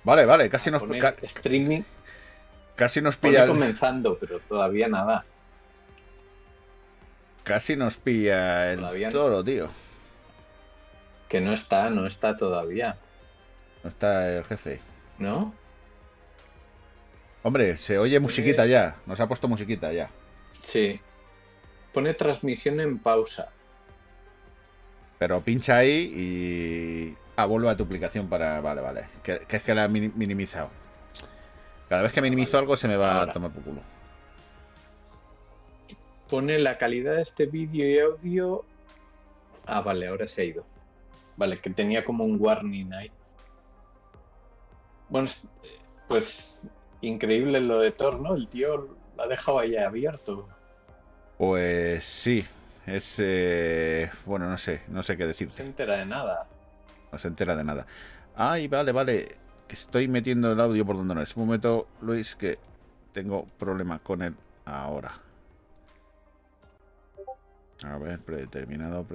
Vale, casi nos... streaming. Casi nos pilla... comenzando, pero todavía nada. Casi nos pilla el toro, tío. Que no está todavía. No está el jefe. ¿No? Hombre, se oye musiquita ya. Nos ha puesto musiquita ya. Sí. Pone transmisión en pausa. Pero pincha ahí y... vuelve a tu aplicación para... Vale. Que es que la he minimizado. Cada vez que minimizo algo se me va a tomar por culo. Pone la calidad de este vídeo y audio... vale, ahora se ha ido. Vale, que tenía como un warning ahí. Bueno, pues increíble lo de Thor, ¿no? El tío lo ha dejado ahí abierto. Pues sí. Es... bueno, no sé qué decirte. No se entera de nada. No se entera de nada. Ay, vale. Que estoy metiendo el audio por donde no es. Un momento, Luis, que tengo problema con él ahora. A ver, predeterminado.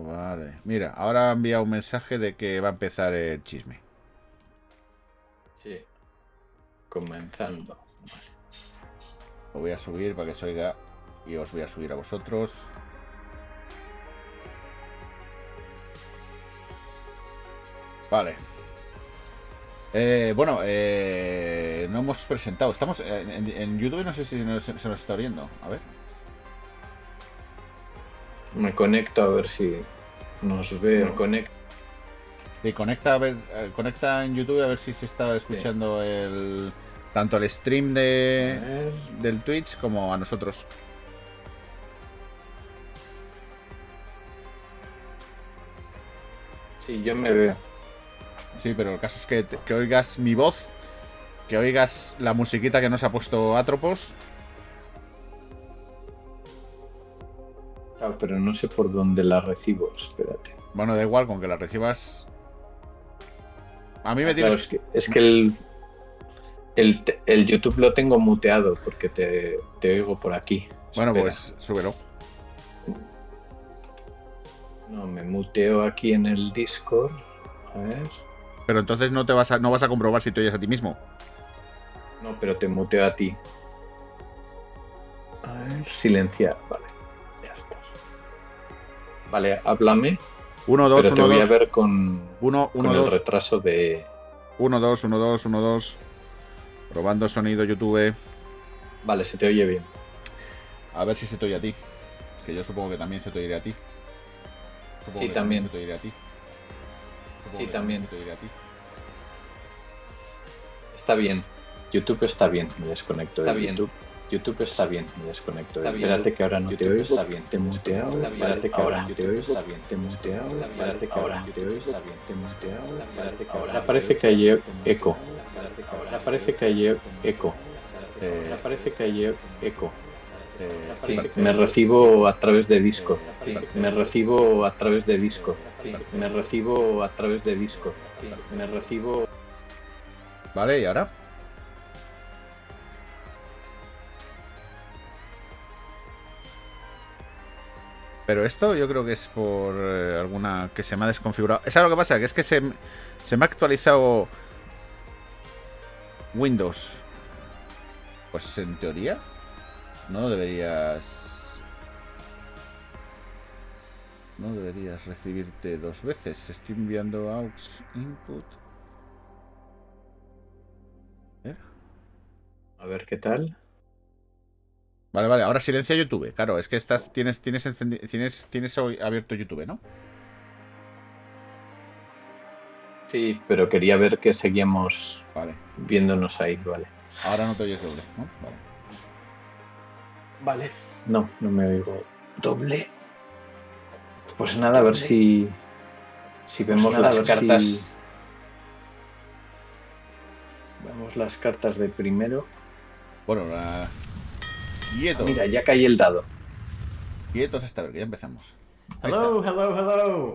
Vale. Mira, ahora ha enviado un mensaje de que va a empezar el chisme. Sí. Comenzando. Lo voy a subir para que se oiga. Y os voy a subir a vosotros. Vale. Bueno, no hemos presentado. Estamos en YouTube, no sé si se nos está viendo. A ver. Me conecto a ver si nos ve. Sí, conecta en YouTube a ver si se está escuchando tanto el stream del Twitch como a nosotros. Sí, yo me veo. Sí, pero el caso es que oigas mi voz, que oigas la musiquita que nos ha puesto Atropos. Pero no sé por dónde la recibo, espérate. Bueno, da igual, con que la recibas. A mí me tienes... Claro, es que el YouTube lo tengo muteado porque te oigo por aquí. Bueno, Espera. pues súbelo. No, me muteo aquí en el Discord. A ver. Pero entonces no vas a comprobar si te oyes a ti mismo. No, pero te muteo a ti. A ver, silenciar, vale. Ya estás. Vale, háblame. 1, 2, 1, 2. Pero te voy a ver con el retraso de... 1, 2, 1, 2, 1, 2. Probando sonido YouTube. Vale, se te oye bien. A ver si se te oye a ti. Que yo supongo que también se te oiría a ti. Sí, también. Se te oiría a ti. Sí, también. Está bien. YouTube está bien. Me desconecto de YouTube. YouTube está bien. Me desconecto de YouTube. Espérate que ahora no te oigo. Está bien. Te muteo. Espérate que ahora no te oigo. Está bien. Te muteo. Espérate que ahora no te oigo. Está bien. Te muteo. Espérate que ahora... Parece que hay eco. Parece que hay eco. Parece que hay eco. Me recibo a través de Discord. Me recibo a través de Discord. Me recibo a través de Discord. Me recibo... Vale, ¿y ahora? Pero esto yo creo que es por alguna que se me ha desconfigurado. ¿Sabes lo que pasa? Que es que se me ha actualizado Windows. Pues en teoría no deberías recibirte dos veces. Estoy enviando aux input. A ver qué tal. Vale, ahora silencia YouTube. Claro, es que tienes hoy abierto YouTube, ¿no? Sí, pero quería ver que seguíamos viéndonos ahí, vale. Ahora no te oyes doble, ¿no? Vale. No me oigo doble. Pues nada, a ver si vemos las cartas. Vemos las cartas de primero. Bueno, quietos. Mira, ya cae el dado. Quietos esta vez, que ya empezamos. Hello.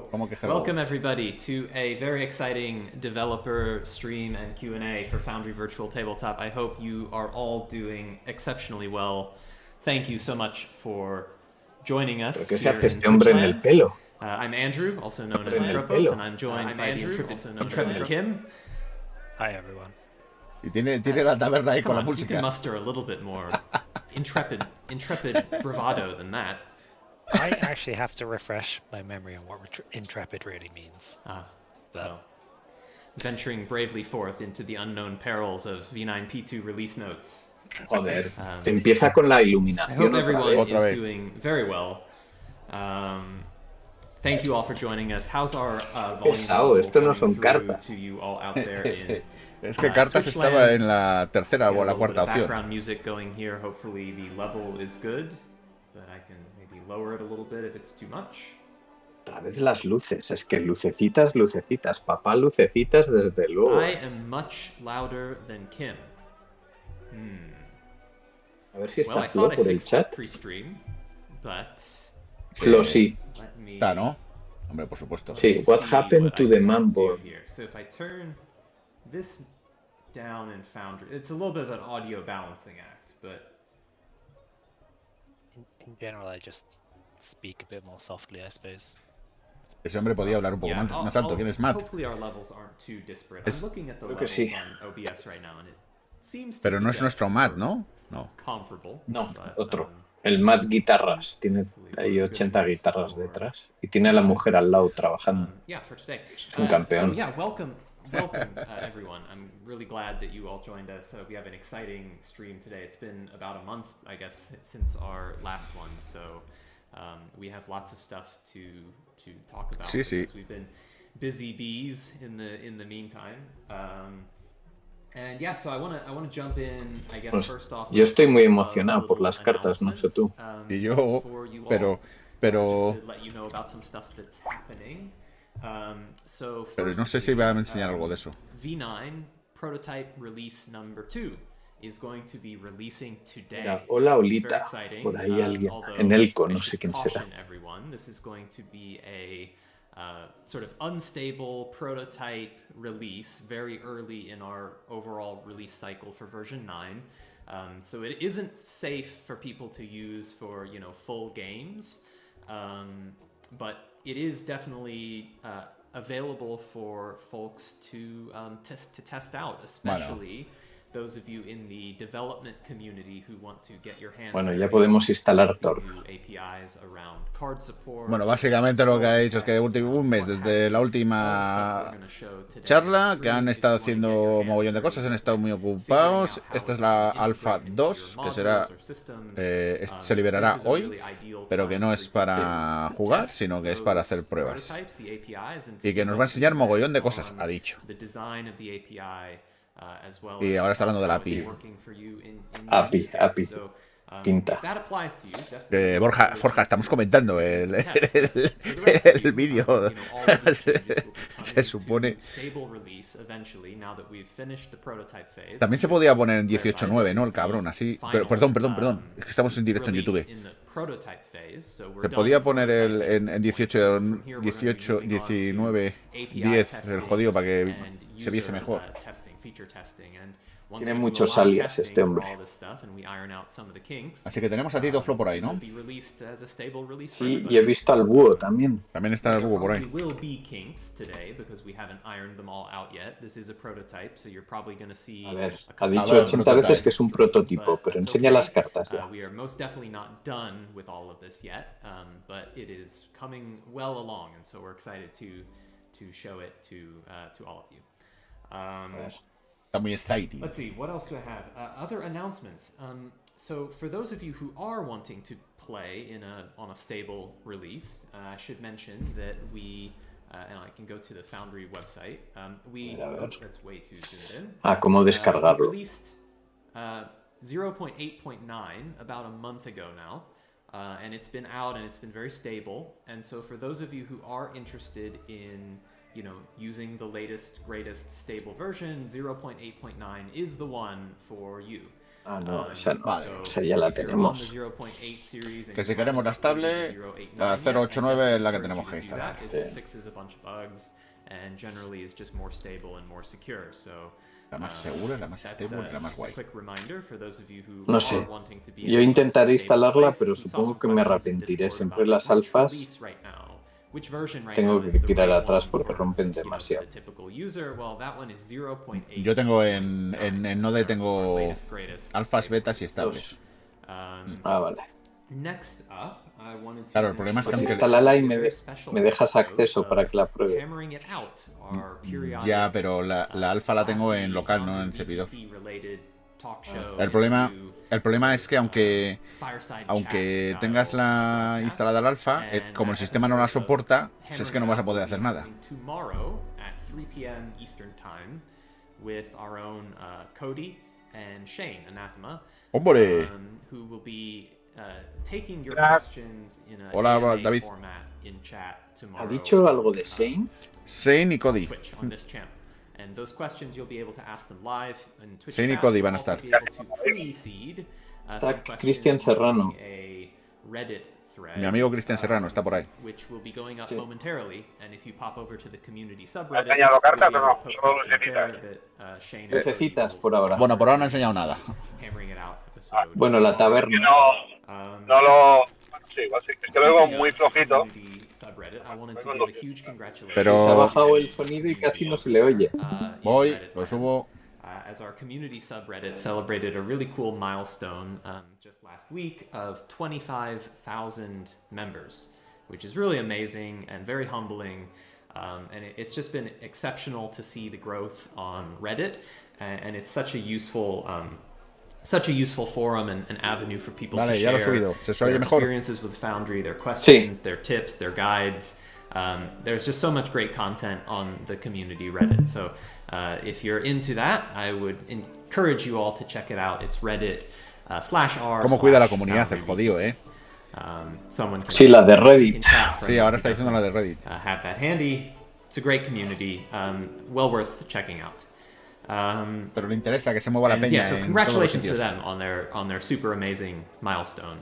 ¿Cómo que hello? Welcome everybody to a very exciting developer stream and Q&A for Foundry Virtual Tabletop. I hope you are all doing exceptionally well. Thank you so much for joining us. ¿Pero qué se hace este hombre en el pelo? I'm Andrew, also known as Atropos, and I'm joined by the intrepid Kim. Hi everyone. Y tiene la taberna ahí con la You can música. muster a little bit more intrepid bravado than that. I actually have to refresh my memory on what intrepid really means. Well, venturing bravely forth into the unknown perils of V9P2 release notes. Joder, te empieza con la I iluminación. hope everyone Otra is vez. doing very well. Thank you all for joining us. How's our volume Pesado, level esto no son coming through cartas. to you all out there in Es que cartas Twitch estaba land? en la tercera Get a o la little bit cuarta of opción. background music going here. Hopefully the level is good, but I can maybe lower it a little bit if it's too much. Otra vez las luces, es que lucecitas, lucecitas, papá lucecitas desde luego. I am much louder than Kim. A ver si Well, está I Flo thought I por el fixed that chat. pre-stream, but Flo sí. let me Está, ¿no? Hombre, por supuesto. Sí, what see happened what to I the can manboard? do here. So if I turn this down in Foundry, it's a little bit of an audio balancing act, but In general, I just speak a bit more softly, I suppose. Ese hombre podía hablar un poco yeah, más alto. ¿Quién es Matt? Hopefully our levels aren't too disparate. Es- I'm looking at the Creo que levels sí. on OBS right now, and it seems to Pero no es suggest nuestro Matt, we're ¿no? No. comparable. No, but, otro. El Matt Guitarras. Tiene ahí 80 guitarras detrás. Y tiene a la mujer al lado trabajando. Yeah, for today. Es un campeón. So yeah, welcome everyone. I'm really glad that you all joined us. We have an exciting stream today. It's been about a month, I guess, since our last one. So we have lots of stuff to talk about. Sí, sí. Because we've been busy bees in the meantime. And yeah, so I want to jump in, I guess, Pues, first off. yo estoy muy with a emocionado por little las cartas, no sé tú. announcements, Y yo, for you all. pero Just to let you know about some stuff that's happening. So Pero no sé si va a enseñar firstly, algo de eso. V9 prototype release number 2 is going to be releasing today. Mira, hola, It's very Olita. exciting, Por ahí alguien. although En Elco, I no should sé quién será. caution everyone, this is going to be a sort of unstable prototype release very early in our overall release cycle for version 9. So it isn't safe for people to use for, full games, but it is definitely available for folks to test out, especially those of you in the development community who want to get your hands Bueno, ya podemos instalar Tor. new APIs around card support. Bueno, básicamente lo que ha hecho es que un mes desde la última charla, que han estado haciendo mogollón de cosas, han estado muy ocupados. Esta es la Alpha 2, que será se liberará hoy, pero que no es para jugar, sino que es para hacer pruebas. Y que nos va a enseñar mogollón de cosas, ha dicho. Y ahora está hablando de la API. API. Pinta. Forja, estamos comentando el vídeo. Se supone. También se podía poner en 18.9, ¿no? El cabrón, así. Pero, perdón. Es que estamos en directo en YouTube. Se podía poner en 18, 19, 10 el jodido para que se viese mejor. Tiene muchos alias este hombre. Así que tenemos a Tito Flo por ahí, ¿no? Sí, y he visto al búho también. También está el búho por ahí. A ver, ha dicho 80 veces que es un prototipo, pero enseña las cartas ya. We are most definitely not done with all of this yet, but it is coming well along, and so we're excited to show it to all of you. Está muy exciting. Let's see, what else do I have? Other announcements. So for those of you who are wanting to play on a stable release, I should mention that we, and I can go to the Foundry website. That's way too zoomed in. ¿Cómo descargarlo? We released 0.8.9 about a month ago now, and it's been out and it's been very stable. And so for those of you who are interested in using the latest, greatest stable version, 0.8.9 is the one for you. No, esa no. Esa ya la tenemos. Que si queremos la estable, la 0.8.9 es la que tenemos que instalar. La más segura, la más estable, la más guay. No sé. Yo intentaré instalarla, pero supongo que me arrepentiré. Siempre las alfas Which version right Tengo now que is the tirar right atrás one porque for, rompen for demasiado. the typical user? Well, that one is 0.8. Yo tengo en Node tengo latest, greatest. alfas, betas y estables. Vale. Next up, I wanted to Claro, el problema es que mention aunque Instálala y a very special me dejas episode acceso of para que la pruebe. Hammering It Out, our periodic, ya, pero la alfa la tengo en local, no en servidor. El problema es que aunque tengas instalada la alfa, como el sistema no la soporta, pues es que no vas a poder hacer nada. Tomorrow at 3 p.m. Eastern Time with our own Cody and Shane Anathema, ¡Hombre! who will be taking your questions in a Hola, AMA David. format in chat tomorrow. ¿Ha dicho algo de Shane? Shane y Cody. Twitch on this channel. And those questions you'll be able to ask them live in Twitch Shane y chat. Cody You'll van a also estar. be able to pre-seed, some questions Cristian Serrano. using a Reddit thread, Mi amigo Cristian Serrano está por ahí. which will be going up Sí. momentarily. And if you pop over to the community subreddit, enseñado cartas you'll be o no? able to post Solo questions lucecitas. there that, Shane and Lucecitas Cody por will- ahora. Bueno, por ahora no ha enseñado nada. Hammering It Out episode. Bueno, la taberna. No lo... Sí, igual sí. Es que lo oigo muy flojito. Subreddit, I wanted to give a huge congratulations. Pero- Se ha bajado el sonido y casi no se le oye. Voy, Reddit lo fans. subo. As our community subreddit celebrated a really cool milestone just last week of 25,000 members, which is really amazing and very humbling. And it's just been exceptional to see the growth on Reddit, and it's such a useful forum and avenue for people Vale, to ya lo he share subido. ¿Se their oye mejor? experiences with Foundry, their questions, their tips, their guides. There's just so much great content on the community Reddit. So if you're into that, I would encourage you all to check it out. It's Reddit /r. ¿Cómo cuida la comunidad el jodido, Someone can, Sí, la de can Reddit. chat from Sí, ahora está who diciendo la de doesn't, Reddit. have that handy. It's a great community, well worth checking out. Pero le interesa que se mueva la And peña yeah, so en todos los congratulations to sitios. them on their super amazing milestone.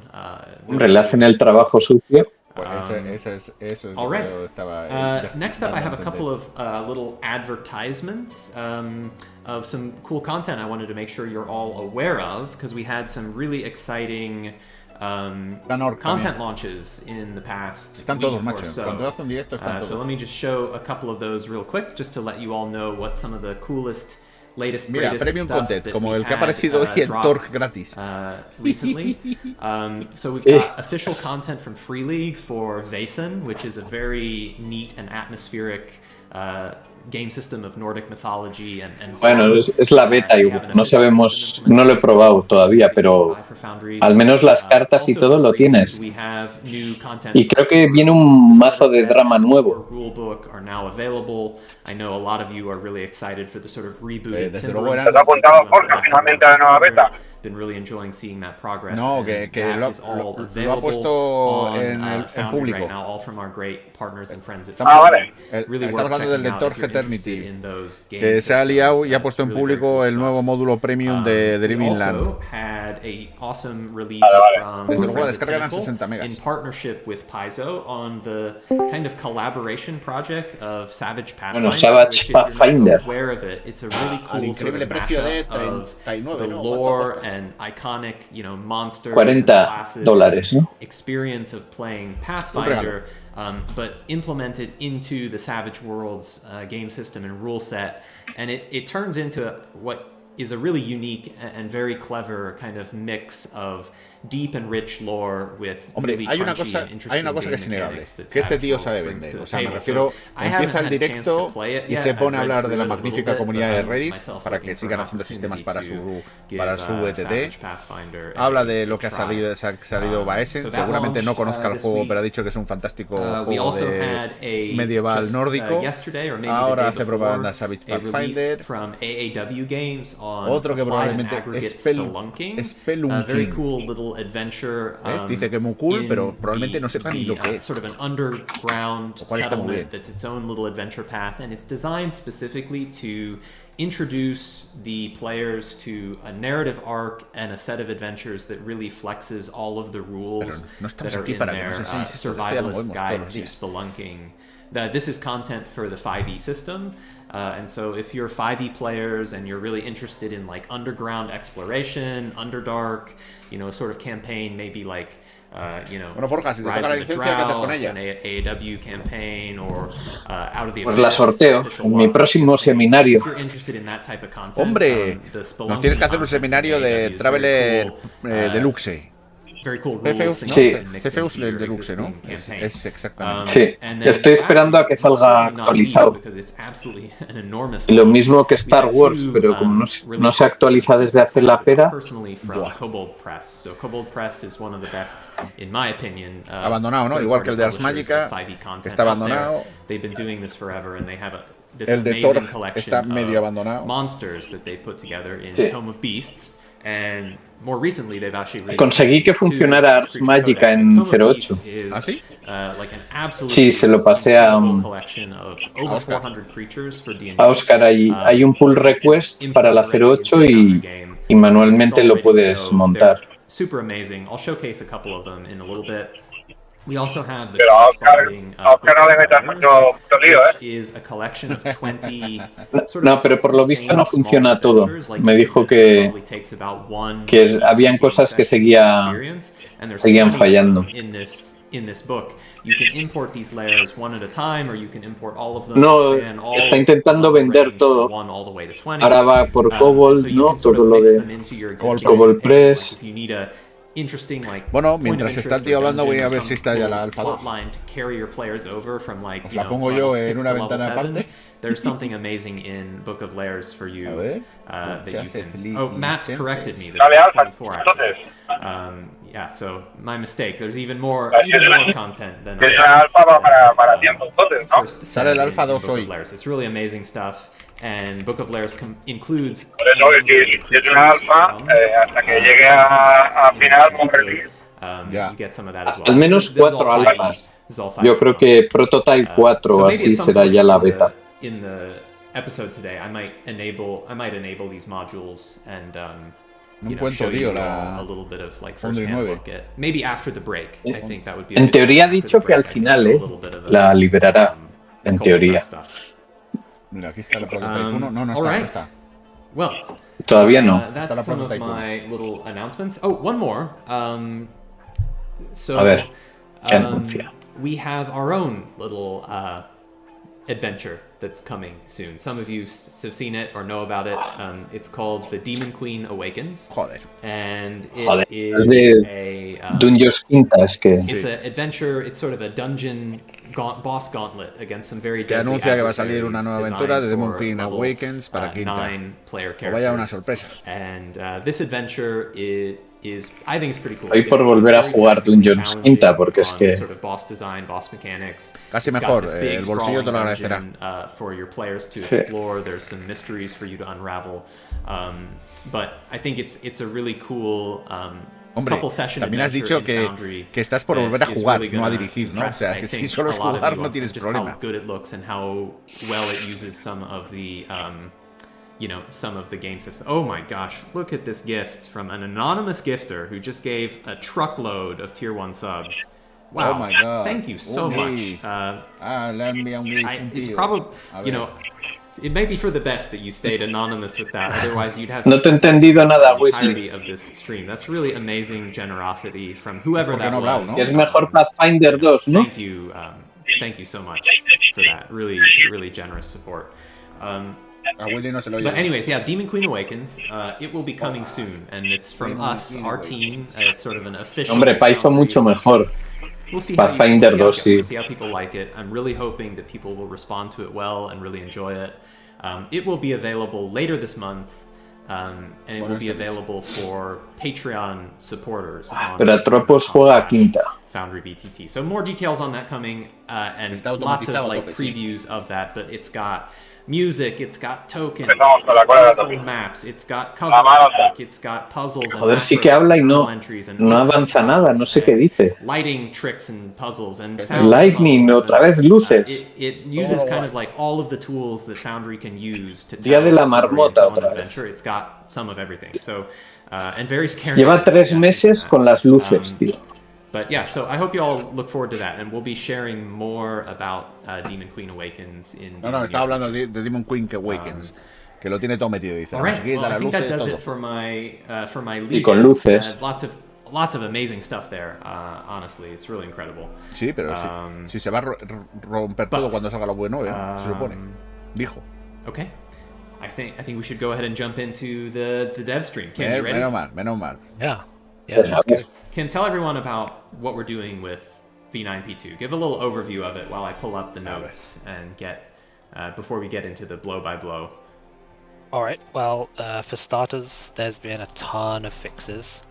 Hombre, le hacen el trabajo sucio. Pues eso es All lo right. que estaba Next up, I have a dando couple of little advertisements of some cool content I wanted to make sure you're all aware of, because we had some really exciting Orc content también. launches in the past Están week todos, or macho. so. Cuando hacen directo están So todos. let me just show a couple of those real quick, just to let you all know what some of the coolest, latest, Mira, greatest premium stuff content, that como we've el que ha had, aparecido hoy en drop, Torque gratis. recently. So we've got official content from Free League for Vaesen, which is a very neat and atmospheric game system of Nordic mythology and Bueno, horror. es la beta y We have an no official sabemos, system no lo he probado todavía, pero for Foundry. al menos las cartas y Also todo for lo Free League, tienes. we have new content Y from creo que Super. viene un The mazo de starter set drama and nuevo. the rulebook are now available. I know a lot of you are really excited for the sort of rebooted desde Symbaroum luego eran- stuff ¿Te has apuntado, we've been Jorge, doing finalmente a la nueva beta? Been really enjoying seeing that progress. No, and que that lo is all ha available puesto on, en Foundry público. right now, all from our great partners and friends at Ah, Foundry. vale. Really Estamos worth hablando del checking de out Torque if you're interested Eternity, in those game que se ha systems. liado y ha It's puesto en really very público cool el nuevo stuff. módulo premium de We Dreaming Land. also had a awesome release Vale. from Desde our luego la friends at descarga eran Pinnacle 60 megas. in partnership with Paizo on the kind of collaboration project of Savage Pathfinder. Bueno, Savage which, if you're not Pathfinder. aware of it, it's a really Al cool sort increíble of precio de mashup of 39, the ¿no? ¿Cuánto lore cuesta? and iconic, monsters, and $40, classes, ¿no? experience of playing Pathfinder, but implemented into the Savage Worlds game system and rule set, and it turns into what is a really unique and very clever kind of mix of deep and rich lore with Hombre, really hay una crunchy cosa, and interesting que es game innegable, mechanics that que este Savage tío Worlds sabe brings vender. to the O sea, me table. refiero, So I haven't empieza el had a chance directo to play it y yet. se pone a I've read hablar de through la it a little magnífica bit, comunidad de but I'm Reddit myself para looking que for sigan an haciendo sistemas para opportunity su, to para give, su ETT. Savage Pathfinder Habla a de lo que ha try. salido Vaesen. So that Seguramente no launched, conozca el this juego, week. pero ha dicho que es un fantástico We juego also had de a medieval just, nórdico. yesterday or maybe Ahora the hace day before, propaganda Savage a release Pathfinder. from AAW Games on Otro que applied and probablemente aggregate Spelunking. a very cool little adventure. ¿Ves? Dice que muy cool, in pero probablemente no the- sepa ni lo que es. Sort of an underground Lo cual está muy bien. settlement that's its own little adventure path, and it's designed specifically to introduce the players to a narrative arc and a set of adventures that really flexes all of the rules Pero no estamos that are aquí in para que their nos enseñes esto, que esto ya lo survivalist vemos todos guide los to días. spelunking. this is content for the 5e system. And so if you're 5e players and you're really interested in like underground exploration, Underdark, you know, a sort of campaign, maybe like, you know, Bueno, Forja, si te toca la Rise of the licencia, ¿qué haces con Droughts, ella? an AEW campaign, or Out of the Pues la Abyss, sorteo official en mi Warcraft próximo campaign. seminario. If you're interested in that type of content, Hombre, the nos Spelunky tienes que hacer un content from seminario de AEW is very Traveler cool. Deluxe. Very cool rules Cefeus, things ¿no? you can mix Cefeus into your Deluxe, ¿no? existing campaign. Es exactamente. Sí, And then estoy esperando a que lastly, salga certainly not actualizado. least, because it's absolutely an enormous Lo thing. mismo que We Star had Wars, two, pero como no se releases actualiza that I'm desde hace la super excited pera. about, personally from Buah. Kobold Press. So Kobold Press is one of the best, in my opinion. Abandonado, ¿no? Igual que el de Ars third-party Magica, publishers of 5e content está out there. abandonado. They've been doing this forever, and they have this El de amazing Thor collection está medio of abandonado. monsters that they put together in Sí. Tome of Beasts. And more recently, they've actually released Conseguí que two funcionara Creature Ars Magica Codex. en Tome of 08. Beasts is, ¿Ah, sí? like an absolutely Sí, se lo pasé a incredible collection of over Oscar. 400 creatures for D&D. Oscar. Hay un pull request para la 08 y manualmente lo puedes montar. Super amazing. I'll showcase a couple of them in a little bit. We also have the Pero a Oscar no le metas mucho lío, which is a collection of 20 No, pero por lo visto no funciona todo. Me dijo que habían cosas que seguían fallando. In this book, you can import these layers one at a time, or you can import all of them. No, está intentando vender todo. Ahora va por Kobold, ¿no? Todo lo de Kobold Press. Bueno, mientras está el tío hablando, voy a ver si está ya la Alpha 2. Os la pongo yo en una ventana aparte. There's something amazing in Book of Layers for you. A ver. That you can... Oh, Matt's corrected me. Dale, Alpha, 24 entonces. Yeah, so my mistake. There's even more content than Esa alfa va para tiempo, entonces, ¿no? Sale el Alpha 2 hoy. It's really amazing stuff, and Book of Layers includes. Por eso, si es una alfa, hasta que llegue a final, como release. Ya. You get some of that as well. Al menos This is all 4 5e. alfas. This is all 5e. Yo creo que Prototype 4 o maybe así at some será point ya la beta. In the episode today, I might enable these modules and show you all a little bit of like first-hand look at maybe after the break. I think that would be. En teoría ha dicho que al final la liberará. En teoría. Mira, aquí está el Prototype 1. No, no está. Well, todavía no. That's some of my little announcements. Oh, one more. So, a ver, ¿qué anuncia? We have our own little adventure that's coming soon. Some of you have seen it or know about it. It's called The Demon Queen Awakens. Joder. And it is a Dungeons Quinta, es que it's an adventure. It's sort of a dungeon boss gauntlet against some very que deadly anuncia que va a salir una nueva adversaries aventura de designed Demon for Queen level, Awakens para quinta. 9-player O vaya una characters. sorpresa. And this adventure is I think it's pretty cool. Hoy por volver a jugar Dungeons Quinta, porque es que sort of boss design, boss mechanics. Casi It's got mejor, this big, el bolsillo te lo sprawling agradecerá. dungeon, for your players to Sí. explore. There's some mysteries for you to unravel. But I think it's a really cool Hombre, couple session también has adventure dicho in Foundry que estás por volver a that is jugar, really no a gonna dirigir, ¿no? O impress, sea, I que si think, solo es a lot of jugar you no on tienes just problema. how good it looks and how well it uses some of the some of the game system. Oh my gosh, look at this gift from an anonymous gifter who just gave a truckload of tier 1 subs. Wow, Oh my God. Thank you so Un much. GIF. Le envía un GIF, un It's tío. probably, A you ver. know, it may be for the best that you stayed anonymous with that. Otherwise, you'd have no te he entendido nada, the Weasley. entirety of this stream. That's really amazing generosity from whoever ¿Por qué that no ha hablado, was. Que es mejor Pathfinder 2, ¿no? Thank you so much for that. Really, really generous support. A Willy no se lo oye. But anyways, yeah, Demon Queen Awakens. It will be coming soon, and it's from Demon us, Queen our Awakens. team. It's sort of an official. Hombre, Python mucho mejor. We'll see Pathfinder how 2, sí. We'll see how people like it. I'm really hoping that people will respond to it well and really enjoy it. It will be available later this month, and it will be available for Patreon supporters. on Pero Atropos juega a quinta. Foundry VTT. So more details on that coming, and Está lots of automatizado a like tope, sí. previews of that. But it's got music, it's got tokens, Empezamos con la cola de colorful topic. maps, it's got La mano cover art, it's got puzzles. and Joder, sí que macros habla y and no, journal entries and no avanza nada, no sé qué dice. lighting tricks and puzzles and sound Lightning, puzzles otra vez and, luces. it uses kind of like all of the tools that Foundry can use to Día tell de la a story marmota and tell otra an vez. adventure. It's got some of everything. So, and very scary. Lleva 3 meses con las luces, tío. But yeah, so I hope you all look forward to that, and we'll be sharing more about Demon Queen Awakens in. No, estaba hablando de Demon Queen que Awakens, que lo tiene todo metido, dice. Right. Well, I think that does todo. it for my lead. Y con luces. Lots of amazing stuff there. Honestly, it's really incredible. Sí, pero si se va a romper todo cuando salga lo bueno, se supone. Dijo. Okay. I think we should go ahead and jump into the dev stream. Kim, you ready? Menos mal. Yeah. That's good. Kim, tell everyone about what we're doing with V9P2. Give a little overview of it while I pull up the notes and get before we get into the blow by blow. All right. Well, for starters, there's been a ton of fixes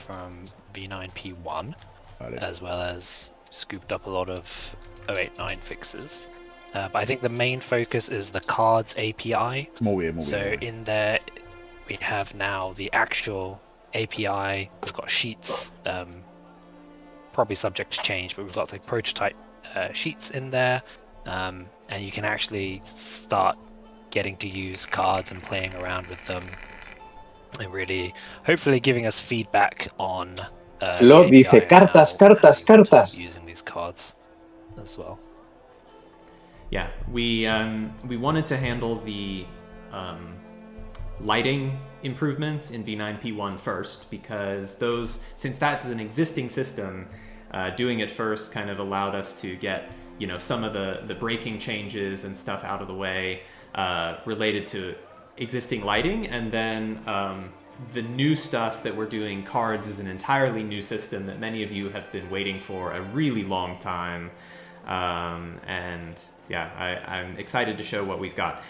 from V9P1, as well as scooped up a lot of 089 fixes. But I think the main focus is the cards API. Muy bien. So in there, we have now the actual API. We've got sheets, probably subject to change, but we've got the prototype sheets in there, and you can actually start getting to use cards and playing around with them, and really, hopefully, giving us feedback on. Lo dice cartas. Using these cards as well. Yeah, we wanted to handle the lighting improvements in V9P1 first, because since that's an existing system, doing it first kind of allowed us to get some of the braking changes and stuff out of the way related to existing lighting, and then the new stuff that we're doing, cards, is an entirely new system that many of you have been waiting for a really long time, and yeah, I'm excited to show what we've got.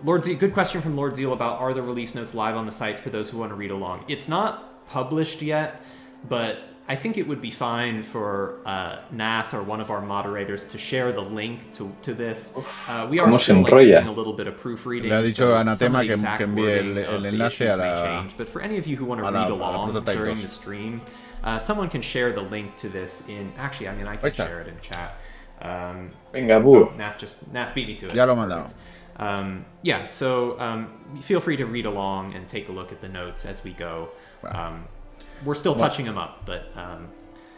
Lord Zeal, good question from Lord Zeal about are the release notes live on the site for those who want to read along. It's not published yet, but I think it would be fine for Nath or one of our moderators to share the link to this. We are still doing a little bit of proofreading. Le ha dicho a Anatema que envíe el enlace a la... change, but for any of you who want to read along during the stream, someone can share the link to this in... Actually, I mean, I can share it in chat. Venga, bu. Nath beat me to it. Ya lo he mandado. Yeah, so feel free to read along and take a look at the notes as we go. We're still touching them up, but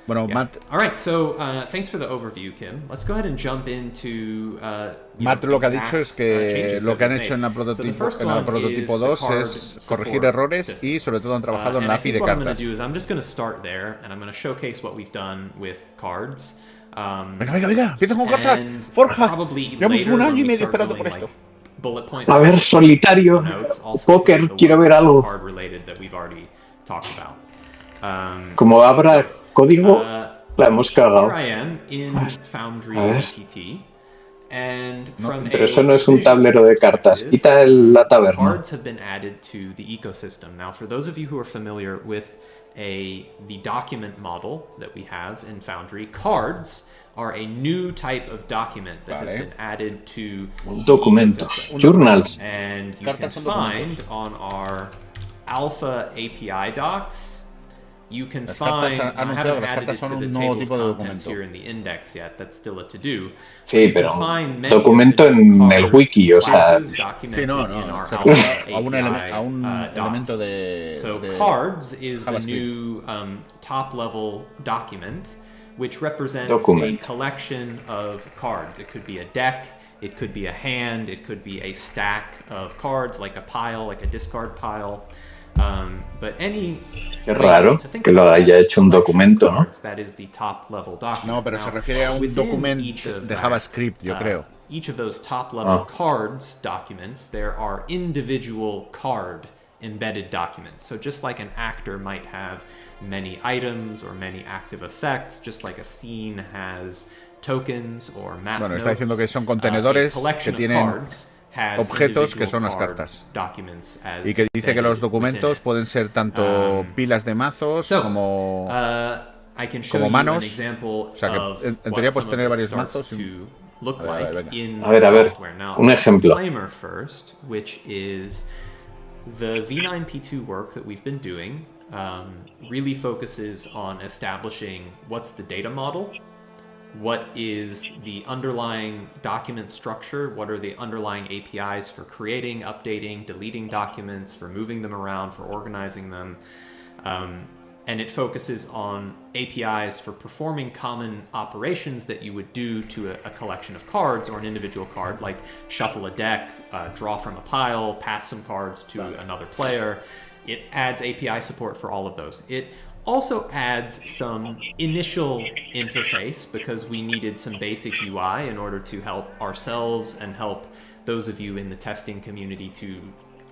Bueno, yeah. Matt, all right, so thanks for the overview, Kim. Let's go ahead and jump into Matt lo que ha dicho es que lo que han hecho en la prototipo 2 es corregir errores y sobre todo han trabajado en la API de cartas. I'm just going to start there and I'm going to showcase what we've done with cards. Venga, empieza con cartas. Forja. Llevamos un año y medio esperando por esto. A ver, solitario, póker, quiero ver algo. Como abra código, la hemos cagado. Pero eso no es un tablero de cartas. Quita la taberna. Cards have been added to the ecosystem. Now, for those of you who are familiar with the document model that we have in Foundry, cards are a new type of document that has been added to documentos, journals. And you can find on our alpha API docs, you can find, I haven't added it to the table of contents here in the index yet, that's still a to-do. Sí, pero documento en el wiki, o sea... Sí, no, a un elemento de... So cards is the new top-level document, which represents a collection of cards. It could be a deck, it could be a hand, it could be a stack of cards, like a pile, like a discard pile. But any Qué raro que lo haya hecho un documento, ¿no? That is the top level document. No, pero se refiere a un documento de JavaScript, yo creo. Each of those top level cards documents, there are individual card embedded documents. So just like an actor might have many items or many active effects, just like a scene has tokens or map notes, está diciendo que son contenedores que tienen objetos que son las cartas. Y que dice que los documentos pueden ser tanto pilas de mazos como manos. O sea que en teoría puedes tener varios mazos. A ver, un ejemplo. The V9P2 work that we've been doing really focuses on establishing what's the data model what is the underlying document structure, what are the underlying APIs for creating, updating, deleting documents, for moving them around, for organizing them. And it focuses on APIs for performing common operations that you would do to a collection of cards or an individual card, like shuffle a deck, draw from a pile, pass some cards to another player. It adds API support for all of those. It also adds some initial interface because we needed some basic UI in order to help ourselves and help those of you in the testing community to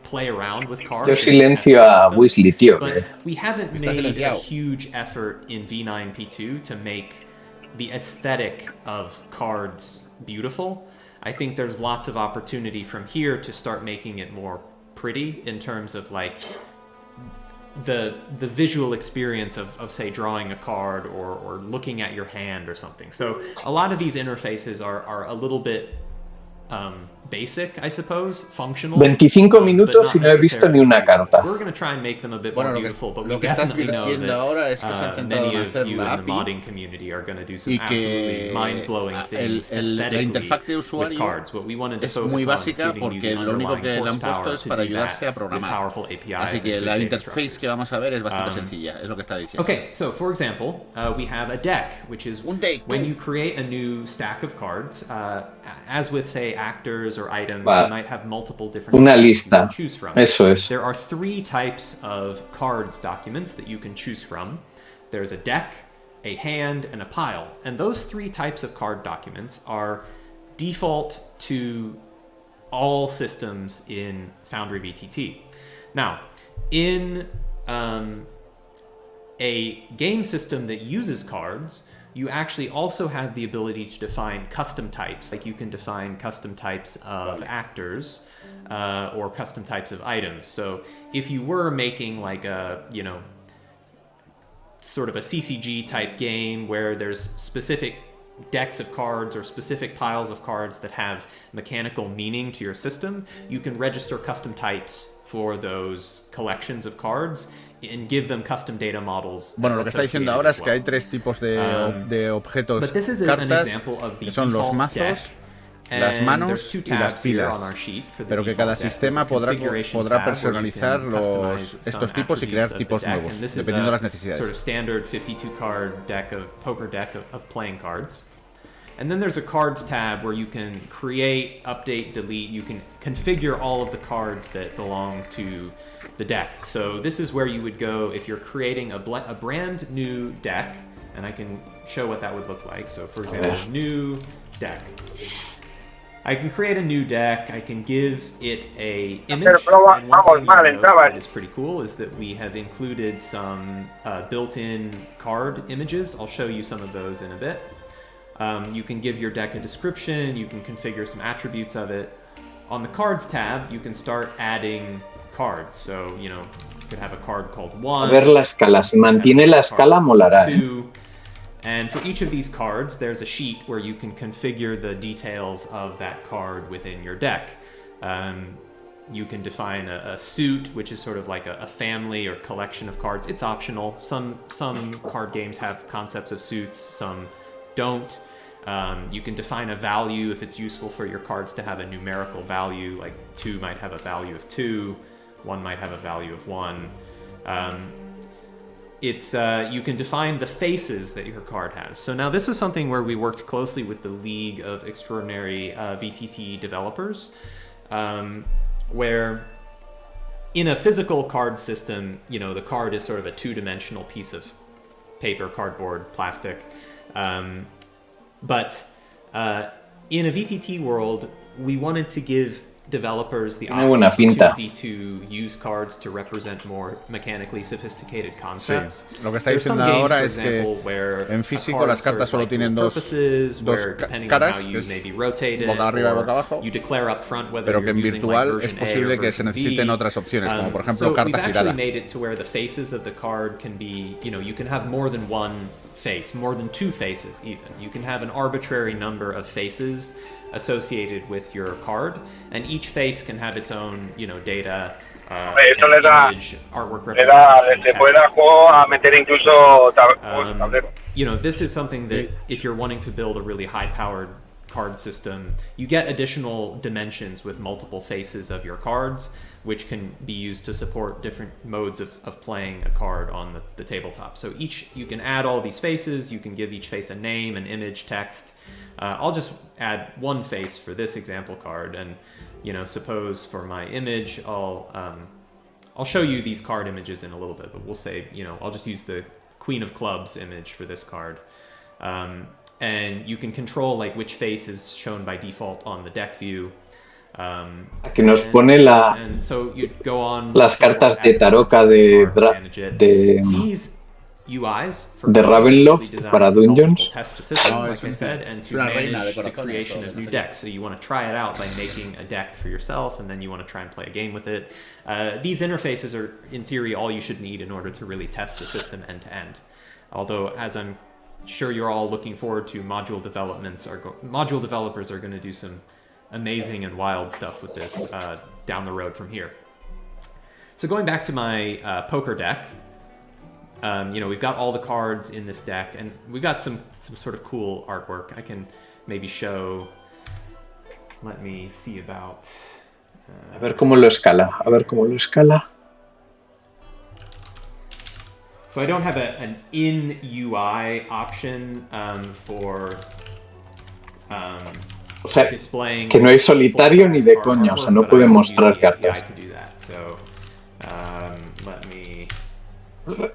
play around with cards. Yo silencio a Weasley, tío. But we haven't made a huge effort in V9P2 to make the aesthetic of cards beautiful. I think there's lots of opportunity from here to start making it more pretty in terms of like the visual experience of say drawing a card or looking at your hand or something. So a lot of these interfaces are a little bit basic, I suppose, functional. 25 minutos y no he visto ni una carta. We're going to try and make them a bit more beautiful, but we que estás definitely know viendo ahora es que se han that centrado many en of hacer you la in the API modding community are going to do some y absolutely que mind-blowing things la aesthetically interfaz de with usuario cards. What we wanted to es focus muy on is básica giving you porque the lo único underlying que le han horsepower puesto es to para do ayudarse that a with programar. powerful APIs Así and que good la data interface structures. que vamos a ver es bastante sencilla, es lo que está diciendo. Okay, so for example, we have a deck, which is Un deck. when you create a new stack of cards, as with say actors or items, Va. you might have multiple different Una cards you lista. can choose from. Eso es. There are 3 types of cards documents that you can choose from. There's a deck, a hand, and a pile. And those 3 types of card documents are default to all systems in Foundry VTT. Now, in a game system that uses cards, you actually also have the ability to define custom types. Like you can define custom types of actors or custom types of items. So if you were making like a, you know, sort of a CCG type game where there's specific decks of cards or specific piles of cards that have mechanical meaning to your system, you can register custom types for those collections of cards and give them custom data models. Bueno, lo que está diciendo ahora es que hay 3 tipos de objetos But this is an cartas, example of the que son los default mazos, deck. las And manos there's 2 y las tabs here pilas, on our sheet for the pero que default cada deck. There's sistema a podrá configuration podrá tab where you can personalizar customize some estos tipos y crear attributes of the tipos deck. nuevos, And this is dependiendo de las a necesidades. sort of standard 52 card deck of poker deck of playing cards. And then there's a cards tab where you can create, update, delete. You can configure all of the cards that belong to the deck. So this is where you would go if you're creating a brand new deck, and I can show what that would look like. So for example, new deck. I can create a new deck. I can give it a image. And one thing you note that is pretty cool is that we have included some built-in card images. I'll show you some of those in a bit. You can give your deck a description, you can configure some attributes of it. On the cards tab, you can start adding cards. So, you know, you could have a card called 1. A ver la escala, si mantiene la escala molará. 2. And for each of these cards, there's a sheet where you can configure the details of that card within your deck. You can define a suit, which is sort of like a family or collection of cards. It's optional. Some card games have concepts of suits, some don't. You can define a value if it's useful for your cards to have a numerical value, like 2 might have a value of 2, 1 might have a value of 1. You can define the faces that your card has. So now this was something where we worked closely with the League of Extraordinary VTT developers, where in a physical card system, you know, the card is sort of a 2-dimensional piece of paper, cardboard, plastic. But in a VTT world, we wanted to give developers the opportunity to use cards to represent more mechanically sophisticated concepts. Sí. Lo que está diciendo ahora es que en físico las cartas solo tienen dos caras, que es boca arriba y boca abajo, pero que en virtual es posible que se necesiten otras opciones, como por ejemplo carta girada. You can have more than one face, more than 2 faces even. You can have an arbitrary number of faces associated with your card, and each face can have its own, you know, data, Esto le da, image, artwork le puede dar juego a meter incluso this is something that if you're wanting to build a really high-powered card system, you get additional dimensions with multiple faces of your cards, which can be used to support different modes of playing a card on the tabletop. So you can add all these faces, you can give each face a name, an image, text. I'll just add one face for this example card, and suppose for my image, I'll show you these card images in a little bit, but we'll say, I'll just use the Queen of Clubs image for this card. And you can control which face is shown by default on the deck view. Aquí nos pone las cartas de Taroka de Ravenloft para Dungeons. Es una reina de corazones. So you want to try it out by making a deck for yourself, and then you want to try and play a game with it. These interfaces are, in theory, all you should need in order to really test the system end to end. Although, as I'm sure you're all looking forward to, module developers are going to do some amazing and wild stuff with this down the road from here. So going back to my poker deck, we've got all the cards in this deck, and we've got some sort of cool artwork. I can maybe show. Let me see about. A ver cómo lo escala. So I don't have an in UI option for displaying. Que no hay solitario ni de coña, o sea, no puede mostrar cartas. So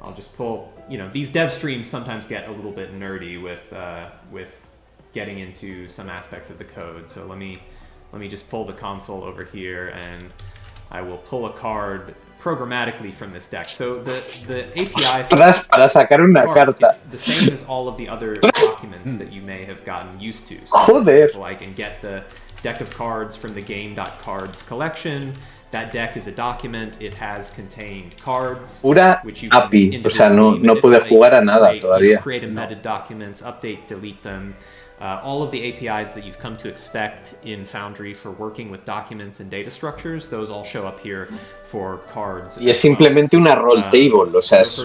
I'll just pull. These dev streams sometimes get a little bit nerdy with getting into some aspects of the code. So let me just pull the console over here, and I will pull a card programmatically from this deck. So the API para sacar una carta. It's the same as all of the other documents that you may have gotten used to. So Joder. I can get the deck of cards from the game.cards collection. That deck is a document. It has contained cards. Pura API, o sea, no puede jugar a nada todavía. Create embedded documents, update, delete them. All of the APIs that you've come to expect in Foundry for working with documents and data structures, those all show up here for cards. Y es simplemente una roll table, o sea, es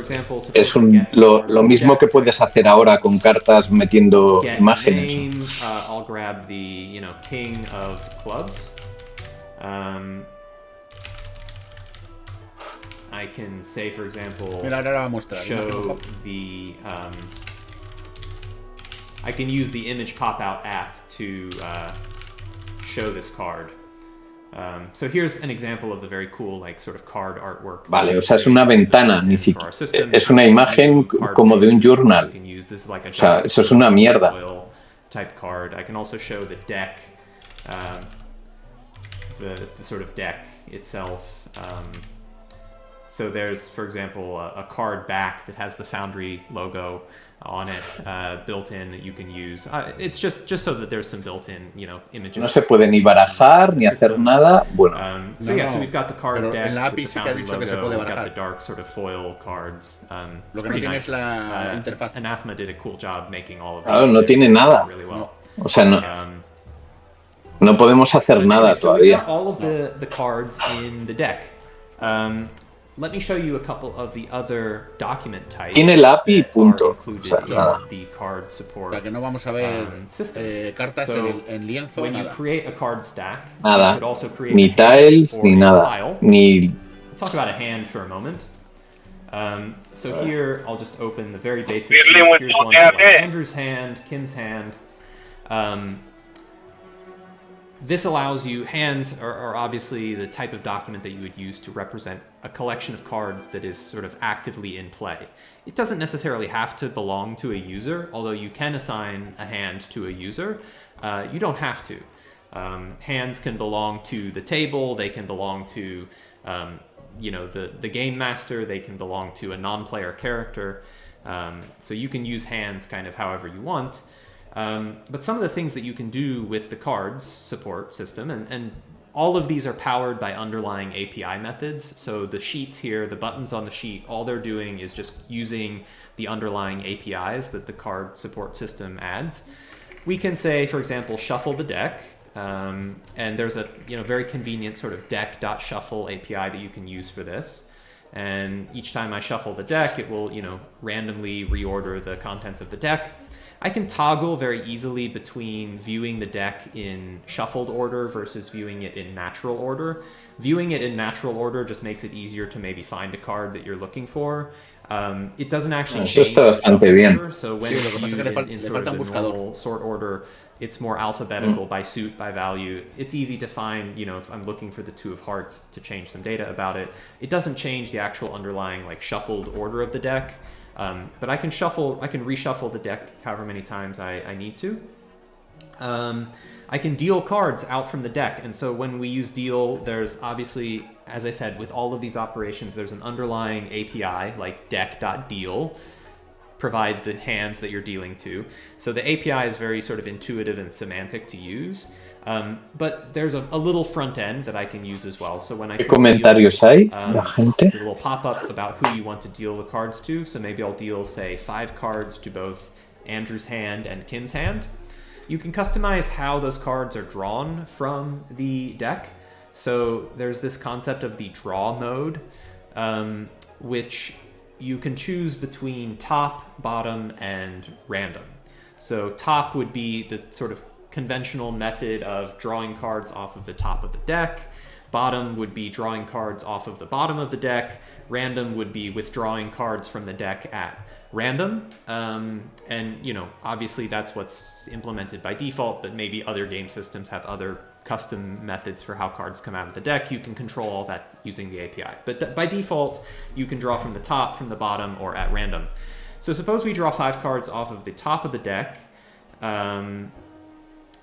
lo mismo que puedes hacer ahora con cartas metiendo imágenes. I'll grab the King of Clubs. I can say, for example, show the. I can use the image pop-out app to show this card. So here's an example of the very cool, sort of card artwork. Vale, o sea, es una ventana, ni siquiera es una imagen como de un journal. O sea, eso es una mierda. Type card. I can also show the deck, the sort of deck itself. So there's, for example, a card back that has the Foundry logo on it, built in, that you can use. It's just so that there's some built-in, images. No se puede ni barajar ni hacer nada. Bueno. So we've got the card deck. En la API sí que ha dicho que se puede barajar. We've got the dark sort of foil cards. Lo que no tiene es la interfaz. Anathema did a cool job making all of these. Claro, no tiene nada. Really well. O sea, no podemos hacer nada todavía. All of the cards in the deck. Let me show you a couple of the other document types. Tiene la API y punto. O sea, nada. The card support. Para que no vamos a ver cartas en lienzo. When you create a card stack, nada. you could also create ni tiles ni nada. Ni. We'll talk about a hand for a moment. So here I'll just open the very basic. Here's one for Andrew's hand, Kim's hand. This allows you, hands are obviously the type of document that you would use to represent a collection of cards that is sort of actively in play. It doesn't necessarily have to belong to a user, although you can assign a hand to a user. You don't have to. Hands can belong to the table, they can belong to the game master, they can belong to a non-player character. So you can use hands kind of however you want. But some of the things that you can do with the cards support system, and all of these are powered by underlying API methods. So the sheets here, the buttons on the sheet, all they're doing is just using the underlying APIs that the card support system adds. We can say, for example, shuffle the deck, and there's a very convenient sort of deck.shuffle API that you can use for this. And each time I shuffle the deck, it will, randomly reorder the contents of the deck. I can toggle very easily between viewing the deck in shuffled order versus viewing it in natural order. Viewing it in natural order just makes it easier to maybe find a card that you're looking for. It doesn't actually change the shuffle order, so when it's viewed in sort of the normal sort order, it's more alphabetical by suit, by value. It's easy to find, if I'm looking for the 2 of hearts to change some data about it. It doesn't change the actual underlying shuffled order of the deck. But I can reshuffle the deck however many times I need to. I can deal cards out from the deck, and so when we use deal, there's obviously, as I said, with all of these operations, there's an underlying API like deck.deal, provide the hands that you're dealing to. So the API is very sort of intuitive and semantic to use. But there's a little front end that I can use as well. So when I ¿Qué comentarios hay, la gente? It's a little pop-up about who you want to deal the cards to. So maybe I'll deal, say, 5 cards to both Andrew's hand and Kim's hand. You can customize how those cards are drawn from the deck. So there's this concept of the draw mode, which you can choose between top, bottom, and random. So top would be the sort of conventional method of drawing cards off of the top of the deck. Bottom would be drawing cards off of the bottom of the deck. Random would be withdrawing cards from the deck at random. And, obviously that's what's implemented by default, but maybe other game systems have other custom methods for how cards come out of the deck. You can control all that using the API. But by default, you can draw from the top, from the bottom, or at random. So suppose we draw 5 cards off of the top of the deck.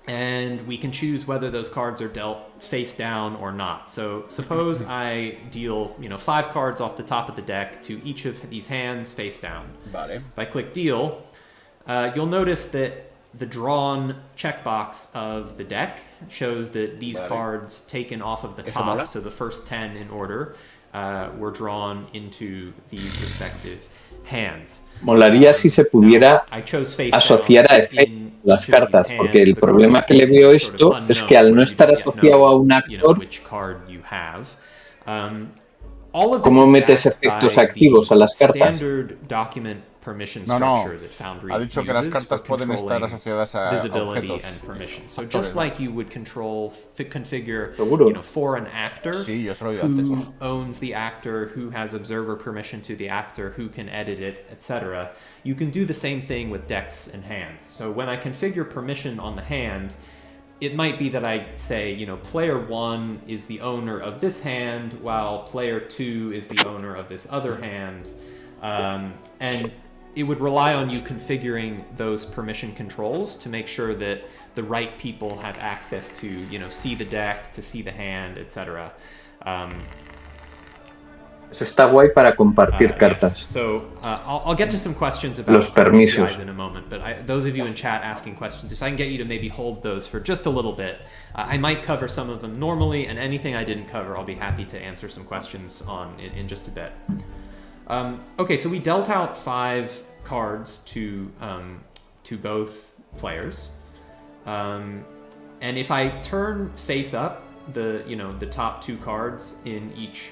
And we can choose whether those cards are dealt face down or not. So suppose I deal, 5 cards off the top of the deck to each of these hands face down. Vale. If I click deal, you'll notice that the drawn checkbox of the deck shows that these cards taken off of the top, so the first 10 in order, were drawn into these respective hands. Molaría si se pudiera asociar a efecto las cartas, porque el problema que le veo a esto es que al no estar asociado a un actor, ¿cómo metes efectos activos a las cartas? No. Ha dicho que las cartas pueden estar asociadas a objetos. So just like you would configure, for an actor, who owns the actor, who has observer permission to the actor, who can edit it, etc. You can do the same thing with decks and hands. So when I configure permission on the hand, it might be that I say, player 1 is the owner of this hand, while player 2 is the owner of this other hand. And it would rely on you configuring those permission controls to make sure that the right people have access to, see the deck, to see the hand, etc. Eso está guay para compartir cartas. Yes. So I'll get to some questions about los permisos in a moment, but those of you in chat asking questions, if I can get you to maybe hold those for just a little bit, I might cover some of them normally, and anything I didn't cover, I'll be happy to answer some questions on in just a bit. Okay, so we dealt out 5 cards to both players, and if I turn face up the top 2 cards in each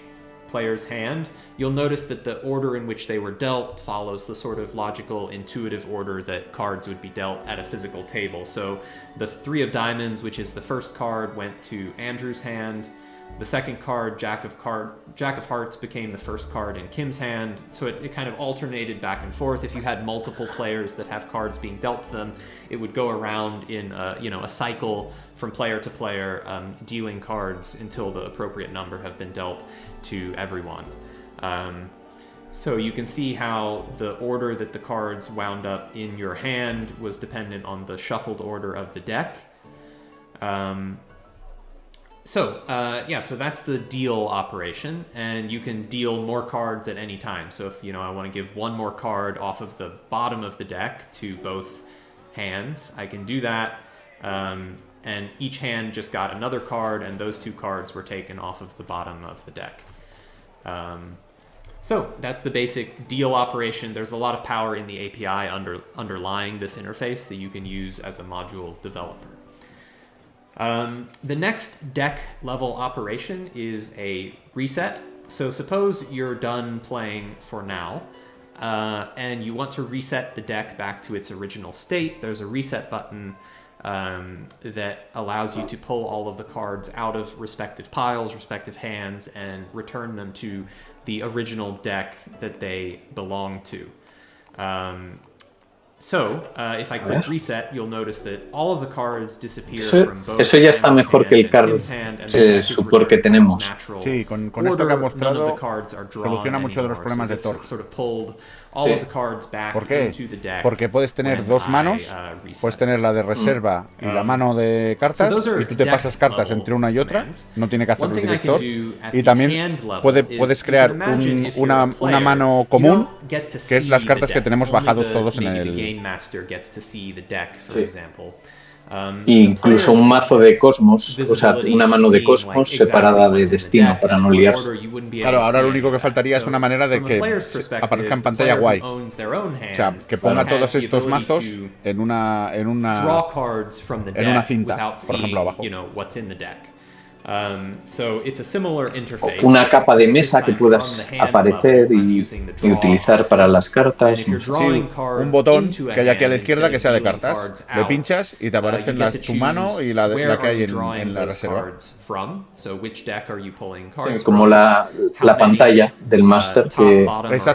player's hand, you'll notice that the order in which they were dealt follows the sort of logical, intuitive order that cards would be dealt at a physical table. So the 3 of diamonds, which is the first card, went to Andrew's hand. The second card, Jack of Hearts, became the first card in Kim's hand. So it kind of alternated back and forth. If you had multiple players that have cards being dealt to them, it would go around in a cycle from player to player, dealing cards until the appropriate number have been dealt to everyone. So you can see how the order that the cards wound up in your hand was dependent on the shuffled order of the deck. So that's the deal operation, and you can deal more cards at any time. So if I want to give 1 more card off of the bottom of the deck to both hands, I can do that, and each hand just got another card, and those 2 cards were taken off of the bottom of the deck. So that's the basic deal operation. There's a lot of power in the API underlying this interface that you can use as a module developer. The next deck level operation is a reset. So suppose you're done playing for now, and you want to reset the deck back to its original state. There's a reset button that allows you to pull all of the cards out of respective piles, respective hands, and return them to the original deck that they belong to. If I click reset, you'll notice that all of the cards disappear from both. Eso ya está mejor que el card support que tenemos. Sí, con esto que ha mostrado soluciona mucho de los problemas de Thor. ¿Por qué? Porque puedes tener dos manos, puedes tener la de reserva y la mano de cartas, y tú te pasas cartas entre una y otra, no tiene que hacerlo el director. Y también puedes crear una mano común, que es las cartas que tenemos bajados todos en el... Incluso un mazo de Cosmos, o sea, una mano de Cosmos separada de destino para no liarse. Claro, ahora lo único que faltaría es una manera de que aparezca en pantalla guay. O sea, que ponga todos estos mazos en una cinta, por ejemplo, abajo. Una capa de mesa que puedas aparecer y utilizar para las cartas. Sí, un botón que hay aquí a la izquierda que sea de cartas. Le pinchas y te aparecen tu mano y la que hay en la reserva. Sí, como la pantalla del máster, que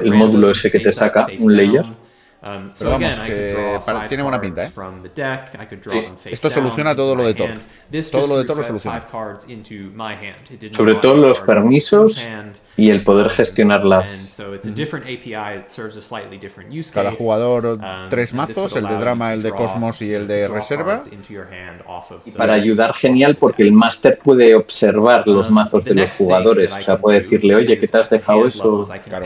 el módulo ese que te saca, un layer. Pero vamos, que tiene buena pinta, ¿eh? Sí. Esto soluciona todo lo de Thor. Todo lo de Thor lo soluciona. Sobre todo los permisos y el poder gestionarlas. Cada jugador 3 mazos, el de drama, el de Cosmos y el de reserva. Para ayudar, genial, porque el máster puede observar los mazos de los jugadores. O sea, puede decirle, oye, que te has dejado eso. Claro.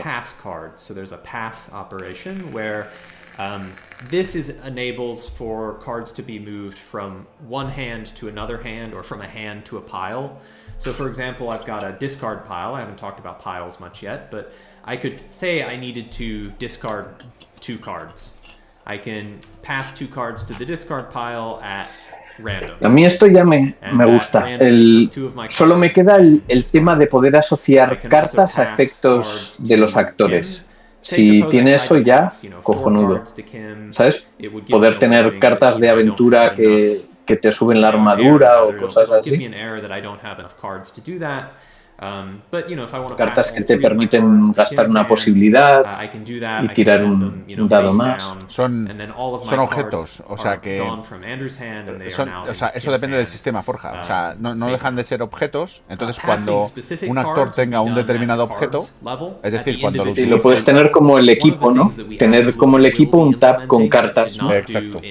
This enables for cards to be moved from one hand to another hand, or from a hand to a pile. So for example, I've got a discard pile. I haven't talked about piles much yet, but I could say I needed to discard 2 cards. I can pass 2 cards to the discard pile at random. A mí esto ya me gusta. Solo me queda el tema de poder asociar cartas a efectos de los actores. Si tiene eso ya, cojonudo. ¿Sabes? Poder tener cartas de aventura que te suben la armadura o cosas así. Cartas que te permiten gastar una posibilidad y tirar un dado más. Son objetos, o sea que eso depende del sistema Forja. O sea, no dejan de ser objetos. Entonces, cuando un actor tenga un determinado objeto, es decir, cuando y lo puedes tener como el equipo, ¿no? Tener como el equipo un tab con cartas, ¿no? Exacto. O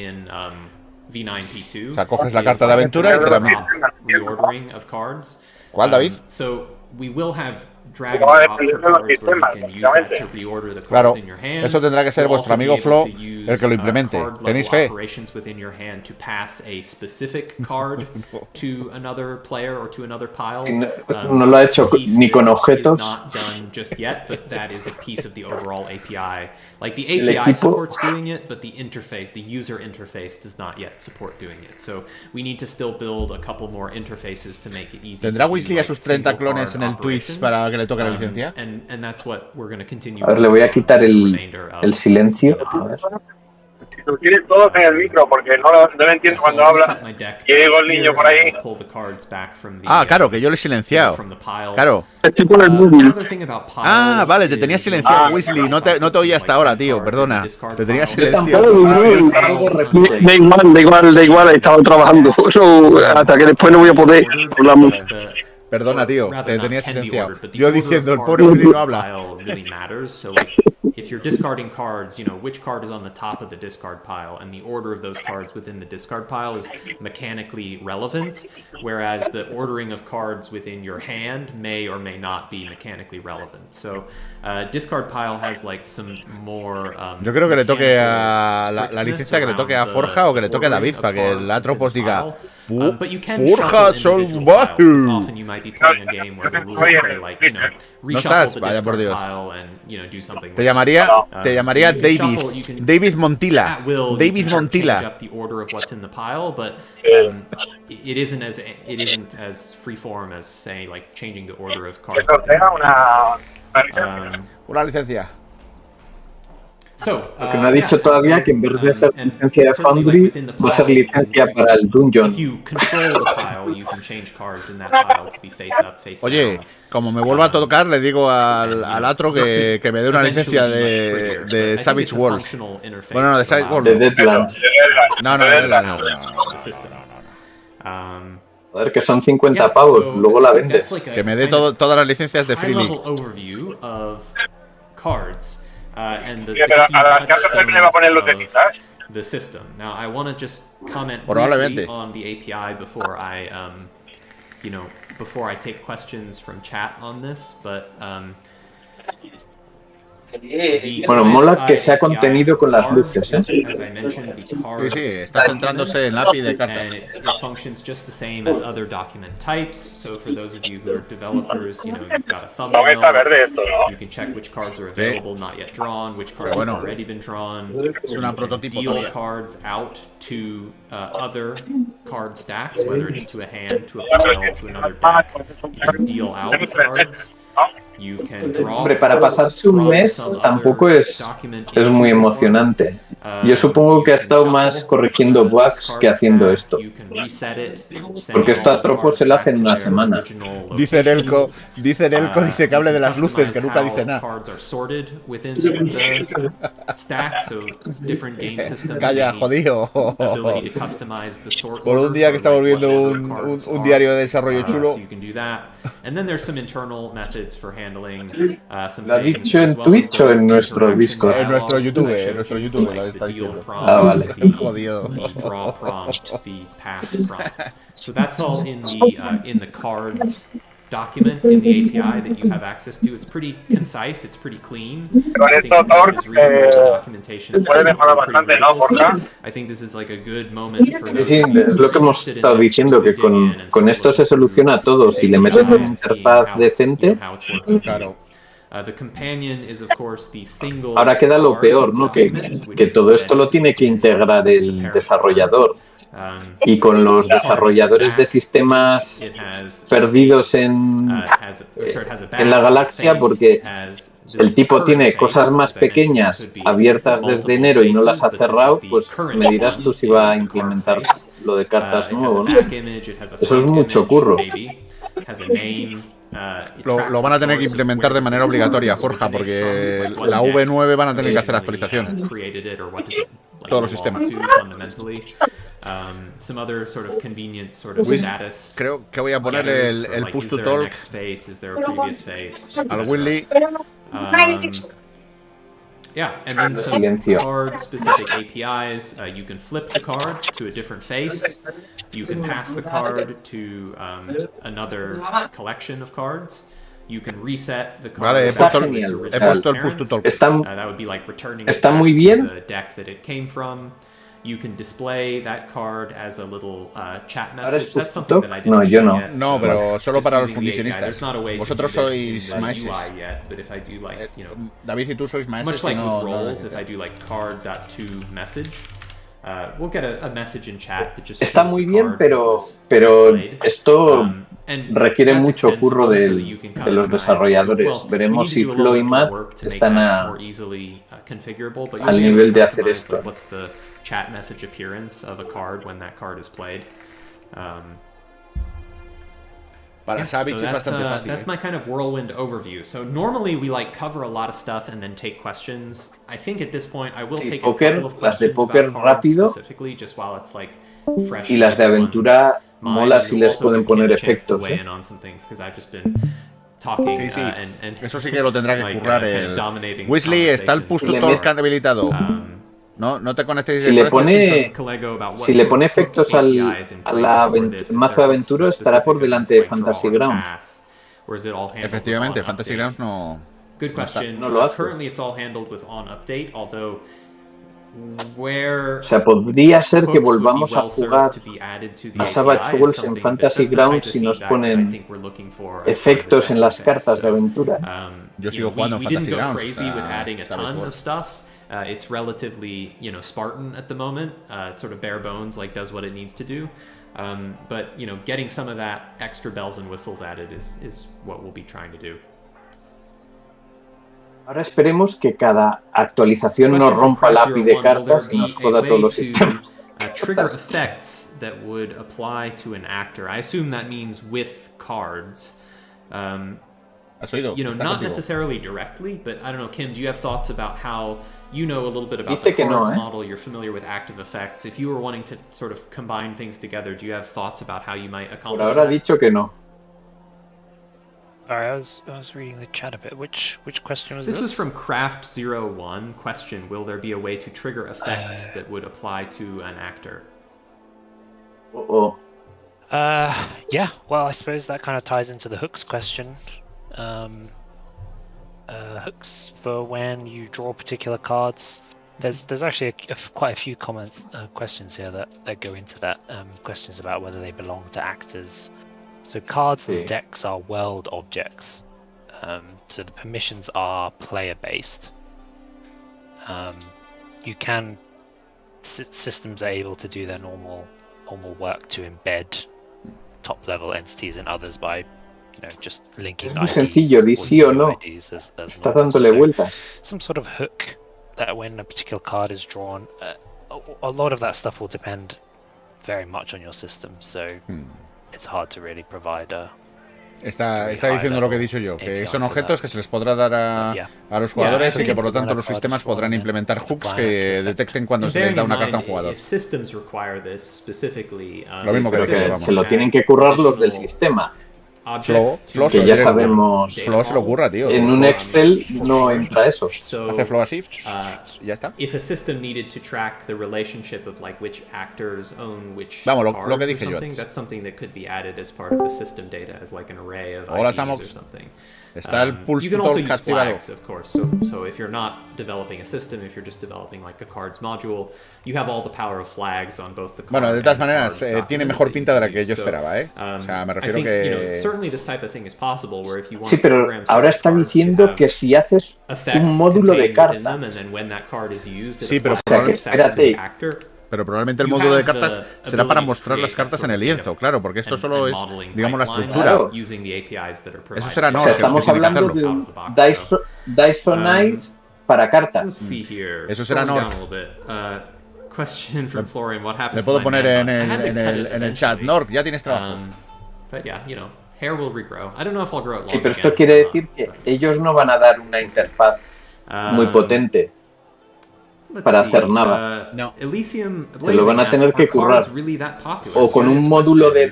sea, coges la carta de aventura y te la metes. ¿Cuál, David? Claro, eso tendrá que ser vuestro amigo Flo el que lo implemente. ¿Tenéis fe? No lo ha hecho ni con objetos. Like the API supports doing it, but the user interface does not yet support doing it. So we need to still build a couple more interfaces to make it easy. ¿Tendrá Weasley a sus 30 clones en el Twitch para que le toque la licencia? And that's what we're going to continue. A ver, le voy a quitar el silencio. A ver. Si lo tienes todos en el micro, porque no entiendo cuando habla. Y digo el niño por ahí. Ah, claro, que yo le he silenciado. Claro. Estoy con el móvil. Ah, vale, te tenía silenciado, Weasley. No te oía hasta ahora, tío, perdona. Te tenía silenciado. Da igual, he estado trabajando. Hasta que después no voy a poder hablar mucho. Perdona, tío, te tenía silenciado. Yo diciendo, el pobre Weasley no habla. If you're discarding cards, which card is on the top of the discard pile, and the order of those cards within the discard pile is mechanically relevant, whereas the ordering of cards within your hand may or may not be mechanically relevant. So, discard pile has like some more. Yo creo que le toque a la licencia que le toque a Forja o que le toque a David para que el Atropos diga, But you can shuffle individual piles, 'cause often you might be playing a game where the rules say, like, you know, reshuffle the discard pile and, you know, do something. Te llamaría so David Montilla. at will, David you can Montilla. change up the order of what's in the pile, but it isn't as freeform as, say, like changing the order of cards. Una licencia. Porque no ha dicho todavía que en vez de ser licencia de Foundry, va a ser licencia para el Dungeon. Oye, como me vuelva a tocar, le digo al otro que me dé una licencia de Savage Worlds. Bueno, no, de Savage Worlds. De Deadlands. No. A ver, que son 50 pavos, luego la vendes. Que me dé todas las licencias de Freely. A las cartas también le va a poner lucecitas. The system. Now, I want to just comment Probablemente. briefly on the API before I, before I take questions from chat on this, but Bueno, mola que sea contenido con las luces, ¿eh? Sí, está centrándose en API de cartas. And it functions just the same as other document types. So for those of you who are developers, you know, you've got a thumbnail. You can check which cards are available, not yet drawn, which cards have already been drawn. Es una prototipo deal todavía. cards out to other card stacks, whether it's to a hand, to a pile, to another deck. You can deal out cards. Hombre, para pasarse un mes tampoco es muy emocionante. Yo supongo que ha estado más corrigiendo bugs que haciendo esto. Porque esto a Tropo se lo hace en una semana. Dice Nelco que hable de las luces, que nunca dice nada. Calla, jodido. Por un día que estamos viendo un diario de desarrollo chulo. ¿Lo ha dicho en Twitch o en nuestro Discord? En nuestro YouTube lo está diciendo. Ah, vale. Jodido. So that's all in the cards document in the API that you have access to. It's pretty concise, it's pretty clean. I think this is like a good moment for Sí, es lo que hemos estado diciendo, que con esto se soluciona todo. Si le meten una interfaz decente. Claro. Ahora queda lo peor, ¿no? Que todo esto lo tiene que integrar el desarrollador. Y con los desarrolladores de sistemas perdidos en la galaxia, porque el tipo tiene cosas más pequeñas abiertas desde enero y no las ha cerrado, pues me dirás tú si va a implementar lo de cartas nuevo, ¿no? Eso es mucho curro. Lo van a tener que implementar de manera obligatoria, Forja, porque la V9 van a tener que hacer actualización. Todos los sistemas. Creo que voy a poner el push to talk al Willy. Yeah, and then some card-specific APIs. You can flip the card to a different face. You can pass the card to another collection of cards. You can reset the card. Vale, he puesto el push to talk. That would be like returning it está muy bien. to the deck that it came from. You can display that card as a little chat message. That's something that I didn't yo no. yet. No, pero solo para los fundicionistas. Vosotros sois maestros. David y tú sois maestros. Much like with roles, if I do like card.toMessage, we'll get a message in chat that just está muy bien, pero esto requiere mucho curro de los desarrolladores. Veremos si Flo y Matt están al nivel de hacer esto. Chat message appearance of a card when that card is played. Para Savage es bastante fácil. That's my kind of whirlwind overview. So normally we like cover a lot of stuff and then take questions. I think at this point I will take a couple of questions about cards specifically, just while it's like fresh. Y las de aventura mola si les pueden poner efectos. Sí. Eso sí que lo tendrá que currar el Weasley. Está el push to talk habilitado. No te conectes. Si le pone efectos al mazo de aventura, estará por delante de Fantasy Grounds. Efectivamente, Fantasy Grounds no. Good question. No lo hace. Currently it's all handled with on update, although where O sea, podría ser que hooks would be volvamos a well served jugar to be added to the a API Savage is Worlds en something Fantasy that's the type Grounds of si nos feedback that I ponen think we're looking for as part of this efectos en testing las phase. cartas de So, aventura. Yo you sigo know, jugando we en didn't Fantasy go Grounds. crazy with adding a Savage ton of Worlds. stuff. It's relatively, you know, Spartan at the moment. It's sort of bare bones, like does what it needs to do. But, you know, getting some of that extra bells and whistles added is what we'll be trying to do. Ahora esperemos que cada actualización no rompa la API de cartas y nos joda todos los sistemas. Trigger effects that would apply to an actor. I assume that means with cards. ¿Has oído? You know, Está not contigo. necessarily directly, but I don't know, Kim, do you have thoughts about how you know a little bit about the cards model? You're familiar with active effects. If you were wanting to sort of combine things together, do you have thoughts about how you might accomplish Por ahora ha dicho que no. Sorry, I was reading the chat a bit. Which question was this? This was from Craft01. Question: will there be a way to trigger effects that would apply to an actor? Yeah. Well, I suppose that kind of ties into the hooks question. Hooks for when you draw particular cards. There's actually quite a few questions here that go into that. Questions about whether they belong to actors. So cards and decks are world objects. So the permissions are player-based. You can systems are able to do their normal work to embed top-level entities in others by, you know, just linking Es muy IDs, sencillo, di sí o no. IDs as Está normal. dándole vueltas. Some sort of hook that when a particular card is drawn, a lot of that stuff will depend very much on your system. So. It's hard to really provide a Está diciendo lo que he dicho yo, que son objetos que se les podrá dar a los jugadores y que por lo tanto los sistemas podrán implementar hooks que detecten cuando se les da una carta a un jugador. Lo mismo que se lo tienen que currar los del sistema. Flo que ya sabemos. Flo se lo curra, tío. En un Excel no entra eso. Hace Flo así, y ya está. Vamos, lo que dije yo antes. Hola, Samox. Está el pulsor castigado. So if you're not developing a system, if you're just developing like a cards module, you have all the power of flags on both the card. Bueno, de todas maneras, tiene mejor pinta de la que yo esperaba, ¿eh? O sea, me refiero que... Sí, pero ahora está diciendo que si haces un módulo de cartas... Sí, pero espérate. Pero probablemente el módulo de cartas será para mostrar las cartas en el lienzo, claro, porque esto solo es, digamos, la estructura. Claro. Eso será no, o sea, estamos hablando de un Dysonize para cartas. Eso será no. Me puedo poner en el chat, Nork, ya tienes trabajo. Sí, pero esto quiere decir que ellos no van a dar una interfaz muy potente para hacer nada. Se lo van a tener que currar. O con un módulo de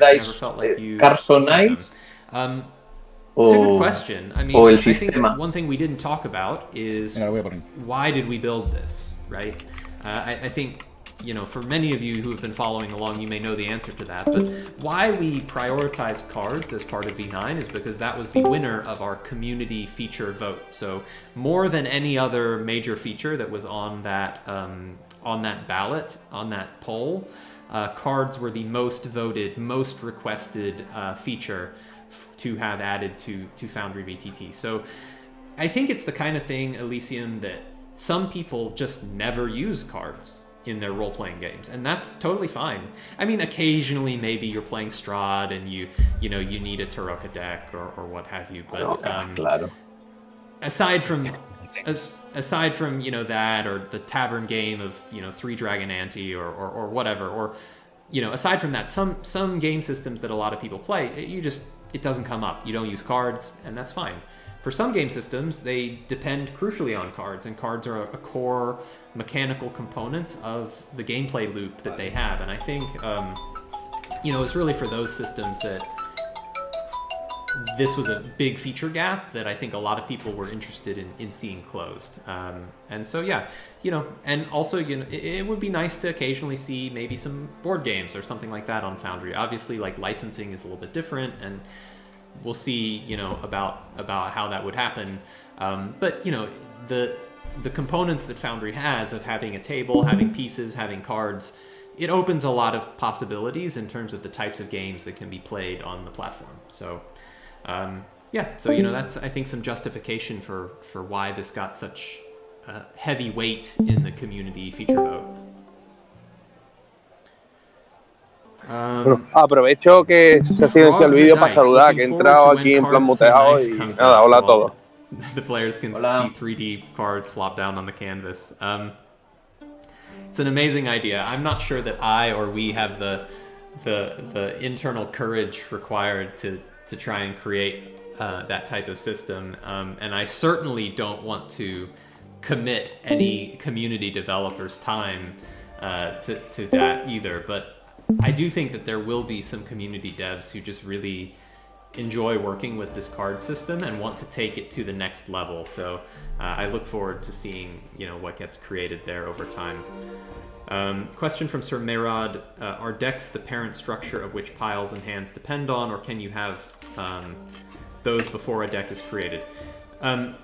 Carsonize o el sistema. One thing we didn't talk about is why did we build this, right? I think, you know, for many of you who have been following along, you may know the answer to that. But why we prioritized cards as part of V9 is because that was the winner of our community feature vote. So more than any other major feature that was on that ballot, on that poll, cards were the most voted, most requested feature to have added to Foundry VTT. So I think it's the kind of thing, Elysium, that some people just never use cards in their role-playing games, and that's totally fine. I mean, occasionally maybe you're playing Strahd and you need a Taroka deck or what have you, but aside from you know that, or the tavern game of, you know, 3 Dragon Ante or whatever, or, you know, aside from that, some game systems that a lot of people play, it doesn't come up. You don't use cards, and that's fine. For some game systems, they depend crucially on cards, and cards are a core mechanical component of the gameplay loop that they have. And I think, you know, it's really for those systems that this was a big feature gap that I think a lot of people were interested in seeing closed. And so, yeah, you know, and also, you know, it would be nice to occasionally see maybe some board games or something like that on Foundry. Obviously, like, licensing is a little bit different, and we'll see, you know, about how that would happen. But, you know, the components that Foundry has of having a table, having pieces, having cards, it opens a lot of possibilities in terms of the types of games that can be played on the platform. So, so that's, I think, some justification for why this got such heavy weight in the community feature vote. Bueno, aprovecho que se ha silenciado el vídeo para saludar, que he entrado aquí en plan muteado y nada, hola a todos. The players can see 3D cards flop down on the canvas. It's an amazing idea. I'm not sure that I or we have the internal courage required to try and create that type of system, and I certainly don't want to commit any community developers' time to that either. But I do think that there will be some community devs who just really enjoy working with this card system and want to take it to the next level. So I look forward to seeing what gets created there over time. Question from Sir Merod: are decks the parent structure of which piles and hands depend on, or can you have those before a deck is created?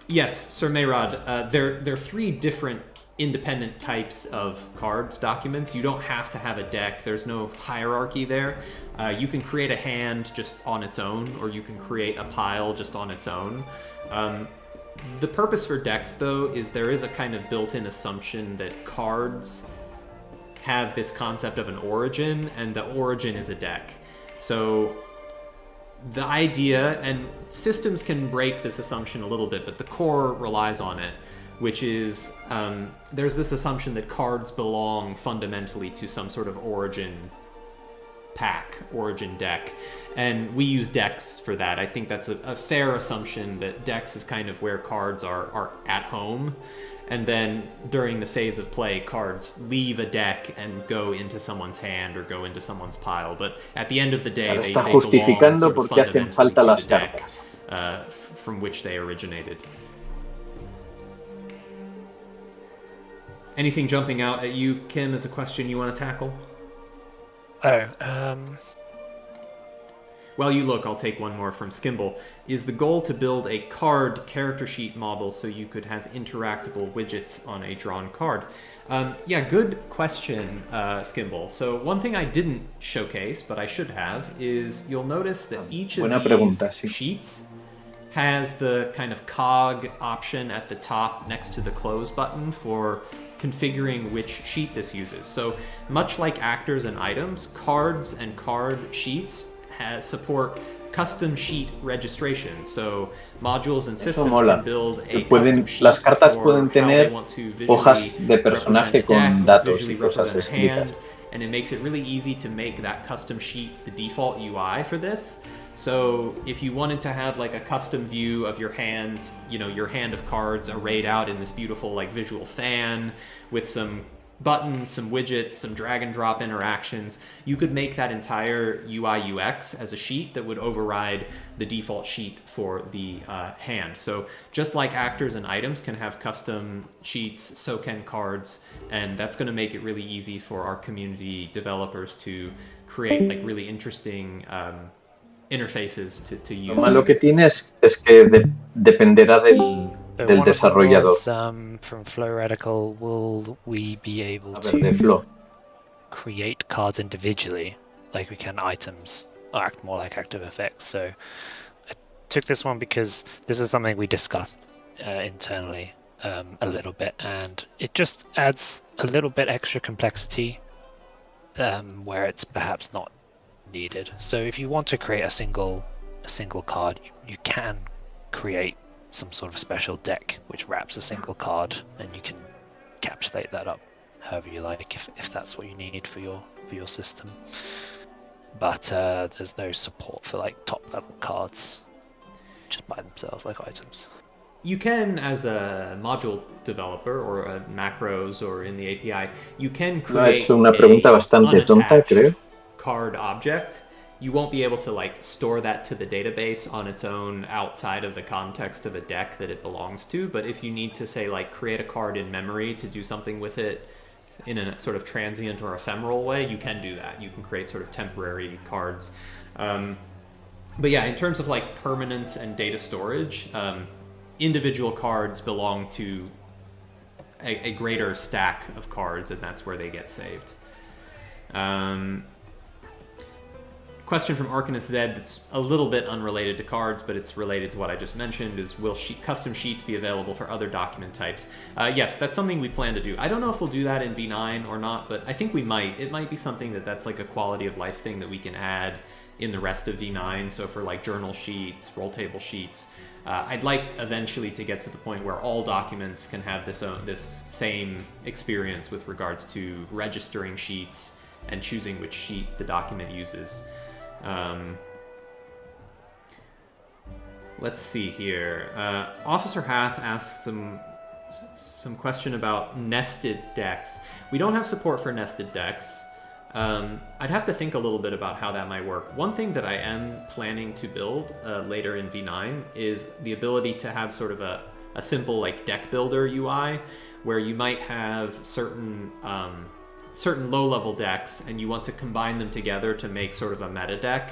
Yes, Sir Merod. There are 3 different independent types of cards documents. You don't have to have a deck. There's no hierarchy there. You can create a hand just on its own, or you can create a pile just on its own. The purpose for decks, though, is there is a kind of built-in assumption that cards have this concept of an origin, and the origin is a deck. So the idea, and systems can break this assumption a little bit, but the core relies on it, which is there's this assumption that cards belong fundamentally to some sort of origin pack, origin deck, and we use decks for that. I think that's a fair assumption that decks is kind of where cards are at home, and then during the phase of play, cards leave a deck and go into someone's hand or go into someone's pile, but at the end of the day, they belong sort of fundamentally to the deck from which they originated. Anything jumping out at you, Kim, as a question you want to tackle? While you look, I'll take one more from Skimble. Is the goal to build a card character sheet model so you could have interactable widgets on a drawn card? Yeah, good question, Skimble. So one thing I didn't showcase, but I should have, is you'll notice that each of these sheets has the kind of cog option at the top next to the close button for configuring which sheet this uses. So much like actors and items, cards and card sheets support custom sheet registration. So modules and systems can build a custom sheet las cartas for pueden tener how they want to hojas de personaje con datos y cosas escritas. escritas. And it makes it really easy to make that custom sheet the default UI for this. So if you wanted to have like a custom view of your hands, your hand of cards arrayed out in this beautiful like visual fan with some buttons, some widgets, some drag and drop interactions, you could make that entire UI UX as a sheet that would override the default sheet for the hand. So just like actors and items can have custom sheets, so can cards, and that's going to make it really easy for our community developers to create like really interesting interfaces to use. Lo malo que tienes es que dependerá del desarrollador. From Flow Radical, will we be able to create cards individually, like we can items, or act more like active effects? So I took this one because this is something we discussed internally a little bit, and it just adds a little bit extra complexity where it's perhaps not needed. So if you want to create a single card, you can create some sort of special deck which wraps a single card, and you can encapsulate that up however you like if that's what you need for your system. But there's no support for like top level cards just by themselves like items. You can, as a module developer or macros or in the API, you can create una pregunta bastante tonta, creo. Card object. You won't be able to like store that to the database on its own outside of the context of a deck that it belongs to. But if you need to say like create a card in memory to do something with it in a sort of transient or ephemeral way, you can do that. You can create sort of temporary cards. But yeah, in terms of like permanence and data storage, individual cards belong to a greater stack of cards, and that's where they get saved. Question from Arcanus Zed that's a little bit unrelated to cards, but it's related to what I just mentioned, is will custom sheets be available for other document types? Yes, that's something we plan to do. I don't know if we'll do that in V9 or not, but I think we might. It might be something that's like a quality of life thing that we can add in the rest of V9. So for like journal sheets, roll table sheets, I'd like eventually to get to the point where all documents can have this same experience with regards to registering sheets and choosing which sheet the document uses. Let's see here. Officer Hath asks some question about nested decks. We don't have support for nested decks. I'd have to think a little bit about how that might work. One thing that I am planning to build later in V9 is the ability to have sort of a simple like deck builder UI, where you might have certain low-level decks and you want to combine them together to make sort of a meta deck.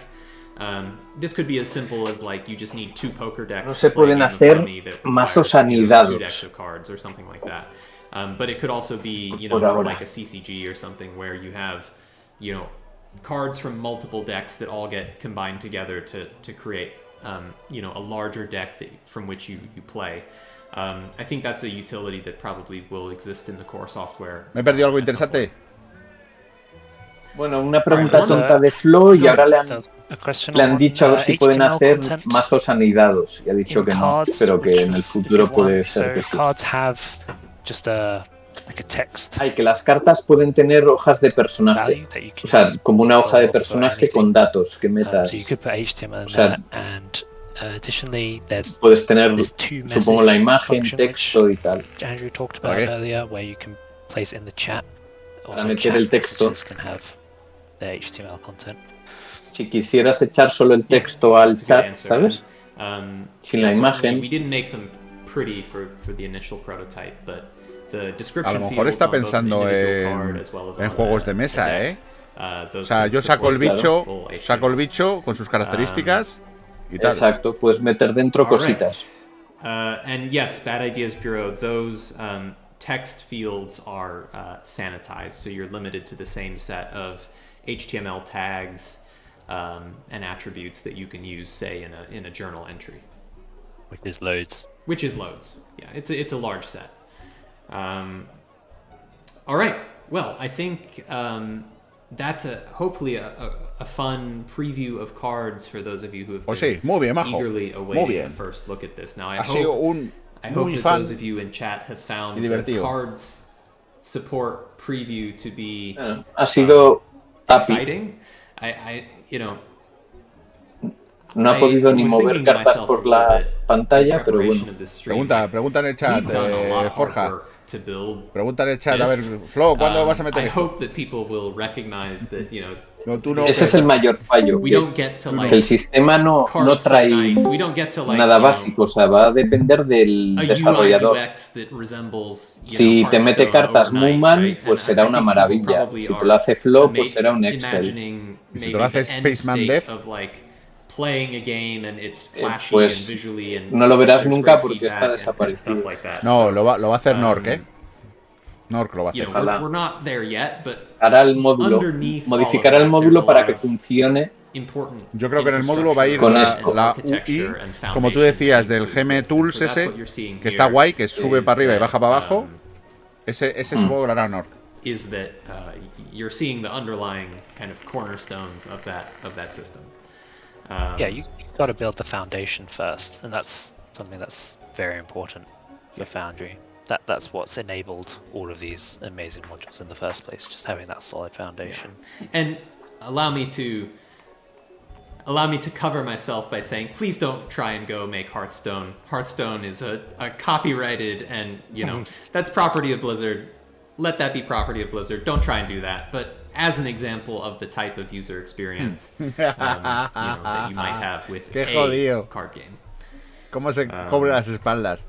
This could be as simple as like you just need 2 poker decks. No se pueden hacer mazos anidados. 2 decks of cards or something like that. But it could also be, for like a CCG or something where you have, cards from multiple decks that all get combined together to create, a larger deck from which you play. I think that's a utility that probably will exist in the core software. Me he perdido algo interesante. Bueno, una pregunta tonta de Flo y ahora le han dicho a ver si pueden hacer mazos anidados y ha dicho que no, pero que en el futuro puede ser que sí. Hay que las cartas pueden tener hojas de personaje, o sea, como una hoja de personaje con datos que metas. O sea, puedes tener, supongo, la imagen, texto y tal. Para meter el texto. Si quisieras echar solo el texto al chat, ¿sabes? Sin la imagen. A lo mejor está pensando en juegos de mesa, ¿eh? O sea, yo saco el bicho con sus características y tal. Exacto, puedes meter dentro cositas. And yes, Bad Ideas Bureau, those text fields are sanitized, so you're limited to the same set of HTML tags and attributes that you can use, say, in a journal entry. Which is loads. Yeah, it's a large set. All right. Well, I think that's hopefully a fun preview of cards for those of you who have been eagerly awaiting a first look at this. Now, I hope that those of you in chat have found the cards support preview to be exciting. No ha podido ni mover cartas por la pantalla, pero bueno. Pregunta en el chat, Forja. Pregunta en el chat, a ver, Flo, ¿cuándo vas a meter esto? Ese es el mayor fallo, que el sistema no trae nada básico, o sea, va a depender del desarrollador. Si te mete cartas Mooman, pues será una maravilla. Si te lo hace Flo, pues será un Excel. Y si te lo hace Spaceman Dev, pues no lo verás nunca porque está desaparecido. No, lo va a hacer Nork, ¿eh? Nork lo va a hacer. Hará el módulo, modificará el módulo para que funcione. Yo creo que en el módulo va a ir con la UI, como tú decías, del GM Tools ese, que está guay, que sube para arriba y baja para abajo. Ese supongo lo hará Nork. You're seeing the underlying kind of cornerstones of that system. Yeah, you've got to build the foundation first, and that's something that's very important for Foundry. That's what's enabled all of these amazing modules in the first place, just having that solid foundation. Yeah. And allow me to cover myself by saying, please don't try and go make Hearthstone. Hearthstone is a copyrighted, and that's property of Blizzard. Let that be property of Blizzard. Don't try and do that. But as an example of the type of user experience that you might have with a card game. ¿Cómo se cubre las espaldas?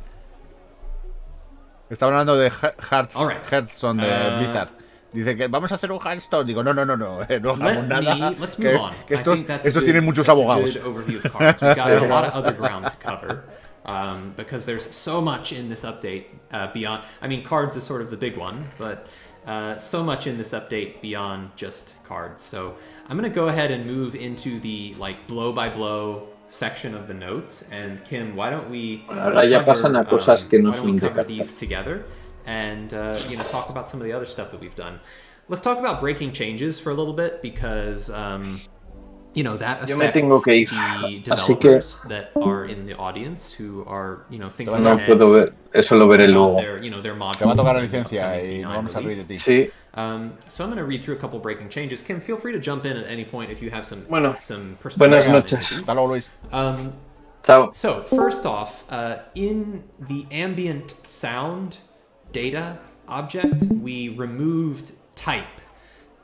Está hablando de Hearthstone de Blizzard. Dice que vamos a hacer un Hearthstone. Digo, no hagamos nada. Que estos tienen muchos abogados. because there's so much in this update beyond. I mean, cards is sort of the big one, but so much in this update beyond just cards. So I'm going to go ahead and move into the like blow-by-blow section of the notes. And Kim, why don't we cover these together and talk about some of the other stuff that we've done. Let's talk about breaking changes for a little bit, because that affects the developers that are in the audience who are thinking ahead about their modules. So I'm going to read through a couple breaking changes. Kim, feel free to jump in at any point if you have some perspective. Buenas noches. So first off, in the ambient sound data object, we removed type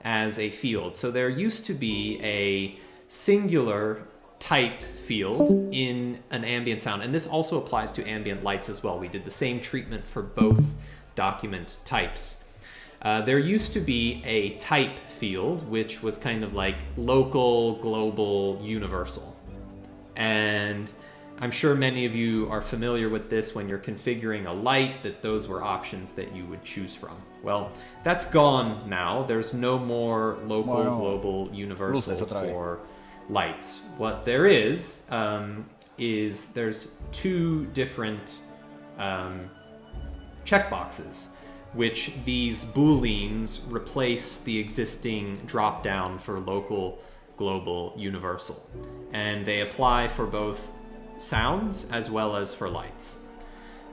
as a field. So there used to be a singular type field in an ambient sound, and this also applies to ambient lights as well. We did the same treatment for both document types. There used to be a type field, which was kind of like local, global, universal. And I'm sure many of you are familiar with this when you're configuring a light, that those were options that you would choose from. Well, that's gone now. There's no more local, global, universal for lights. What there is there's two different checkboxes, which these booleans replace the existing drop-down for local, global, universal. And they apply for both sounds as well as for lights.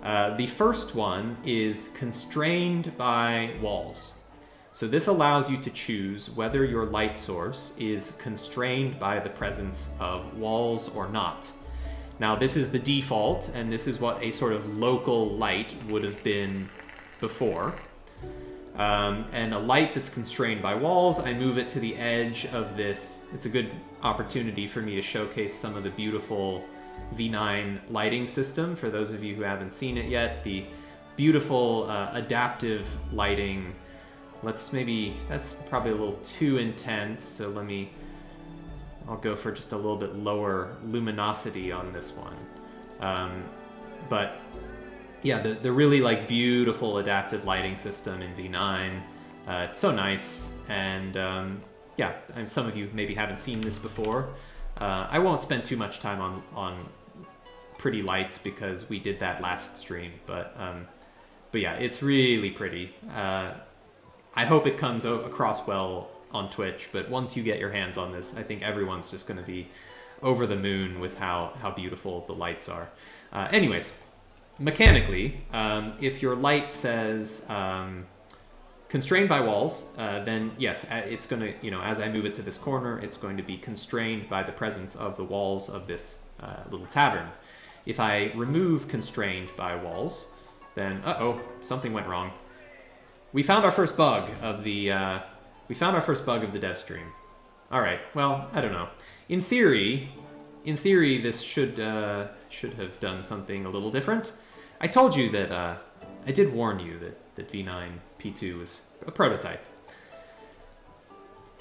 The first one is constrained by walls. So this allows you to choose whether your light source is constrained by the presence of walls or not. Now this is the default, and this is what a sort of local light would have been before. And a light that's constrained by walls, I move it to the edge of this. It's a good opportunity for me to showcase some of the beautiful V9 lighting system for those of you who haven't seen it yet. The beautiful adaptive lighting. That's probably a little too intense, so I'll go for just a little bit lower luminosity on this one. But yeah, the really like beautiful adaptive lighting system in V9. It's so nice, and some of you maybe haven't seen this before. I won't spend too much time on pretty lights because we did that last stream, but yeah, it's really pretty. I hope it comes across well on Twitch, but once you get your hands on this, I think everyone's just going to be over the moon with how beautiful the lights are. Anyways, mechanically, if your light says constrained by walls, then yes, it's going to, as I move it to this corner, it's going to be constrained by the presence of the walls of this little tavern. If I remove constrained by walls, then something went wrong. We found our first bug of the dev stream. All right. Well, I don't know. In theory, this should have done something a little different. I told you that I did warn you that V9 P2 was a prototype.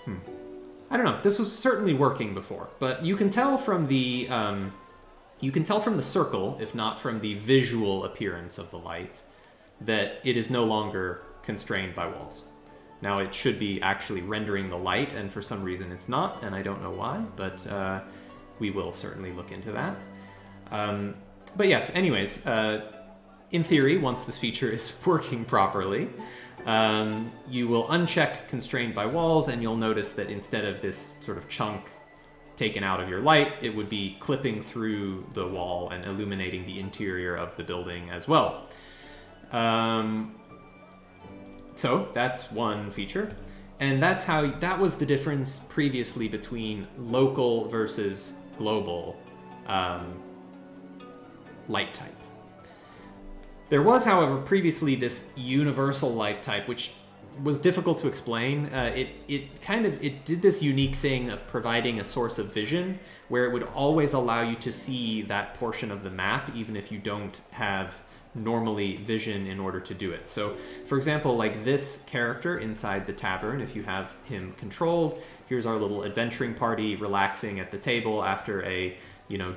I don't know. This was certainly working before, but you can tell from the circle, if not from the visual appearance of the light, that it is no longer constrained by walls. Now it should be actually rendering the light, and for some reason it's not, and I don't know why, but we will certainly look into that. But yes, anyways, in theory, once this feature is working properly, you will uncheck constrained by walls, and you'll notice that instead of this sort of chunk taken out of your light, it would be clipping through the wall and illuminating the interior of the building as well. So that's one feature, and that was the difference previously between local versus global light type. There was, however, previously this universal light type, which was difficult to explain. It did this unique thing of providing a source of vision where it would always allow you to see that portion of the map, even if you don't have normally vision in order to do it. So, for example, like this character inside the tavern, if you have him controlled, here's our little adventuring party relaxing at the table after a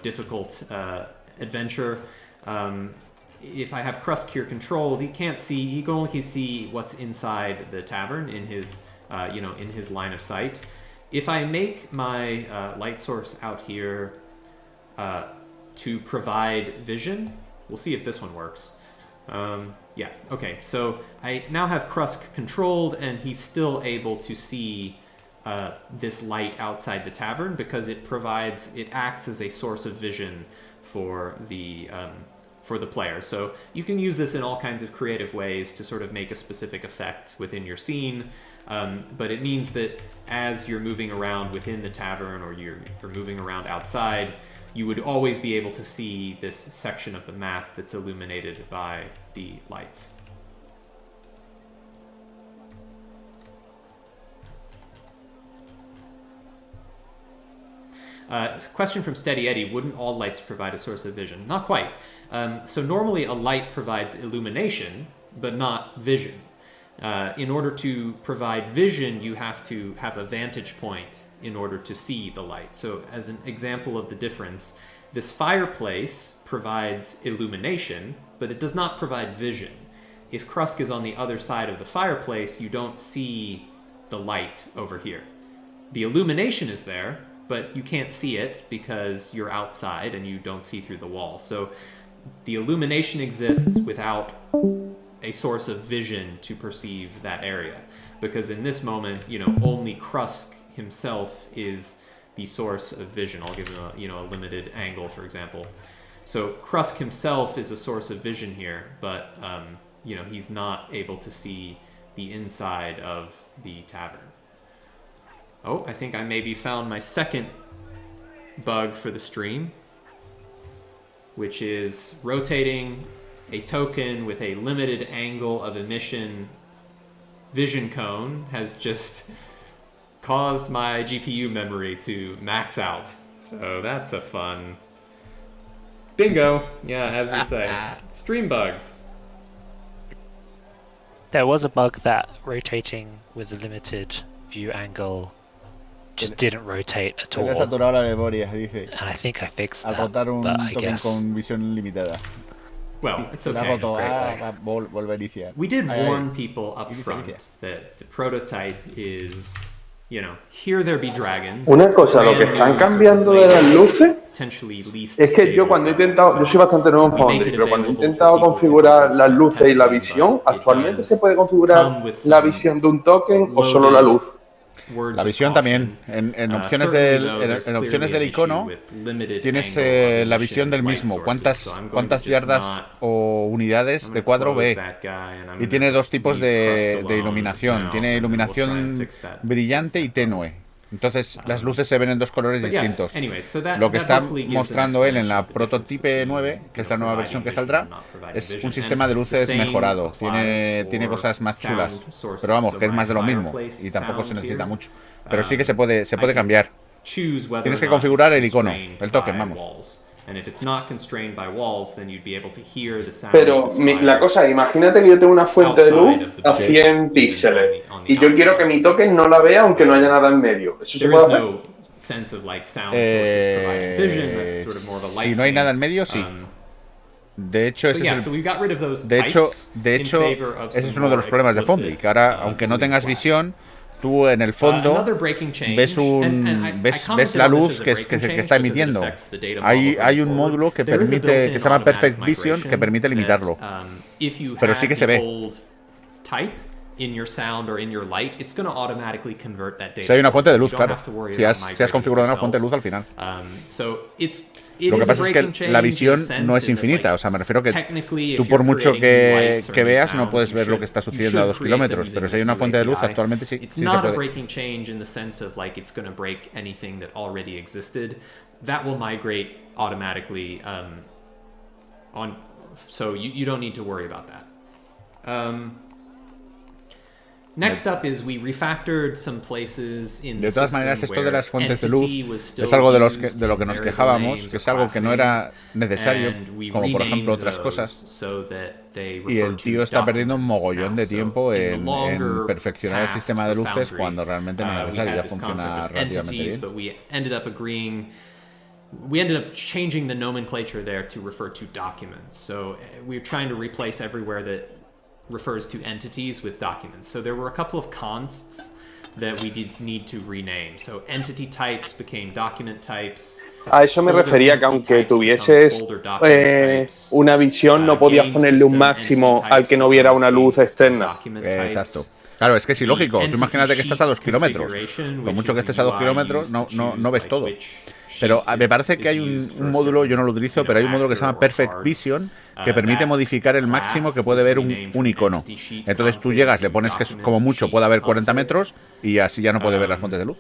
difficult adventure. If I have Krusk here controlled, he can't see. He can only see what's inside the tavern in his, in his line of sight. If I make my light source out here to provide vision, we'll see if this one works. Yeah, okay, so I now have Krusk controlled, and he's still able to see this light outside the tavern because it acts as a source of vision for the player. So you can use this in all kinds of creative ways to sort of make a specific effect within your scene, but it means that as you're moving around within the tavern or you're moving around outside, you would always be able to see this section of the map that's illuminated by the lights. Question from Steady Eddie, wouldn't all lights provide a source of vision? Not quite. So normally a light provides illumination, but not vision. In order to provide vision, you have to have a vantage point in order to see the light. So as an example of the difference, this fireplace provides illumination, but it does not provide vision. If Krusk is on the other side of the fireplace, you don't see the light over here. The illumination is there, but you can't see it because you're outside and you don't see through the wall. So the illumination exists without a source of vision to perceive that area. Because in this moment, only Krusk himself is the source of vision. I'll give him a limited angle, for example. So Krusk himself is a source of vision here, but he's not able to see the inside of the tavern. Oh, I think I maybe found my second bug for the stream, which is rotating a token with a limited angle of emission vision cone has just caused my GPU memory to max out. So that's a fun bingo. Yeah, as you say, stream bugs. There was a bug that rotating with a limited view angle just didn't rotate at all. Se le ha saturado la memoria, dice. And I think I fixed Al that, rotar un but I token guess... con visión limitada. Well, it's Se le ha okay. roto. Va a volver a iniciar. We did warn people up front that the prototype is, here there be dragons. Una cosa, lo que están cambiando de las luces es que yo cuando he intentado, yo soy bastante nuevo en Foundry, pero cuando he intentado configurar las luces y la visión, actualmente se puede configurar la visión de un token o solo la luz. La visión también. En opciones del icono tienes la visión del mismo. ¿Cuántas yardas o unidades de cuadro ve? Y tiene dos tipos de iluminación. Tiene iluminación brillante y tenue. Entonces las luces se ven en dos colores distintos. Lo que está mostrando él en la Prototype 9, que es la nueva versión que saldrá, es un sistema de luces mejorado. Tiene cosas más chulas. Pero vamos, que es más de lo mismo y tampoco se necesita mucho. Pero sí que se puede cambiar. Tienes que configurar el icono, el token, vamos. Pero la cosa, imagínate que yo tengo una fuente de luz a 100 píxeles y yo quiero que mi token no la vea aunque no haya nada en medio. ¿Eso se puede hacer? Si no hay nada en medio, sí. De hecho, ese es uno de los problemas de Foundry, que ahora, aunque no tengas visión, tú en el fondo ves la luz que está emitiendo. Hay un módulo que permite, que se llama Perfect Vision, que permite limitarlo. Pero sí que se ve. Si hay una fuente de luz, claro. Si has configurado una fuente de luz al final. Lo que pasa es que la visión no es infinita. O sea, me refiero que tú por mucho que veas no puedes ver lo que está sucediendo a 2 kilómetros. Pero si hay una fuente de luz, actualmente sí se puede. De todas maneras, esto de las fuentes de luz es algo de lo que nos quejábamos, que es algo que no era necesario, como por ejemplo otras cosas. Y el tío está perdiendo un mogollón de tiempo en perfeccionar el sistema de luces cuando realmente no es necesario, ya funciona relativamente bien. we ended up changing the nomenclature there to refer to documents. So we're trying to replace everywhere that refers to entities with documents. So there were a couple of consts that we did need to rename. So entity types became document types. A eso me refería, que aunque tuvieses una visión, no podías ponerle un máximo al que no viera una luz externa. Exacto. Claro, es que es ilógico. Tú imagínate que estás a 2 kilómetros. Por mucho que estés a 2 kilómetros, no ves todo. Pero me parece que hay un módulo, yo no lo utilizo, pero hay un módulo que se llama Perfect Vision que permite modificar el máximo que puede ver un icono. Entonces tú llegas, le pones que como mucho puede haber 40 metros y así ya no puede ver las fuentes de luz.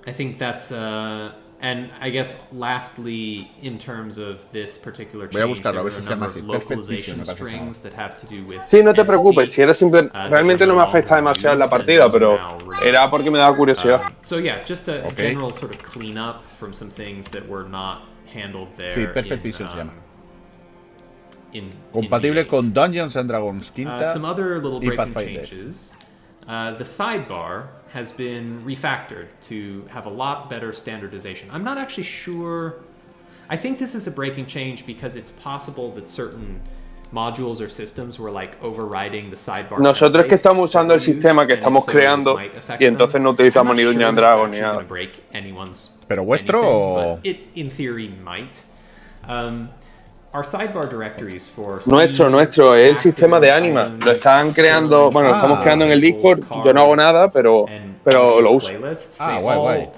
I think that's and I guess lastly in terms of this particular change, voy a buscarlo a ver si se llama así. Perfect Vision, sí, no te preocupes, si era simple, realmente no me afecta demasiado en la partida, pero era porque me daba curiosidad. So yeah, just a general sort of clean up from some things that were not handled there. Sí, Perfect Vision se llama. Compatible con Dungeons and Dragons quinta some other little y breaking Pathfinder. changes. The sidebar has been refactored to have a lot better standardization. I'm not actually sure. I think this is a breaking change because it's possible that certain modules or systems were like overriding the sidebar. Nosotros que estamos usando el sistema que estamos creando y entonces no utilizamos ni Dungeons and Dragons ni nada. ¿Pero vuestro o...? It in theory might. Our sidebar directories for nuestro es el sistema de Anima. Lo están creando, bueno, lo estamos creando en el Discord. Yo no hago nada, pero lo uso. Guay.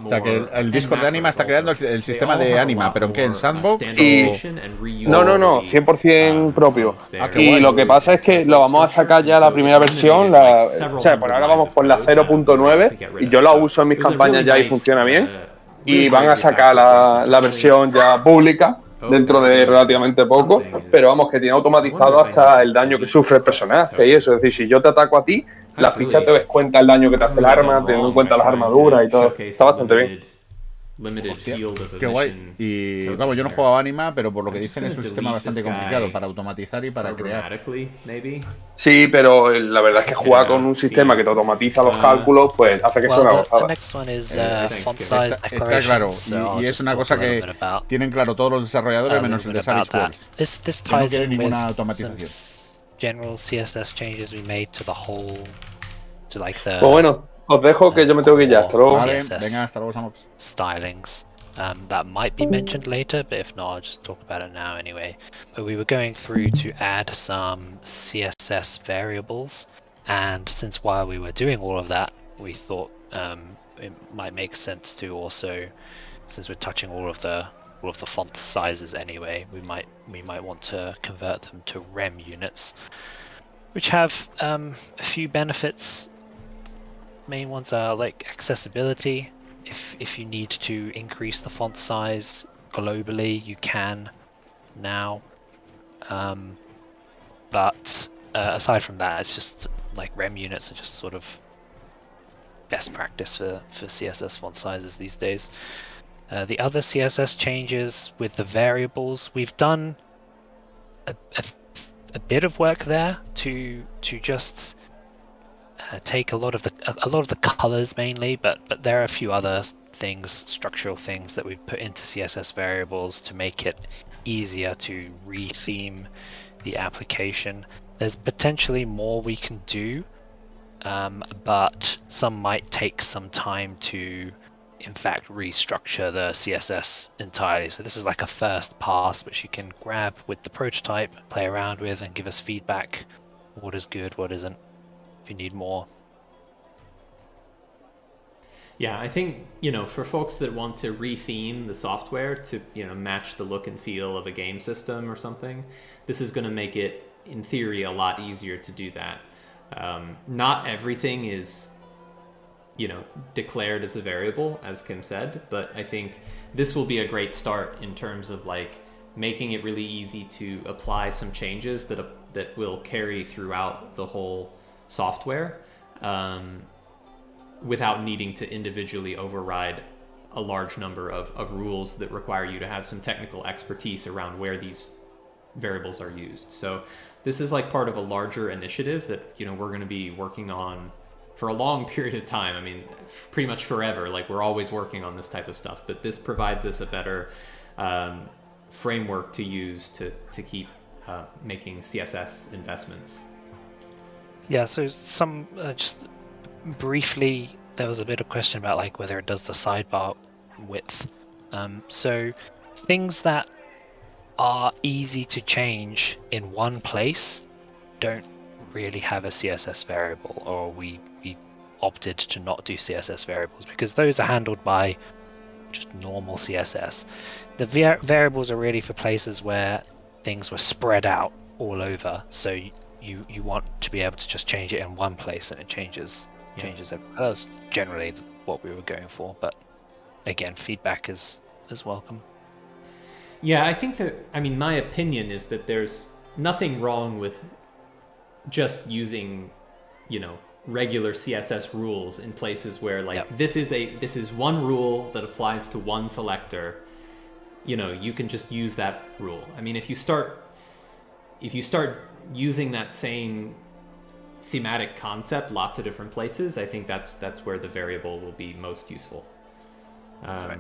O sea, que el Discord de Anima está creando el sistema de Anima, ¿pero en qué? ¿En Sandbox? No, 100% propio. Y lo que pasa es que lo vamos a sacar ya la primera versión, o sea, por ahora vamos por la 0.9 y yo la uso en mis campañas ya y funciona bien. Y van a sacar la versión ya pública dentro de relativamente poco, pero vamos, que tiene automatizado hasta el daño que sufre el personaje y eso. Es decir, si yo te ataco a ti, la ficha te descuenta el daño que te hace el arma, teniendo en cuenta las armaduras y todo. Está bastante bien. Hostia, qué guay. Y vamos, yo no juego a Anima, pero por lo que dicen es un sistema bastante complicado para automatizar y para crear. Sí, pero la verdad es que jugar con un sistema que te automatiza los cálculos, pues hace que sea una gozada. Está claro, y es una cosa que tienen claro todos los desarrolladores menos el de Savage Worlds, que no quiere ninguna automatización. General CSS changes we made to the whole, to like the. Pues bueno, os dejo que yo me tengo que ir ya. Hasta luego. Vale, venga, hasta luego, Samox. Stylings. That might be mentioned later, but if not, I'll just talk about it now anyway. But we were going through to add some CSS variables, and since while we were doing all of that, we thought it might make sense to also, since we're touching all of the font sizes anyway, we might want to convert them to rem units, which have a few benefits. Main ones are like accessibility. If you need to increase the font size globally, you can now. But aside from that, it's just like rem units are just sort of best practice for CSS font sizes these days. The other CSS changes with the variables, we've done a bit of work there to just take a lot of the colors mainly, but there are a few other things, structural things that we've put into CSS variables to make it easier to re-theme the application. There's potentially more we can do, but some might take some time to in fact restructure the CSS entirely. So this is like a first pass which you can grab with the prototype, play around with, and give us feedback. What is good, what isn't, if you need more. Yeah, I think, for folks that want to re-theme the software to, match the look and feel of a game system or something, this is going to make it, in theory, a lot easier to do that. Not everything is, declared as a variable, as Kim said, but I think this will be a great start in terms of making it really easy to apply some changes that will carry throughout the whole software. Without needing to individually override a large number of rules that require you to have some technical expertise around where these variables are used. So this is part of a larger initiative that we're going to be working on a long period of time. I mean, pretty much forever. Like, we're always working on this type of stuff, but this provides us a better framework to use to keep making CSS investments. Yeah, so some just briefly, there was a bit of question about like whether it does the sidebar width. So things that are easy to change in one place don't really have a CSS variable, or we opted to not do CSS variables because those are handled by just normal CSS. The variables are really for places where things were spread out all over, so you want to be able to just change it in one place and it changes everywhere. That was generally what we were going for, but again, feedback is welcome. Yeah, I think that, I mean, my opinion is that there's nothing wrong with just using, you know, regular CSS rules in places where, like, this is one rule that applies to one selector. You know, you can just use that rule. I mean, if you start using that same thematic concept lots of different places, I think that's where the variable will be most useful. Right.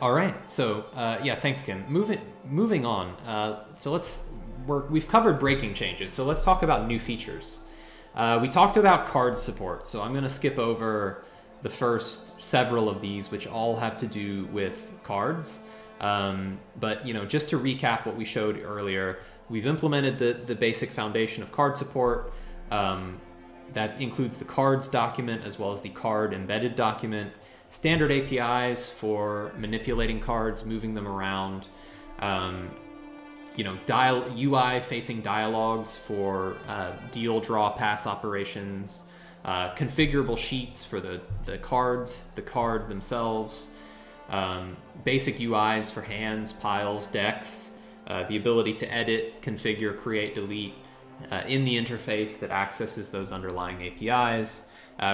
All right, so yeah, thanks, Kim. Moving on. So we've covered breaking changes, so let's talk about new features. We talked about card support, so I'm going to skip over the first several of these, which all have to do with cards. But, you know, just to recap what we showed earlier, we've implemented the basic foundation of card support. That includes the cards document as well as the card embedded document, standard APIs for manipulating cards, moving them around, you know, UI facing dialogues for deal, draw, pass operations, configurable sheets for the cards, the card themselves, basic UIs for hands, piles, decks, the ability to edit, configure, create, delete in the interface that accesses those underlying APIs.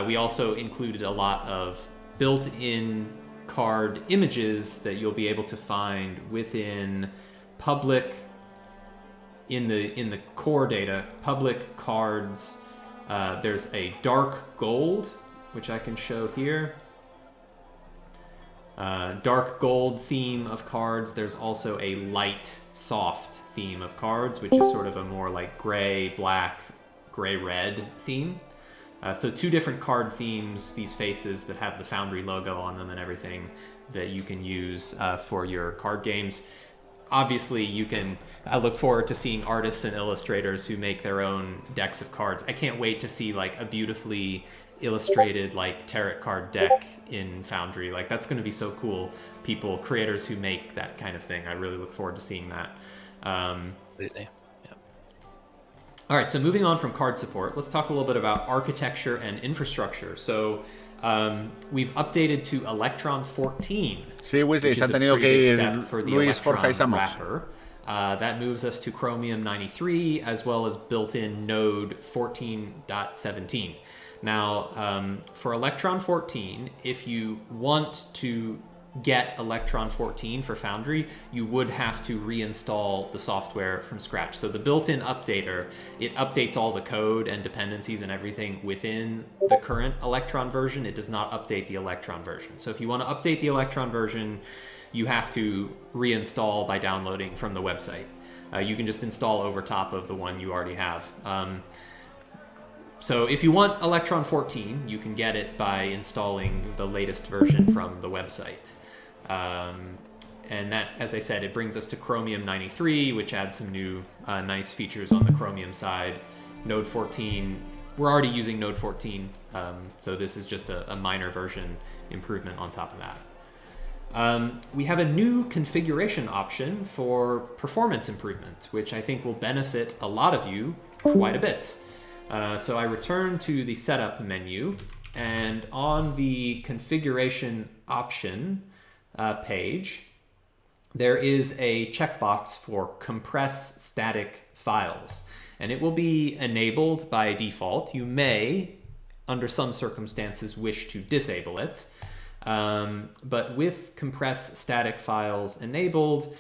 We also included a lot of built-in card images that you'll be able to find within public, in the core data, public cards. There's a dark gold, which I can show here. Dark gold theme of cards. There's also a light soft theme of cards, which is sort of a more like gray black, gray red theme. So two different card themes, these faces that have the Foundry logo on them and everything that you can use for your card games. Obviously, I look forward to seeing artists and illustrators who make their own decks of cards. I can't wait to see like a beautifully illustrated like tarot card deck in Foundry. Like, that's going to be so cool. Creators who make that kind of thing. I really look forward to seeing that. Absolutely. All right, so moving on from card support, let's talk a little bit about architecture and infrastructure. So we've updated to Electron 14. Sí, Wesley, se han tenido que ir Luis, Forja y Samos. That moves us to Chromium 93 as well as built-in Node 14.17. Now, for Electron 14, if you want to get Electron 14 for Foundry, you would have to reinstall the software from scratch. So the built-in updater, it updates all the code and dependencies and everything within the current Electron version. It does not update the Electron version. So if you want to update the Electron version, you have to reinstall by downloading from the website. You can just install over top of the one you already have. So if you want Electron 14, you can get it by installing the latest version from the website. And that, as I said, it brings us to Chromium 93, which adds some new nice features on the Chromium side. Node 14, we're already using Node 14, so this is just a minor version improvement on top of that. We have a new configuration option for performance improvement, which I think will benefit a lot of you quite a bit. So I return to the setup menu, and on the configuration option page, there is a checkbox for compress static files, and it will be enabled by default. You may, under some circumstances, wish to disable it, but with compress static files enabled,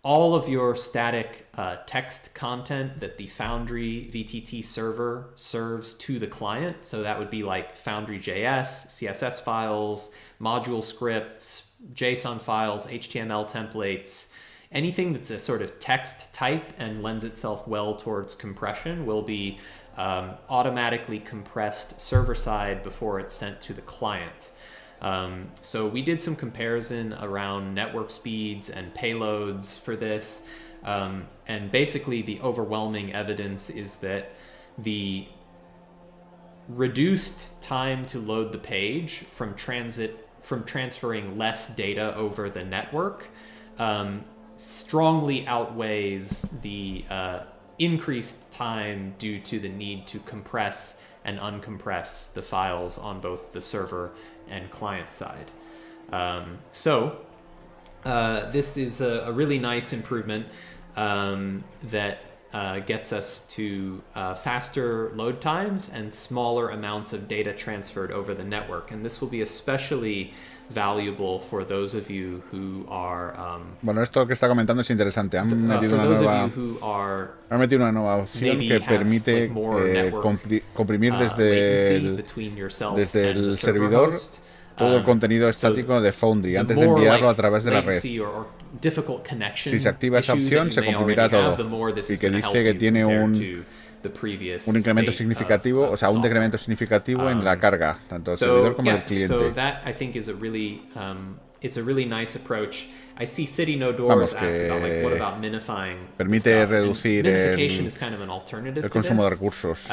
all of your static text content that the Foundry VTT server serves to the client. So that would be like Foundry.js, CSS files, module scripts, JSON files, HTML templates. Anything that's a sort of text type and lends itself well towards compression will be automatically compressed server side before it's sent to the client. So we did some comparison around network speeds and payloads for this. And basically the overwhelming evidence is that the reduced time to load the page from transferring less data over the network strongly outweighs the increased time due to the need to compress and uncompress the files on both the server and client side. This is a really nice improvement that gets us to faster load times and smaller amounts of data transferred over the network. And this will be especially valuable for those of you who are... Bueno, esto que está comentando es interesante. Han metido una nueva opción que permite comprimir desde el servidor todo el contenido estático de Foundry antes de enviarlo a través de la red. Si se activa esa opción, se comprimirá todo. Y que dice que tiene un incremento significativo, o sea, un decremento significativo en la carga, tanto del servidor como del cliente. Vamos, que permite reducir el consumo de recursos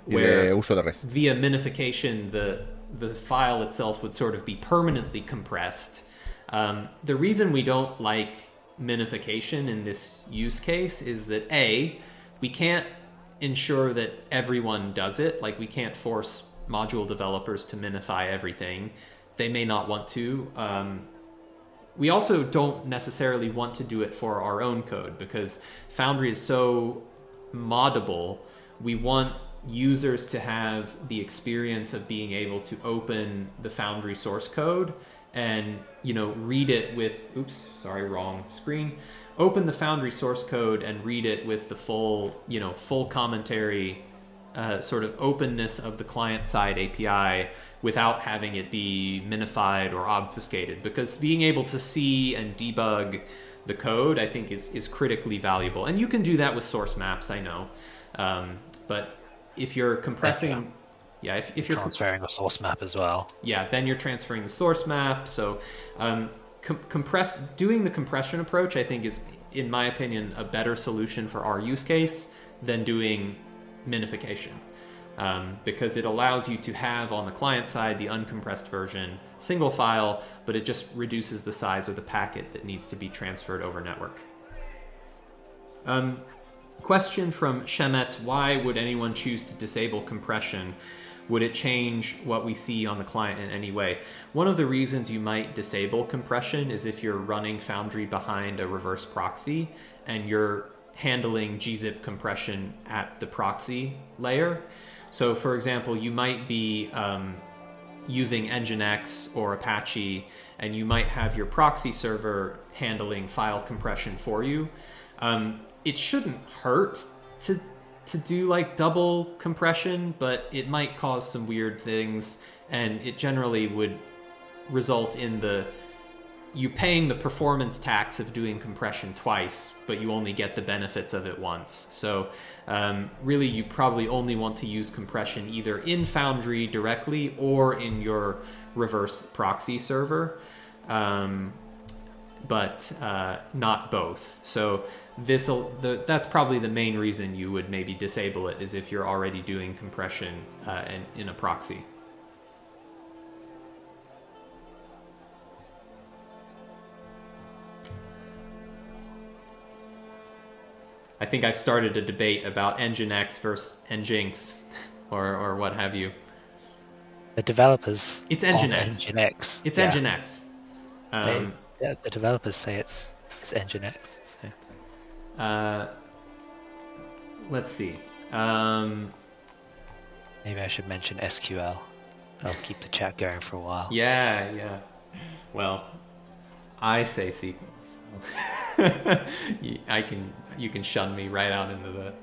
y de uso de red. Via minification, the file itself would sort of be permanently compressed. The reason we don't like minification in this use case is that we can't ensure that everyone does it. Like, we can't force module developers to minify everything. They may not want to. We also don't necessarily want to do it for our own code because Foundry is so moddable. We want users to have the experience of being able to open the Foundry source code and, read it with, wrong screen. Open the Foundry source code and read it with the full commentary, sort of openness of the client-side API without having it be minified or obfuscated. Because being able to see and debug the code, I think, is critically valuable. And you can do that with source maps, I know. But if you're compressing... if you're transferring a source map as well. Yeah, then you're transferring the source map. So doing the compression approach, I think, is, in my opinion, a better solution for our use case than doing minification. Because it allows you to have on the client side the uncompressed version, single file, but it just reduces the size of the packet that needs to be transferred over network. Question from Shemetz: why would anyone choose to disable compression? Would it change what we see on the client in any way? One of the reasons you might disable compression is if you're running Foundry behind a reverse proxy and you're handling gzip compression at the proxy layer. So for example, you might be using Nginx or Apache, and you might have your proxy server handling file compression for you. It shouldn't hurt to do like double compression, but it might cause some weird things, and it generally would result in you paying the performance tax of doing compression twice, but you only get the benefits of it once. So really, you probably only want to use compression either in Foundry directly or in your reverse proxy server, but not both. So that's probably the main reason you would maybe disable it, is if you're already doing compression in a proxy. I think I've started a debate about Nginx versus Nginx, or what have you. The developers. It's Nginx. Nginx. It's Nginx. The developers say it's Nginx. So. Let's see. Maybe I should mention SQL. I'll keep the chat going for a while. Yeah. Well, I say sequels. You can shun me right out into the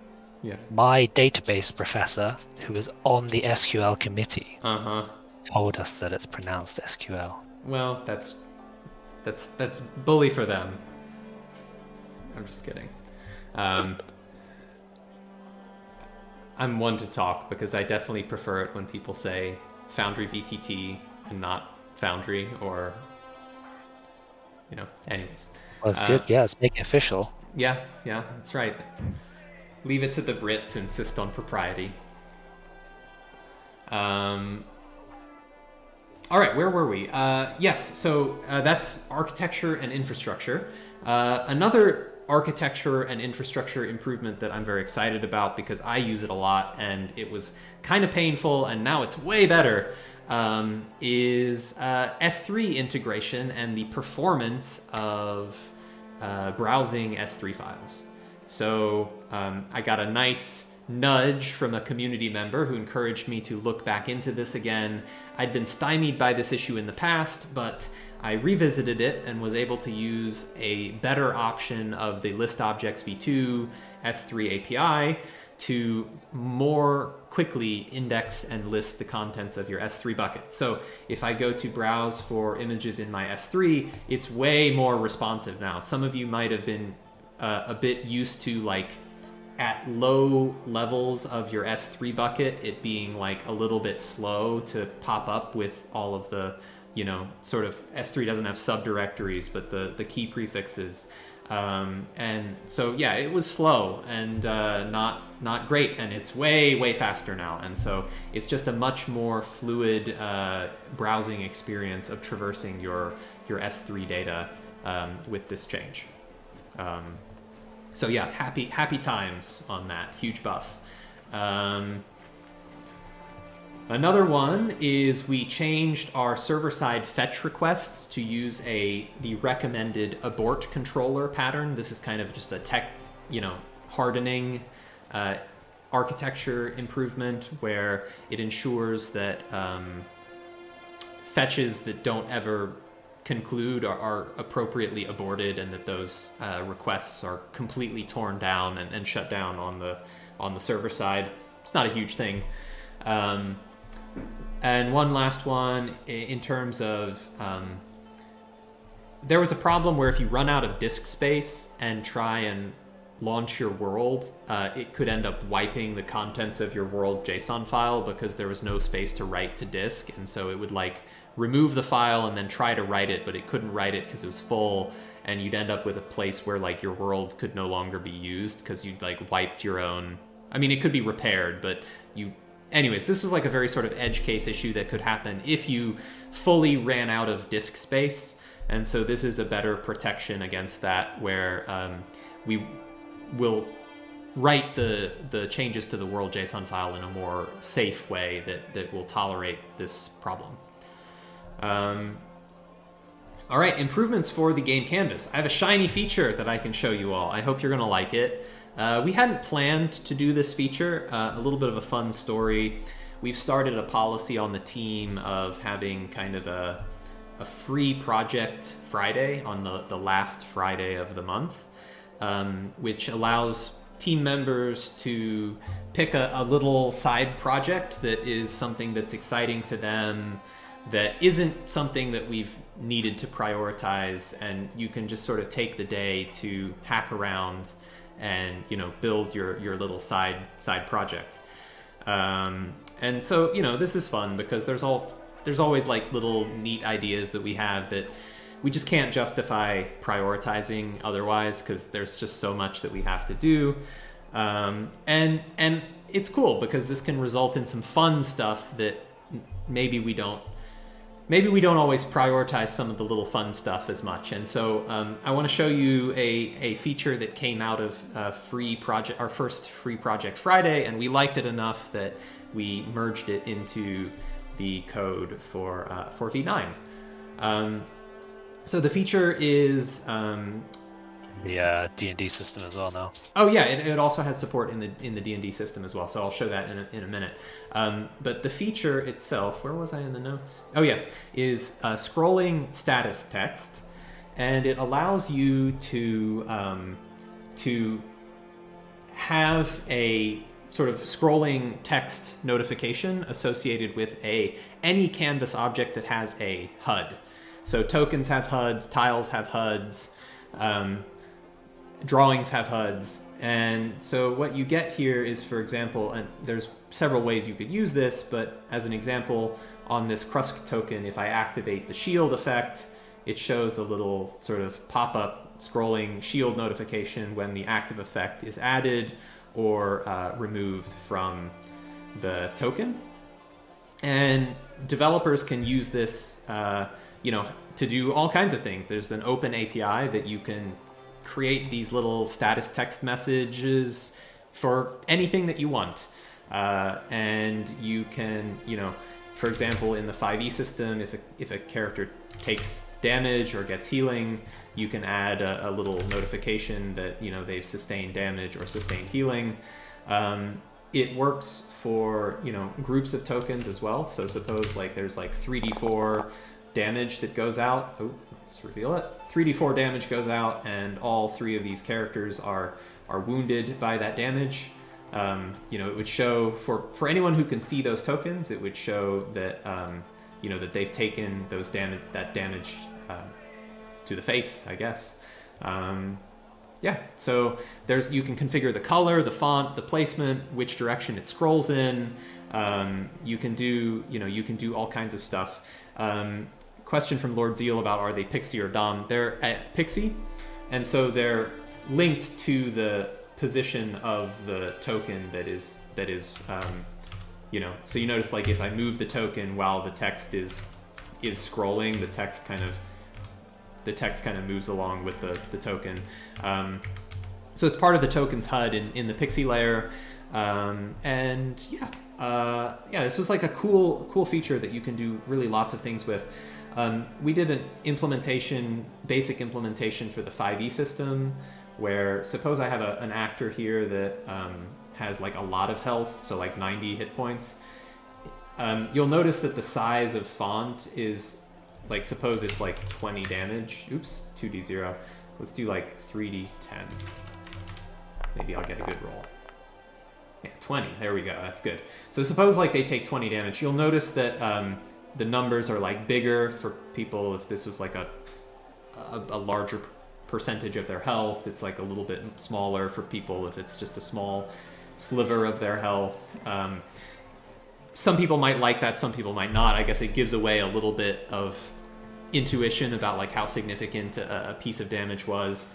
My database professor, who was on the SQL committee, told us that it's pronounced SQL. Well, that's bully for them. I'm just kidding. I'm one to talk because I definitely prefer it when people say Foundry VTT and not Foundry, or anyways. Well, it's good. Yeah, let's make it official. Yeah, that's right. Leave it to the Brit to insist on propriety. All right, where were we? Yes, so that's architecture and infrastructure. Another architecture and infrastructure improvement that I'm very excited about because I use it a lot and it was kind of painful and now it's way better, is S3 integration and the performance of browsing S3 files. So I got a nice nudge from a community member who encouraged me to look back into this again. I'd been stymied by this issue in the past, but I revisited it and was able to use a better option of the list objects v2 S3 API to more quickly index and list the contents of your S3 bucket. So if I go to browse for images in my S3, it's way more responsive now. Some of you might have been a bit used to, like, at low levels of your S3 bucket, it being like a little bit slow to pop up with all of the, sort of S3 doesn't have subdirectories, but the key prefixes. And so, yeah, it was slow and not great, and it's way faster now. And so it's just a much more fluid browsing experience of traversing your S3 data with this change. So yeah, happy times on that. Huge buff. Another one is we changed our server-side fetch requests to use the recommended abort controller pattern. This is kind of just a tech, hardening architecture improvement where it ensures that fetches that don't ever conclude are appropriately aborted, and that those requests are completely torn down and shut down on the server side. It's not a huge thing. And one last one in terms of there was a problem where if you run out of disk space and try and launch your world, it could end up wiping the contents of your world JSON file because there was no space to write to disk, and so it would remove the file and then try to write it, but it couldn't write it because it was full, and you'd end up with a place where your world could no longer be used because you'd wiped your own. I mean, it could be repaired, but anyways, this was a very sort of edge case issue that could happen if you fully ran out of disk space, and so this is a better protection against that, where we will write the changes to the world JSON file in a more safe way that will tolerate this problem. All right, improvements for the game canvas. I have a shiny feature that I can show you all. I hope you're gonna like it. We hadn't planned to do this feature. A little bit of a fun story. We've started a policy on the team of having kind of a free project Friday on the last Friday of the month, which allows team members to pick a little side project that is something that's exciting to them, that isn't something that we've needed to prioritize, and you can just sort of take the day to hack around and build your little side project. And so this is fun because there's always little neat ideas that we have that we just can't justify prioritizing otherwise because there's just so much that we have to do. And it's cool because this can result in some fun stuff that maybe we don't always prioritize some of the little fun stuff as much. And so I want to show you a feature that came out of our first free project Friday, and we liked it enough that we merged it into the code for V9. So the feature is the D&D system as well now. Oh yeah, it also has support in the D&D system as well. So I'll show that in a minute. But the feature itself, where was I in the notes? Oh yes, is scrolling status text, and it allows you to have a sort of scrolling text notification associated with any canvas object that has a HUD. So tokens have HUDs, tiles have HUDs, drawings have HUDs. And so what you get here is, for example, and there's several ways you could use this, but as an example, on this Krusk token, if I activate the shield effect, it shows a little sort of pop-up scrolling shield notification when the active effect is added or removed from the token. And developers can use this, to do all kinds of things. There's an open API that you can create these little status text messages for anything that you want. And you can, for example, in the 5e system, if a character takes damage or gets healing, you can add a little notification that they've sustained damage or sustained healing. It works for groups of tokens as well. So suppose like there's like 3d4 damage that goes out. Oh, let's reveal it. 3d4 damage goes out, and all three of these characters are wounded by that damage. It would show for anyone who can see those tokens, it would show that that they've taken that damage to the face, I guess. So you can configure the color, the font, the placement, which direction it scrolls in. You can do all kinds of stuff. Question from Lord Zeal about are they Pixie or Dom? They're Pixie, and so they're linked to the position of the token that is so you notice like if I move the token while the text is scrolling, the text kind of moves along with the token. So it's part of the token's HUD in the Pixie layer. This was like a cool feature that you can do really lots of things with. We did an basic implementation for the 5e system, where suppose I have an actor here that has like a lot of health, so like 90 hit points. You'll notice that the size of font is like, suppose it's like 20 damage. Oops, 2d0. Let's do like 3d10. Maybe I'll get a good roll. Yeah, 20. There we go. That's good. So suppose like they take 20 damage. You'll notice that the numbers are like bigger for people if this was like a larger percentage of their health. It's like a little bit smaller for people if it's just a small sliver of their health. Some people might like that, some people might not. I guess it gives away a little bit of intuition about like how significant a piece of damage was.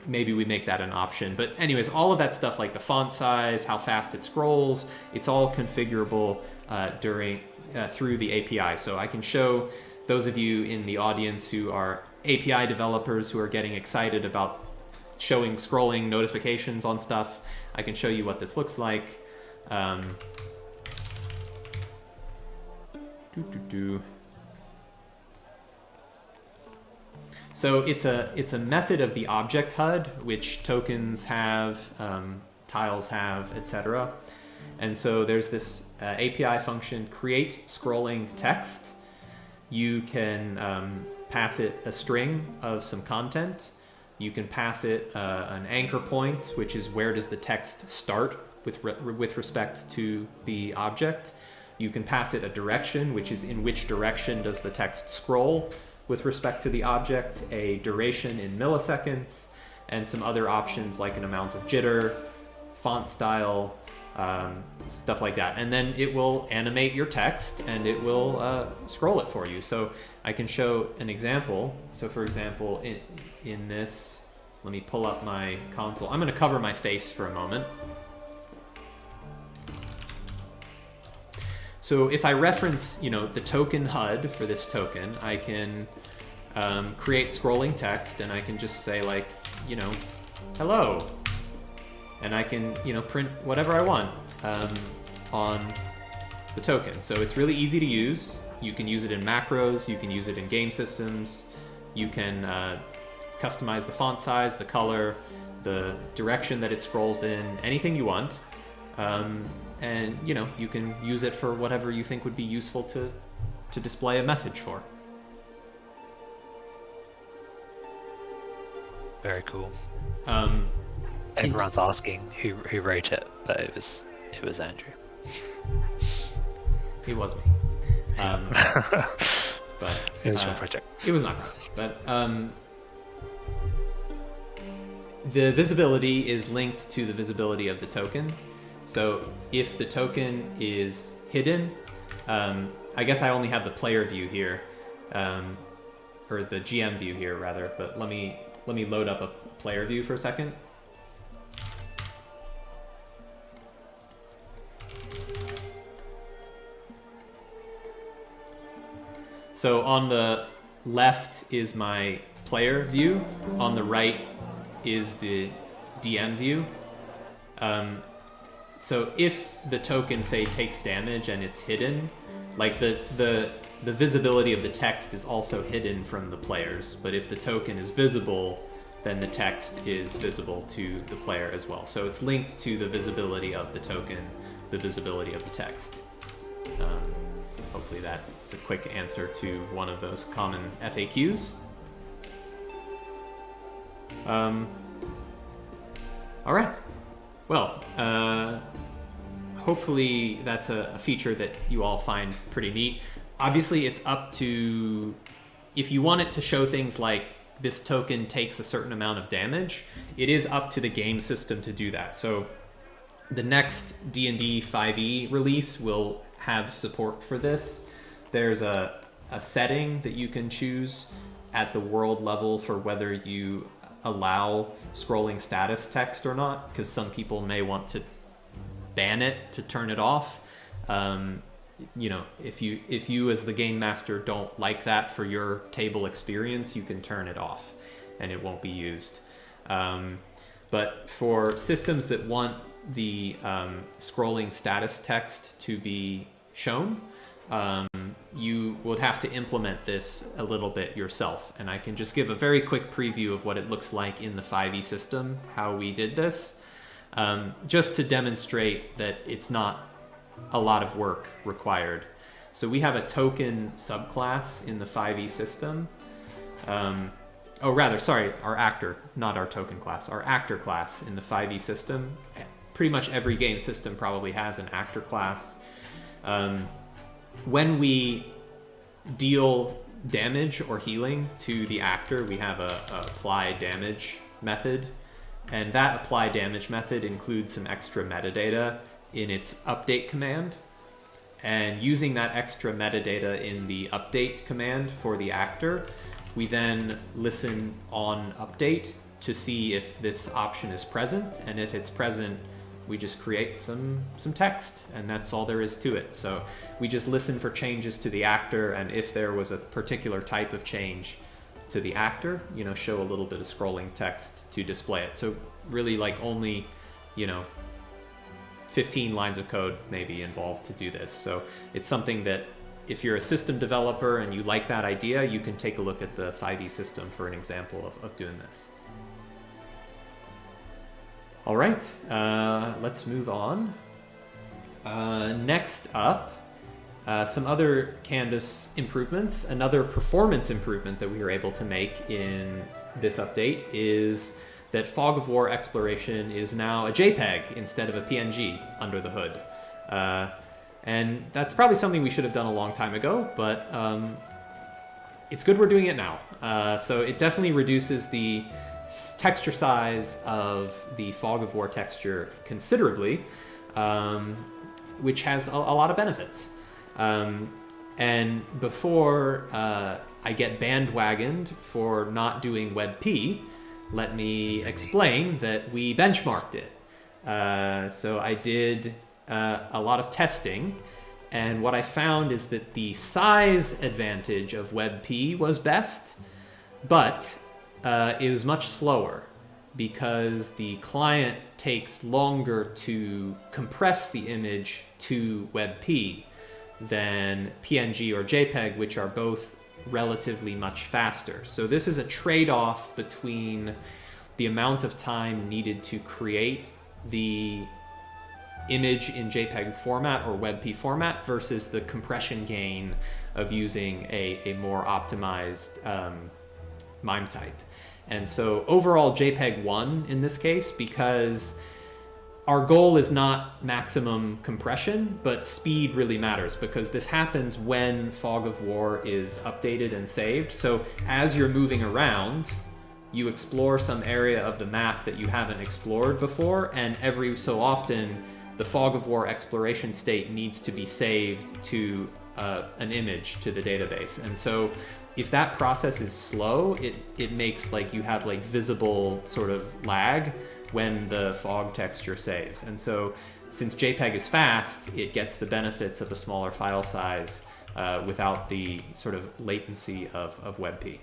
Maybe we make that an option. But anyways, all of that stuff like the font size, how fast it scrolls, it's all configurable through the API. So I can show those of you in the audience who are API developers who are getting excited about showing scrolling notifications on stuff. I can show you what this looks like. So it's a method of the object HUD, which tokens have, tiles have, etc. And so there's this API function, create scrolling text. You can pass it a string of some content. You can pass it an anchor point, which is where does the text start with respect to the object. You can pass it a direction, which is in which direction does the text scroll with respect to the object, a duration in milliseconds, and some other options like an amount of jitter, font style, stuff like that. And then it will animate your text and it will scroll it for you. So I can show an example. So for example, in this, let me pull up my console. I'm going to cover my face for a moment. So if I reference, the token HUD for this token, I can create scrolling text, and I can just say like, hello, and I can, print whatever I want on the token. So it's really easy to use. You can use it in macros. You can use it in game systems. You can customize the font size, the color, the direction that it scrolls in, anything you want. And you can use it for whatever you think would be useful to display a message for. Very cool. Everyone's asking who wrote it, but it was Andrew. It was me. But it was your project. It was my project. But the visibility is linked to the visibility of the token. So if the token is hidden, I guess I only have the player view here, or the GM view here rather. But let me load up a player view for a second. So on the left is my player view, on the right is the DM view. So if the token, say, takes damage and it's hidden, like the visibility of the text is also hidden from the players, but if the token is visible, then the text is visible to the player as well. So it's linked to the visibility of the token, the visibility of the text. Hopefully that is a quick answer to one of those common FAQs. All right. Well, hopefully that's a feature that you all find pretty neat. Obviously, it's up to, if you want it to show things like this token takes a certain amount of damage, it is up to the game system to do that. So the next D&D 5e release will have support for this. There's a setting that you can choose at the world level for whether you allow scrolling status text or not, because some people may want to ban it to turn it off. You know, if you as the game master don't like that for your table experience, you can turn it off and it won't be used. But for systems that want the scrolling status text to be shown, you would have to implement this a little bit yourself. And I can just give a very quick preview of what it looks like in the 5e system, how we did this, just to demonstrate that it's not a lot of work required. So we have a token subclass in the 5e system. Oh, rather, sorry, our actor, not our token class, our actor class in the 5e system. Pretty much every game system probably has an actor class. When we deal damage or healing to the actor, we have a apply damage method, and that apply damage method includes some extra metadata in its update command. And using that extra metadata in the update command for the actor, we then listen on update to see if this option is present, and if it's present, we just create some text, and that's all there is to it. So we just listen for changes to the actor, and if there was a particular type of change to the actor, you know, show a little bit of scrolling text to display it. So really, like, only, you know, 15 lines of code maybe involved to do this. So it's something that if you're a system developer and you like that idea, you can take a look at the 5e system for an example of doing this. All right, let's move on. Next up, some other Canvas improvements. Another performance improvement that we were able to make in this update is that Fog of War exploration is now a JPEG instead of a PNG under the hood. And that's probably something we should have done a long time ago, but it's good we're doing it now. So it definitely reduces the texture size of the Fog of War texture considerably, which has a lot of benefits. And before I get bandwagoned for not doing WebP, let me explain that we benchmarked it. So I did a lot of testing, and what I found is that the size advantage of WebP was best, but it was much slower because the client takes longer to compress the image to WebP than PNG or JPEG, which are both relatively much faster. So this is a trade-off between the amount of time needed to create the image in JPEG format or WebP format versus the compression gain of using a more optimized MIME type. And so overall JPEG won in this case because our goal is not maximum compression, but speed really matters because this happens when Fog of War is updated and saved. So as you're moving around, you explore some area of the map that you haven't explored before, and every so often, the Fog of War exploration state needs to be saved to an image to the database. And so if that process is slow, it makes like you have like visible sort of lag when the fog texture saves. And so since JPEG is fast, it gets the benefits of a smaller file size without the sort of latency of WebP.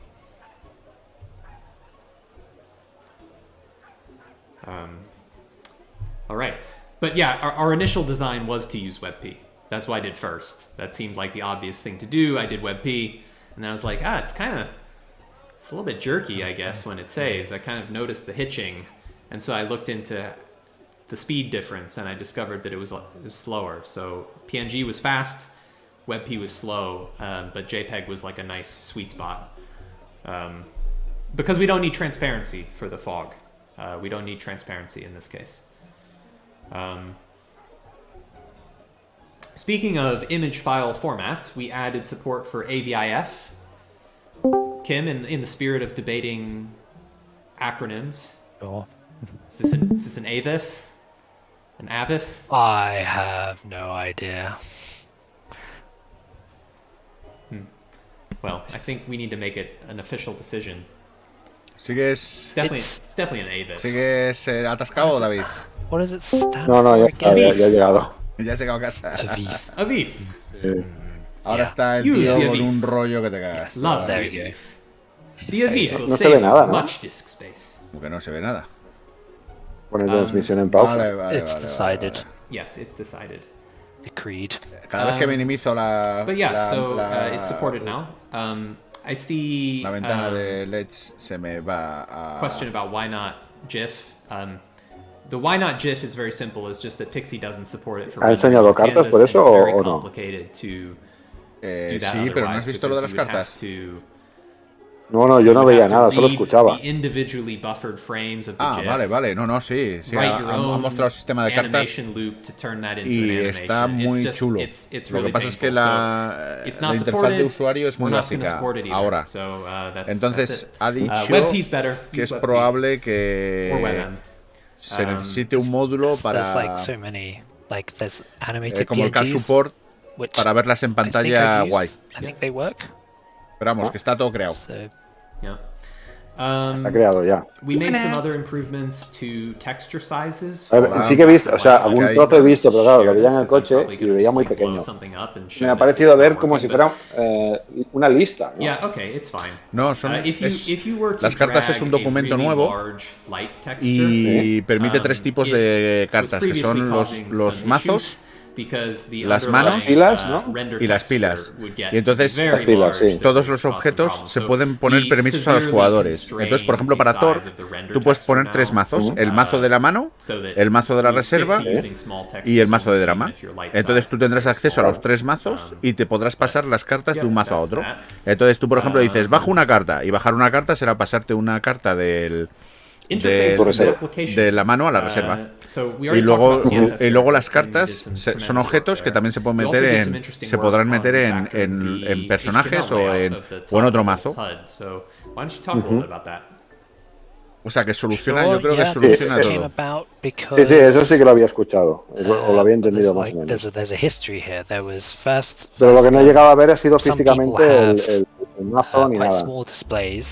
All right. But yeah, our initial design was to use WebP. That's what I did first. That seemed like the obvious thing to do. I did WebP, and I was like, it's a little bit jerky, I guess, when it saves. I kind of noticed the hitching. And so I looked into the speed difference, and I discovered that it was slower. So PNG was fast, WebP was slow, but JPEG was like a nice sweet spot. Because we don't need transparency for the fog. We don't need transparency in this case. Speaking of image file formats, we added support for AVIF. Kim, in the spirit of debating acronyms, Sure. Is this an AVIF? An AVIF? I have no idea. Well, I think we need to make it an official decision. ¿Sigues, It's definitely an AVIF. ¿Sigues atascado, David? What does it stand No, for ya again? he llegado. Ya has llegado a casa. Avif. AVIF. Sí. Ahora está el Use tío the con Aviv. un rollo que te cagas. Love There the you go. AVIF. The AVIF will No se save ve nada, ¿no? much disk space. Porque no se ve nada. Pone transmisión en pausa. Vale, It's decided. Yes, it's decided. Decreed. Cada vez que minimizo la, But yeah, la it's supported now. I see la ventana de LEDs se me va a... question about why not GIF. The why not GIF is very simple. It's just that Pixie doesn't support it for ¿Ha enseñado rendering cartas canvas, por and eso it's very o no? complicated to do that sí, pero ¿no has otherwise, visto lo de las because you would have cartas? to- No, yo you no would veía have to nada, solo read escuchaba. the individually buffered frames of the Ah, GIF, vale, no, sí, write ha your own mostrado el sistema de cartas animation loop to turn that into an y animation. está muy It's just- chulo. it's Lo really que pasa es que painful. la It's interfaz not de supported. usuario es muy We're not gonna básica support it either. ahora. So, that's Entonces it. ha dicho WebP's better. que Use es WebP. probable Or que WebM. se necesite un módulo There's para like so many, like there's animated como el Car PNGs, Support which para verlas en I think pantalla I've guay. used. I think they work. Pero vamos, que está todo creado. So Yeah. Está creado ya. We made some other improvements to texture sizes. A ver, sí que he visto, o sea, algún trozo he visto, pero claro, lo veía en el coche y lo veía muy pequeño. Me ha parecido ver como si fuera una lista, ¿no? Yeah, okay, it's fine. No, son, If you were to las cartas es drag un documento a really nuevo large light texture, y permite tres tipos it de was cartas, que son previously los causing mazos, some issues because the las underlying, manos pilas, ¿no? render y las texture pilas. would get Y entonces very las pilas, large sí. that todos would los cause some objetos problems. se So pueden poner we permisos a los severely jugadores. constrain Entonces, por ejemplo, the para Thor, size of the render tú puedes texture poner now, tres mazos. El mazo de la mano, so that el mazo de la we stick to reserva using small textures y el mazo de only, drama. even if you're light Entonces size. tú tendrás acceso a los tres mazos y te podrás pasar las cartas de un mazo a that's otro. that. Entonces tú, por ejemplo, dices, bajo una carta. Y bajar una carta será pasarte una carta de la mano a la reserva. Y luego las cartas son objetos que también se pueden meter se podrán meter en personajes o en otro mazo. O sea que soluciona, yo creo que soluciona todo. Sí, eso sí que lo había escuchado, o lo había entendido más o menos. Pero lo que no he llegado a ver ha sido físicamente el mazo ni nada.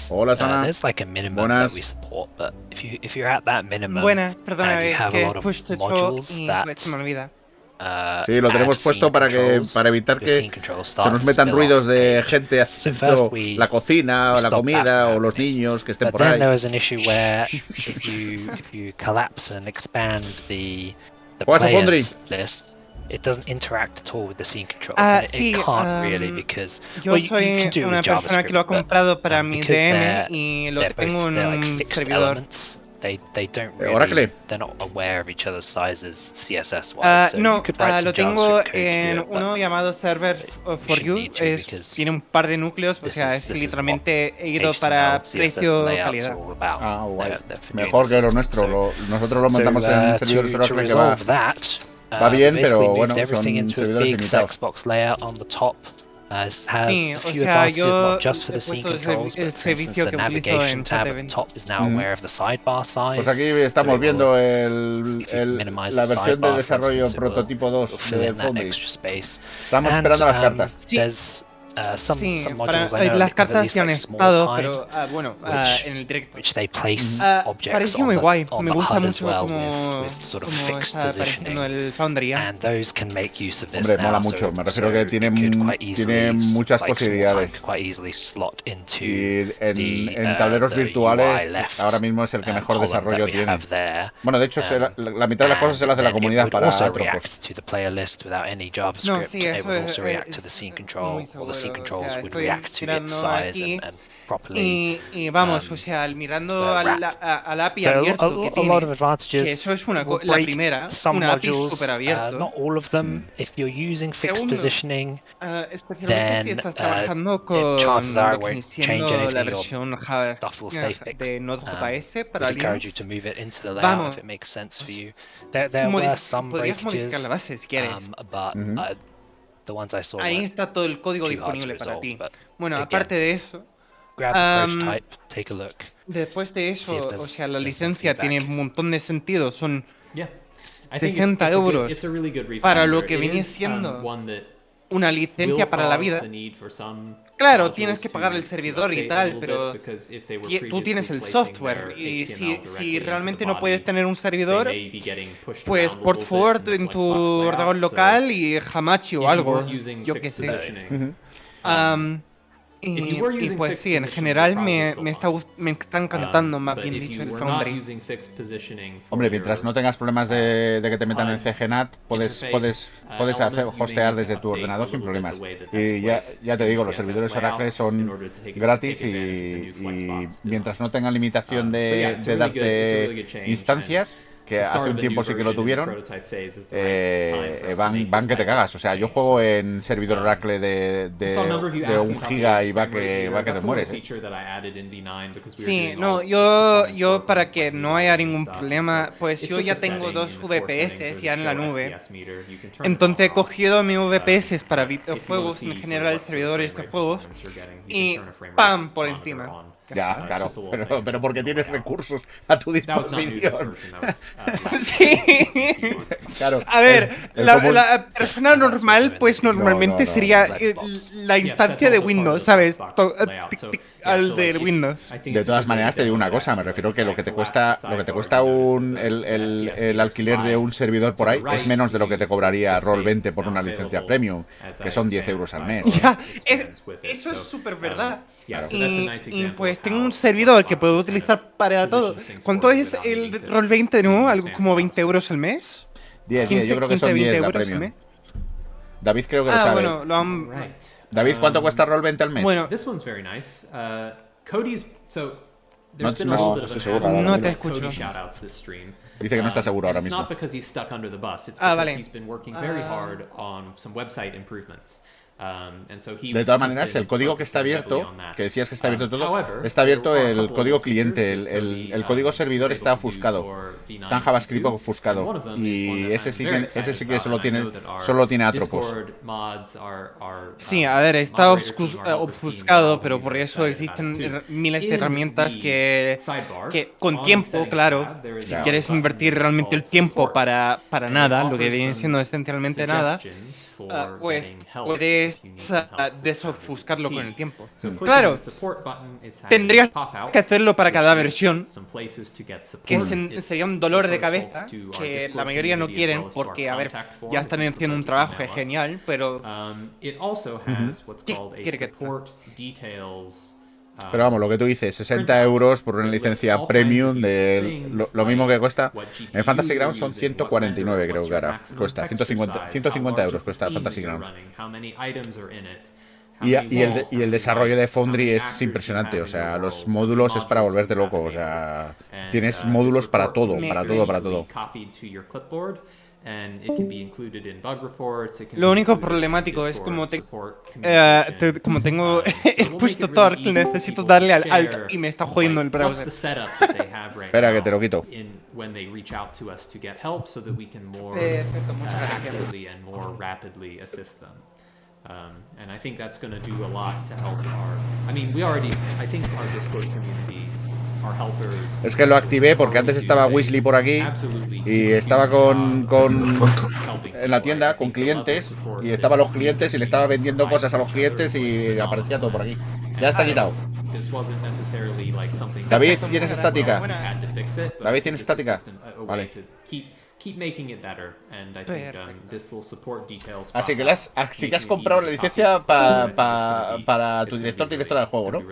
Hola, Sana. Buenas. Buenas, perdona, que es push to talk y se me olvida. Sí, lo tenemos puesto para evitar que se nos metan ruidos de gente haciendo la cocina o la comida o los niños que estén por ahí. ¿Juegas a Foundry? It doesn't interact at all with the scene controls. Sí, it can't really because yo soy una persona que lo ha comprado para mi DM y lo tengo en un servidor. they don't really, Oracle. they're not aware of each other's sizes CSS wise. So no, you could write lo some tengo JavaScript code to en do it, uno llamado Server for You. Tiene un par de núcleos, o sea, es literalmente he ido para precio-calidad. Ah, guay. Mejor que lo nuestro. Nosotros lo montamos en servidores Oracle que va bien, pero bueno, son servidores limitados. Sí, o sea, yo he puesto el servicio que utilizo en chat de evento. Pues aquí estamos viendo la versión de desarrollo prototipo 2 del Foundry. Estamos esperando las cartas. Sí, las cartas sí han estado, pero bueno, en el directo. Pareció muy guay, me gusta mucho cómo está apareciendo el Foundry. Hombre, mola mucho, me refiero que tiene muchas posibilidades. Y en tableros virtuales ahora mismo es el que mejor desarrollo tiene. Bueno, de hecho, la mitad de las cosas se las hace la comunidad para Atropos. No, sí, eso es muy seguro. Controls would estoy react to its size and properly. Y vamos, o sea, mirando al API abierto que tiene, que eso es la primera, una API súper abierto. Not all of them. If you're using fixed positioning, especialmente si estás trabajando con lo que siendo la versión de Node.js para Linux, vamos, podrías modificar la base si quieres. Ahí está todo el código disponible para ti. Bueno, aparte de eso, después de eso, o sea, la licencia tiene un montón de sentido. Son 60 euros para lo que viene siendo una licencia para la vida. Claro, tienes que pagar el servidor y tal, pero tú tienes el software y si realmente no puedes tener un servidor, pues port forward en tu ordenador local y Hamachi o algo, yo qué sé. Y pues sí, en general me está encantando, más bien dicho, el Foundry. Hombre, mientras no tengas problemas de que te metan en CGNAT, puedes hostear desde tu ordenador sin problemas. Y ya te digo, los servidores Oracle son gratis y mientras no tengan limitación de darte instancias, que hace un tiempo sí que lo tuvieron, van que te cagas. O sea, yo juego en servidor Oracle de 1 giga y va que te mueres. Sí, no, yo para que no haya ningún problema, pues yo ya tengo 2 VPS ya en la nube. Entonces he cogido mis VPS para videojuegos, en general servidores de juegos, y ¡pam! Por encima. Ya, claro, pero porque tienes recursos a tu disposición. Sí. Claro. A ver, la persona normal, pues normalmente sería la instancia de Windows, ¿sabes? Al de Windows. De todas maneras, te digo una cosa, me refiero que lo que te cuesta el alquiler de un servidor por ahí es menos de lo que te cobraría Roll20 por una licencia premium, que son 10 euros al mes. Ya, eso es súper verdad. Y pues tengo un servidor que puedo utilizar para todo. ¿Cuánto es el Roll20, no? ¿Algo como 20 euros al mes? 10, yo creo que son 10 la premium. David creo que lo sabe. Bueno, lo han... David, ¿cuánto cuesta Roll20 al mes? Bueno, no te escucho. Dice que no está seguro ahora mismo. Vale. De todas maneras, el código que está abierto, que decías que está abierto todo, está abierto el código cliente, el código servidor está ofuscado, está en JavaScript ofuscado, y ese sí que solo tiene Atropos. Sí, a ver, está ofuscado, pero por eso existen miles de herramientas que con tiempo, claro, si quieres invertir realmente el tiempo para nada, lo que viene siendo esencialmente nada, pues puedes desofuscarlo con el tiempo. Claro, tendrías que hacerlo para cada versión, que sería un dolor de cabeza, que la mayoría no quieren porque, a ver, ya están haciendo un trabajo genial, pero... Pero vamos, lo que tú dices, 60 euros por una licencia premium de lo mismo que cuesta. En Fantasy Grounds son 149, creo que ahora cuesta. 150 euros cuesta Fantasy Grounds. Y el desarrollo de Foundry es impresionante, o sea, los módulos es para volverte loco, o sea, tienes módulos para todo, para todo, para todo. Lo único problemático es como tengo el push to torque, necesito darle al alt y me está jodiendo el browser. Espera, que te lo quito. Perfecto, muchas gracias. And I think that's going to do a lot to help our. I mean, I think our Discord community, our helpers. Es que lo activé porque antes estaba Weasley por aquí y estaba en la tienda con clientes y estaban los clientes y le estaba vendiendo cosas a los clientes y aparecía todo por aquí. Ya está quitado. David, ¿tienes estática? David, ¿tienes estática? Vale. Así que has comprado la licencia para tu directora del juego, ¿no?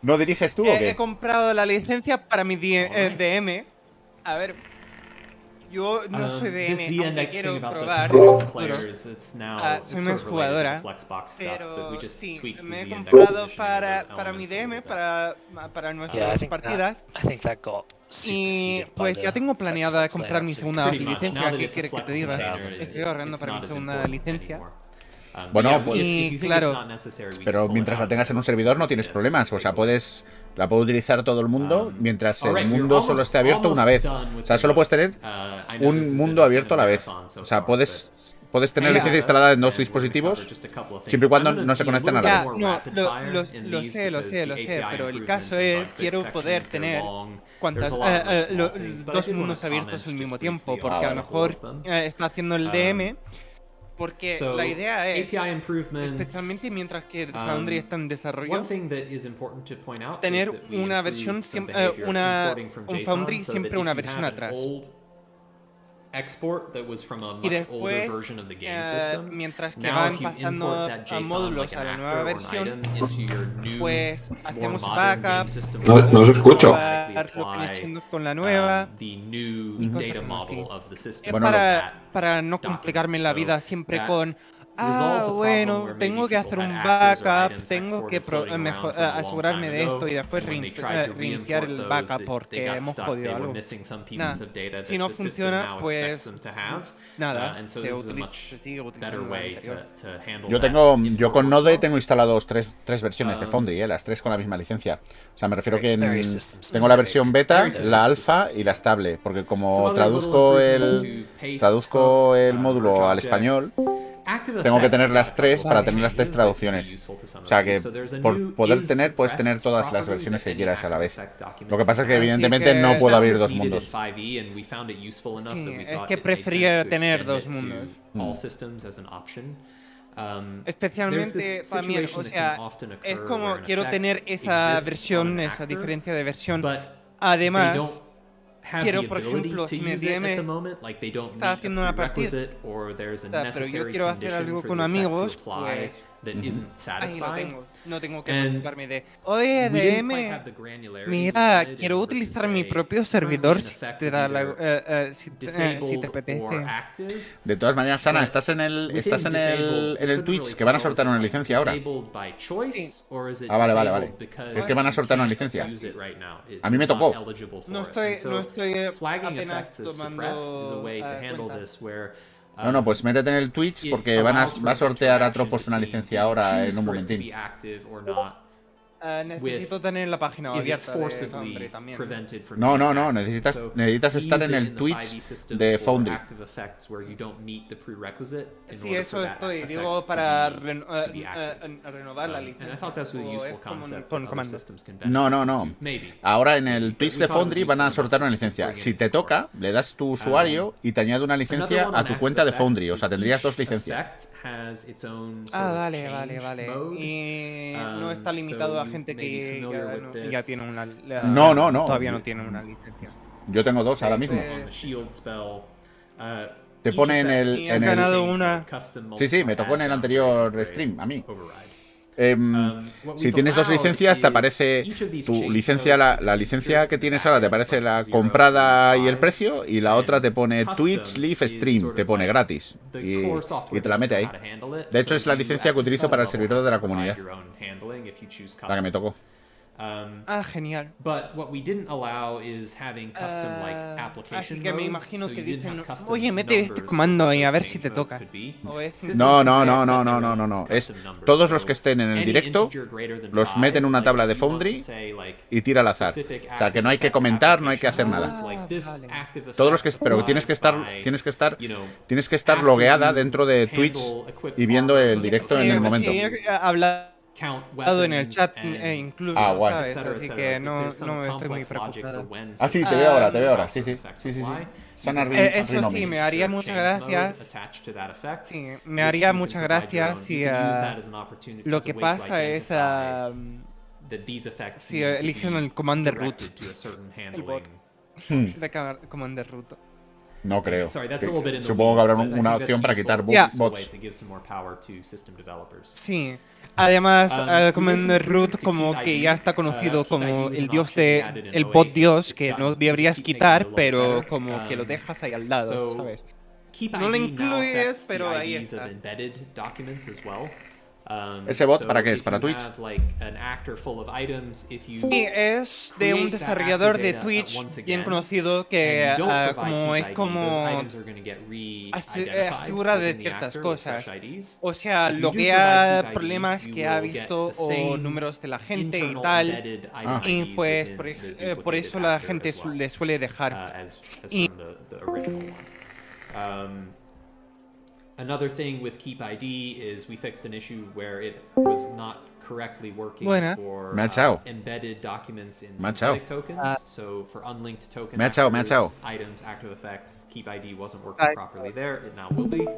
¿No diriges tú o qué? He comprado la licencia para mi DM. A ver, yo no soy DM, aunque quiero probar. Soy una jugadora, pero sí, me he comprado para mi DM, para nuestras partidas. Y pues ya tengo planeada comprar mi segunda licencia. ¿Qué quieres que te diga? Estoy ahorrando para mi segunda licencia. Bueno, pues, y claro, pero mientras la tengas en un servidor no tienes problemas. O sea, la puede utilizar todo el mundo mientras el mundo solo esté abierto una vez. O sea, solo puedes tener un mundo abierto a la vez. O sea, puedes tener licencia instalada en dos dispositivos siempre y cuando no se conecten a la vez. No, lo sé, pero el caso es, quiero poder tener dos mundos abiertos al mismo tiempo, porque a lo mejor está haciendo el DM. Porque la idea es, especialmente mientras que Foundry está en desarrollo, tener una versión, un Foundry siempre una versión atrás. Y después, mientras que van pasando a módulos a la nueva versión, pues hacemos backups. No os escucho. Con la nueva y cosas así. Es para no complicarme la vida siempre con bueno, tengo que hacer un backup, tengo que asegurarme de esto y después reiniciar el backup porque hemos jodido algo. Nada, si no funciona, pues nada, se sigue utilizando el anterior. Yo con Node tengo instalados tres versiones de Foundry, las tres con la misma licencia. O sea, me refiero que tengo la versión beta, la alfa y la estable, porque como traduzco el módulo al español, tengo que tener las tres para tener las tres traducciones. O sea que puedes tener todas las versiones que quieras a la vez. Lo que pasa es que evidentemente no puedo abrir dos mundos. Sí, es que prefería tener dos mundos. Especialmente para mí, o sea, es como quiero tener esa versión, esa diferencia de versión. Además, quiero, por ejemplo, si mi DM está haciendo una partida, pero yo quiero hacer algo con amigos, pues ahí lo tengo. No tengo que preocuparme de, oye, DM, mira, quiero utilizar mi propio servidor si te apetece. De todas maneras, Sana, ¿estás en el Twitch? Que van a soltar una licencia ahora. Sí. Vale. Es que van a soltar una licencia. A mí me tocó. No estoy apenas tomando cuenta. No, pues métete en el Twitch porque va a sortear a Tropos una licencia ahora en un momentín. Necesito tener la página abierta de también. No, necesitas estar en el Twitch de Foundry. Sí, eso estoy, digo, para renovar la licencia. Con comandos. No. Ahora en el Twitch de Foundry van a sortear una licencia. Si te toca, le das tu usuario y te añade una licencia a tu cuenta de Foundry. O sea, tendrías dos licencias. Vale. Y no está limitado a gente que ya tiene una. No. Todavía no tiene una licencia. Yo tengo dos ahora mismo. Te pone en el. Ganado una. Sí, me tocó en el anterior stream, a mí. si tienes dos licencias, te aparece tu licencia, la licencia que tienes ahora te aparece la comprada y el precio, y la otra te pone Twitch Live Stream, te pone gratis, y te la mete ahí. De hecho, es la licencia que utilizo para el servidor de la comunidad, la que me tocó. Genial. Así que me imagino que dicen, oye, mete este comando y a ver si te toca. No. Es todos los que estén en el directo, los meten en una tabla de Foundry y tira al azar. O sea, que no hay que comentar, no hay que hacer nada. Todos los que, pero tienes que estar logueada dentro de Twitch y viendo el directo en el momento. Sí, hablado en el chat incluso, ¿sabes? Así que no estoy muy preocupado. Sí, te veo ahora, sí. Eso sí, me haría muchas gracias. Sí, me haría muchas gracias si lo que pasa es si eligen el comando root, el bot de comando root. No creo. Supongo que habrá una opción para quitar bots. Sí. Además, comando root como que ya está conocido como el dios el bot dios, que no deberías quitar, pero como que lo dejas ahí al lado, ¿sabes? No lo incluyes, pero ahí está. ¿Ese bot para qué es? ¿Para Twitch? Sí, es de un desarrollador de Twitch bien conocido que asegura de ciertas cosas. O sea, loguea problemas que ha visto o números de la gente y tal. Y pues por eso la gente le suele dejar. Another thing with Keep ID is we fixed an issue where it was not correctly working for embedded documents in synthetic tokens. So for unlinked token items, active effects, Keep ID wasn't working properly there. It now will be.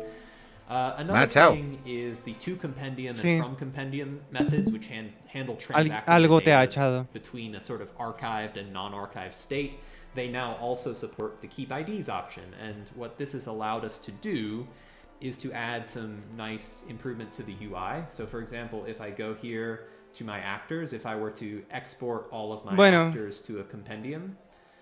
Another thing is the to compendium and from compendium methods, which handle transacting data between a sort of archived and non-archived state. They now also support the Keep IDs option, and what this has allowed us to do is to add some nice improvement to the UI. So for example, if I go here to my actors, if I were to export all of my actors to a compendium,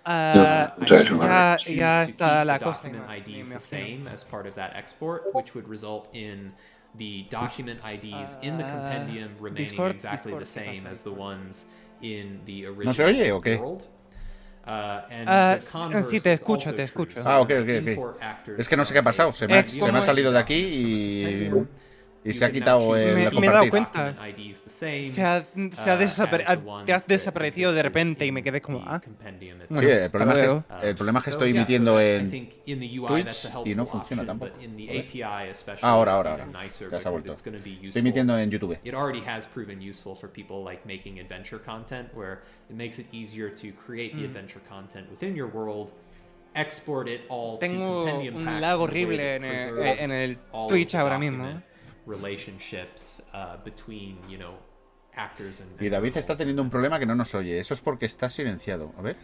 I can choose to keep the document IDs the same as part of that export, which would result in the document IDs in the compendium remaining exactly the same as the ones in the original world. Sí, te escucho. Ok. Es que no sé qué ha pasado. Se me ha salido de aquí y se ha quitado el compartir. Me he dado cuenta. Te has desaparecido de repente y me quedé como, Sí, el problema es que estoy emitiendo en Twitch y no funciona tampoco. Ahora. Ya se ha vuelto. Estoy emitiendo en YouTube. It already has proven useful for people like making adventure content, where it makes it easier to create the adventure content within your world, export it all to compendium packs. Tengo un lag horrible en el Twitch ahora mismo. Relationships between, actors and y David está teniendo un problema que no nos oye. Eso es porque está silenciado. A ver.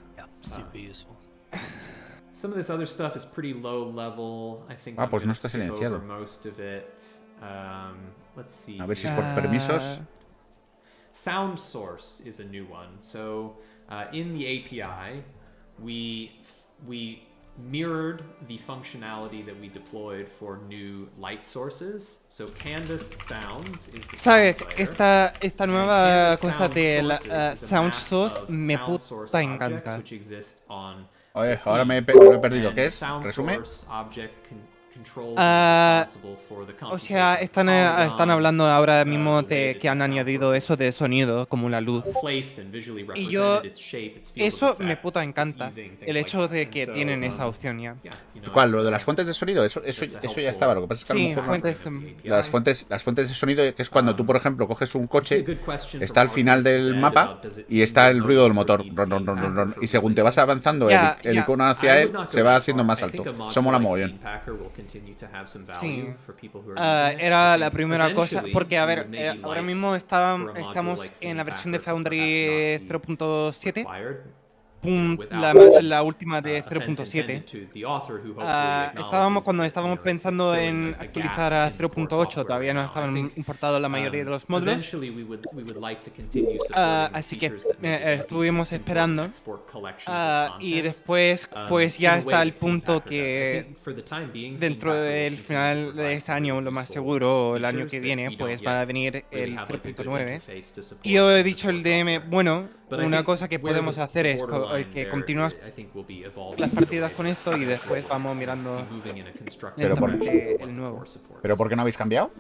Some of this other stuff is pretty low level. I think pues no está silenciado. Most of it. Let's see. A ver si es por permisos. Sound source is a new one. So in the API, we mirrored the functionality that we deployed for new light sources. So Canvas Sounds is the ¿Sabes? Esta nueva cosa de la Sound Source me puta encanta. Oye, ahora me he perdido. ¿Qué es? ¿Resume? O sea, están hablando ahora mismo de que han añadido eso de sonido, como la luz. Y eso me puta encanta, el hecho de que tienen esa opción ya. ¿Cuál? ¿Lo de las fuentes de sonido? Eso ya estaba. Lo que pasa es que a lo mejor las fuentes de sonido, que es cuando tú, por ejemplo, coges un coche, está al final del mapa y está el ruido del motor. Y según te vas avanzando el icono hacia él, se va haciendo más alto. Eso mola mogollón. Sí, era la primera cosa, porque a ver, ahora mismo estamos en la versión de Foundry 0.7, la última de 0.7. Cuando estábamos pensando en actualizar a 0.8, todavía no estaban importados la mayoría de los módulos. Así que estuvimos esperando. Y después, pues ya está el punto que dentro del final de este año, lo más seguro, o el año que viene, pues va a venir el 3.9. Y yo he dicho el DM, bueno, una cosa que podemos hacer es que continúas las partidas con esto y después vamos mirando lentamente el nuevo. ¿Pero por qué no habéis cambiado?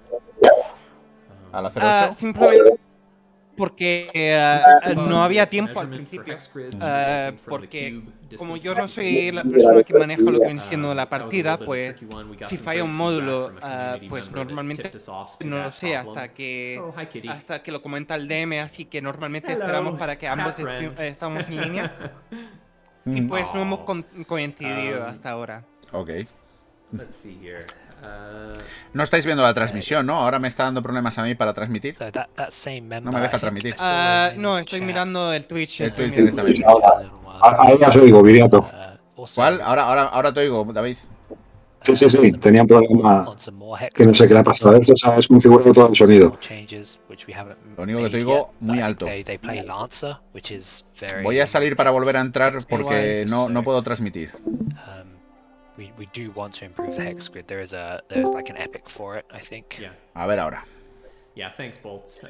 ¿A la 08? Simplemente porque no había tiempo al principio. Porque como yo no soy la persona que maneja lo que viene siendo la partida, pues si falla un módulo, pues normalmente no lo sé hasta que lo comenta el DM, así que normalmente esperamos para que ambos estamos en línea. Y pues no hemos coincidido hasta ahora. Ok. No estáis viendo la transmisión, ¿no? Ahora me está dando problemas a mí para transmitir. No me deja transmitir. No, estoy mirando el Twitch. El Twitch en esta misma. Ahí ya os oigo, Viriato. ¿Cuál? Ahora te oigo, David. Sí, tenía un problema que no sé qué le ha pasado a esto, ¿sabes? Configurado todo el sonido. Lo único que te oigo muy alto. Voy a salir para volver a entrar porque no puedo transmitir. We do want to improve the hex grid. There's like an epic for it, I think. Yeah. A ver ahora. Yeah, thanks, Bolt.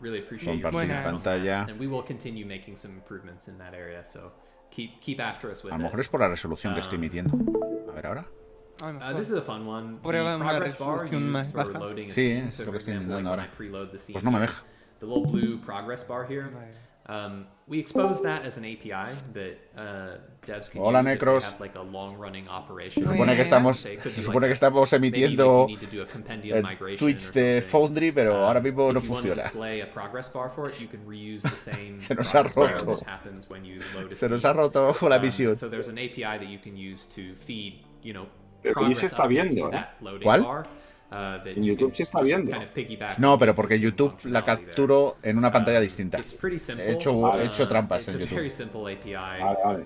Really appreciate compartir pantalla. And we will continue making some improvements in that area. So keep after us with it. A lo mejor es por la resolución que estoy emitiendo. A ver ahora. This is a fun one. Prueba una resolución más baja. Sí, es lo que estoy intentando ahora. Pues no me deja. The little blue progress bar here. We expose that as an API that devs can Hola, use Necros. if they have like a long-running operation. Se supone que estamos emitiendo el Twitch de Foundry, pero ahora mismo no funciona. Se nos ha roto. Se nos ha roto la visión. Pero se está viendo, ¿eh? ¿Cuál? En YouTube se está viendo. No, pero porque YouTube la capturo en una pantalla distinta. He hecho trampas en YouTube. Vale.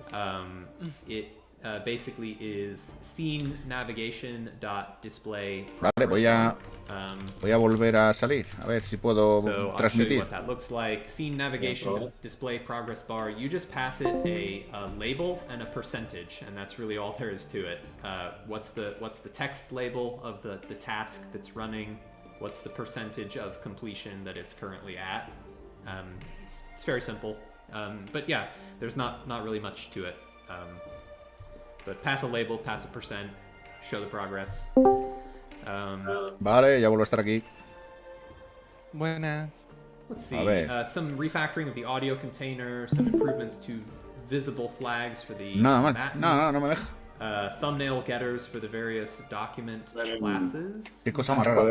Basically is scene navigation.display. Vale, voy a volver a salir, a ver si puedo transmitir. What that looks like. Scene navigation display progress bar. You just pass it a label and a percentage, and that's really all there is to it. What's the text label of the task that's running? What's the percentage of completion that it's currently at? It's very simple, but yeah, there's not really much to it. But pass a label, pass a percent, show the progress. Vale, ya vuelvo a estar aquí. Buenas. Let's see. Some refactoring of the audio container, some improvements to visible flags for the Nada más. No me deja. Thumbnail getters for the various document classes. Qué cosa más rara.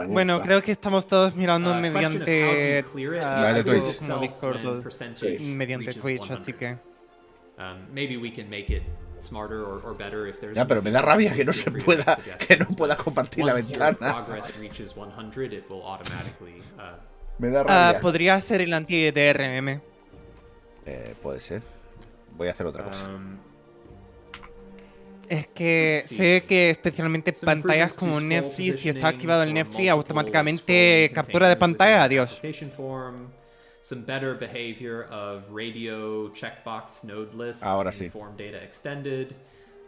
Bueno, creo que estamos todos mirando mediante Twitch. como Discord mediante Twitch, así que maybe we can make it smarter or better if there's. Ya, pero me da rabia que no pueda compartir la ventana. Me da rabia. Podría ser el anti-DRM. Puede ser. Voy a hacer otra cosa. Es que sé que especialmente pantallas como Netflix, si está activado el Netflix, automáticamente captura de pantalla, adiós. Some better behavior of radio checkbox node lists Ahora sí. and form data extended.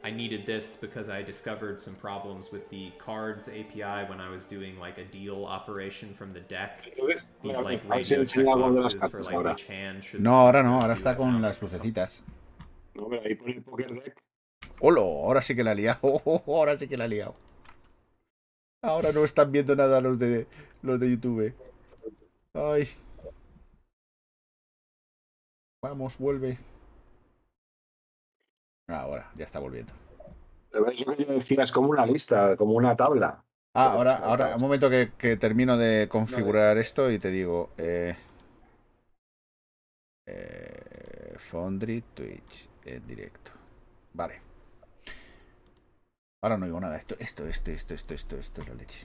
I needed this because I discovered some problems with the cards API when I was doing like a deal operation from the deck. These like radio checkboxes for like which hand should. No, ahora está con las lucecitas. No, pero ahí pone el Poker Deck. ¡Hola! Ahora sí que la he liado. Ahora sí que la he liado. Ahora no están viendo nada los de YouTube. Ay. Vamos, vuelve. Ahora, ya está volviendo. Pero eso que yo decía es como una lista, como una tabla. Ahora, un momento que termino de configurar esto y te digo. Foundry, Twitch, en directo. Vale. Ahora no oigo nada. Esto es la leche.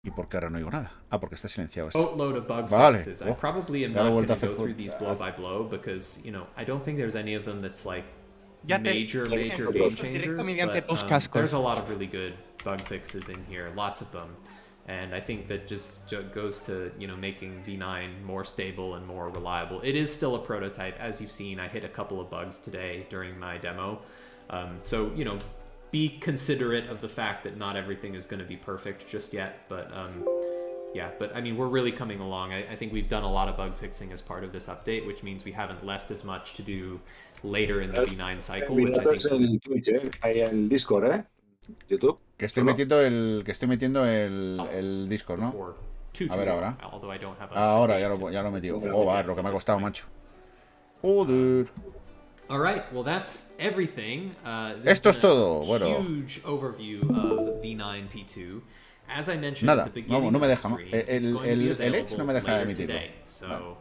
¿Y por qué ahora no digo nada? Ah, porque está silenciado esto. Boatload of bug Vale. fixes. I probably am not going to go through these blow by blow because, you know, I don't think there's any of them that's like major game changers. But there's a lot of really good bug fixes in here, lots of them. And I think that just goes to, you know, making V9 more stable and more reliable. It is still a prototype. As you've seen, I hit a couple of bugs today during my demo. So, you know, be considerate of the fact that not everything is going to be perfect just yet. But, yeah, but I mean, we're really coming along. I think we've done a lot of bug fixing as part of this update, which means we haven't left as much to do later in the V9 cycle. Which I think en Twitch, hay en Discord, YouTube. Que estoy metiendo el Discord, ¿no? A ver ahora. Ahora ya lo he metido. Joder, lo que me ha costado, macho. Joder. All right, well that's everything. Esto es todo. Bueno. Huge overview of V9 P2. As I mentioned Nada, at the beginning no me of deja. the stream, it's going to be El Edge no me deja later emitirlo. today. So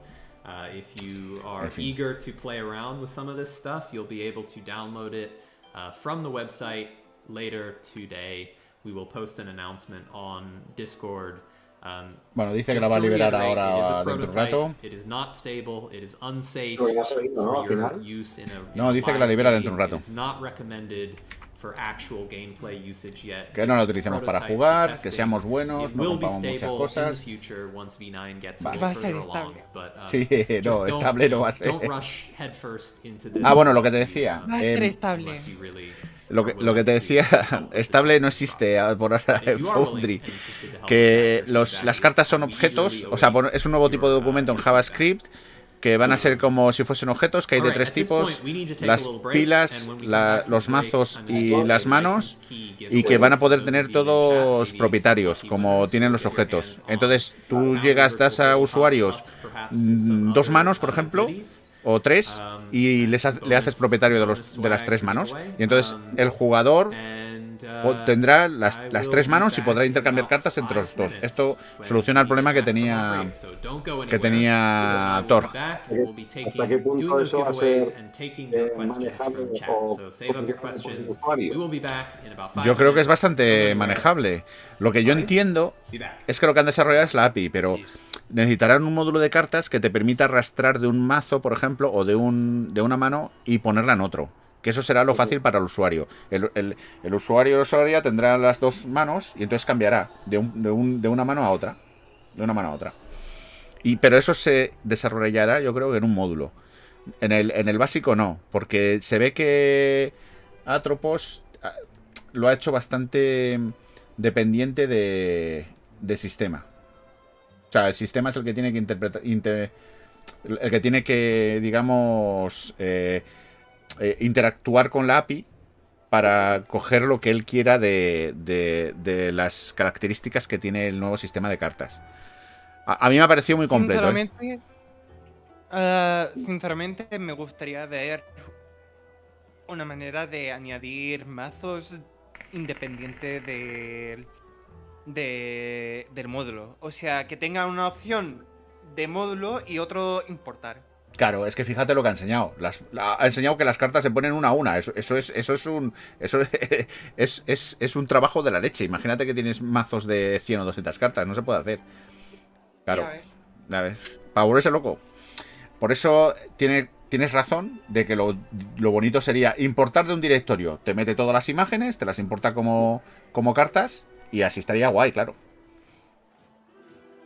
if you are eager to play around with some of this stuff, you'll be able to download it from the website later today. We will post an announcement on Discord. Bueno, dice que la va a liberar ahora dentro de un rato. It is not stable. It is unsafe Pero ya se ha ido, ¿no? Al final. use in a No, dice que la libera dentro de un rato. It is not recommended for actual gameplay usage yet. Que no la utilicemos para jugar, que seamos buenos, no rompamos muchas cosas. Va a ser estable. Sí, no, estable no va a ser. Don't rush headfirst into this. Ah, bueno, lo que te decía. Va a ser estable. Lo que te decía, estable no existe por ahora en Foundry. Que las cartas son objetos, o sea, es un nuevo tipo de documento en JavaScript que van a ser como si fuesen objetos, que hay de tres tipos: las pilas, los mazos y las manos, y que van a poder tener todos propietarios, como tienen los objetos. Entonces, tú das a usuarios 2 manos, por ejemplo, o 3, y le haces propietario de las 3 manos. Y entonces el jugador tendrá las 3 manos y podrá intercambiar cartas entre los 2. Esto soluciona el problema que tenía Thor. ¿Hasta qué punto eso va a ser manejable o usuario? Yo creo que es bastante manejable. Lo que yo entiendo es que lo que han desarrollado es la API, pero necesitarán un módulo de cartas que te permita arrastrar de un mazo, por ejemplo, o de una mano y ponerla en otro. Que eso será lo fácil para el usuario. El usuario o usuaria tendrá las 2 manos y entonces cambiará de una mano a otra. De una mano a otra. Pero eso se desarrollará, yo creo, que en un módulo. En el básico no, porque se ve que Atropos lo ha hecho bastante dependiente de sistema. O sea, el sistema es el que tiene que interpretar, el que tiene que, digamos, interactuar con la API para coger lo que él quiera de las características que tiene el nuevo sistema de cartas. A mí me ha parecido muy completo. Sinceramente, me gustaría ver una manera de añadir mazos independiente del módulo. O sea, que tenga una opción de módulo y otro importar. Claro, es que fíjate lo que ha enseñado. Ha enseñado que las cartas se ponen una a una. Eso es un trabajo de la leche. Imagínate que tienes mazos de 100 o 200 cartas. No se puede hacer. Claro. Ya ves. Para volverse loco. Por eso tienes razón de que lo bonito sería importar de un directorio. Te mete todas las imágenes, te las importa como cartas y así estaría guay, claro.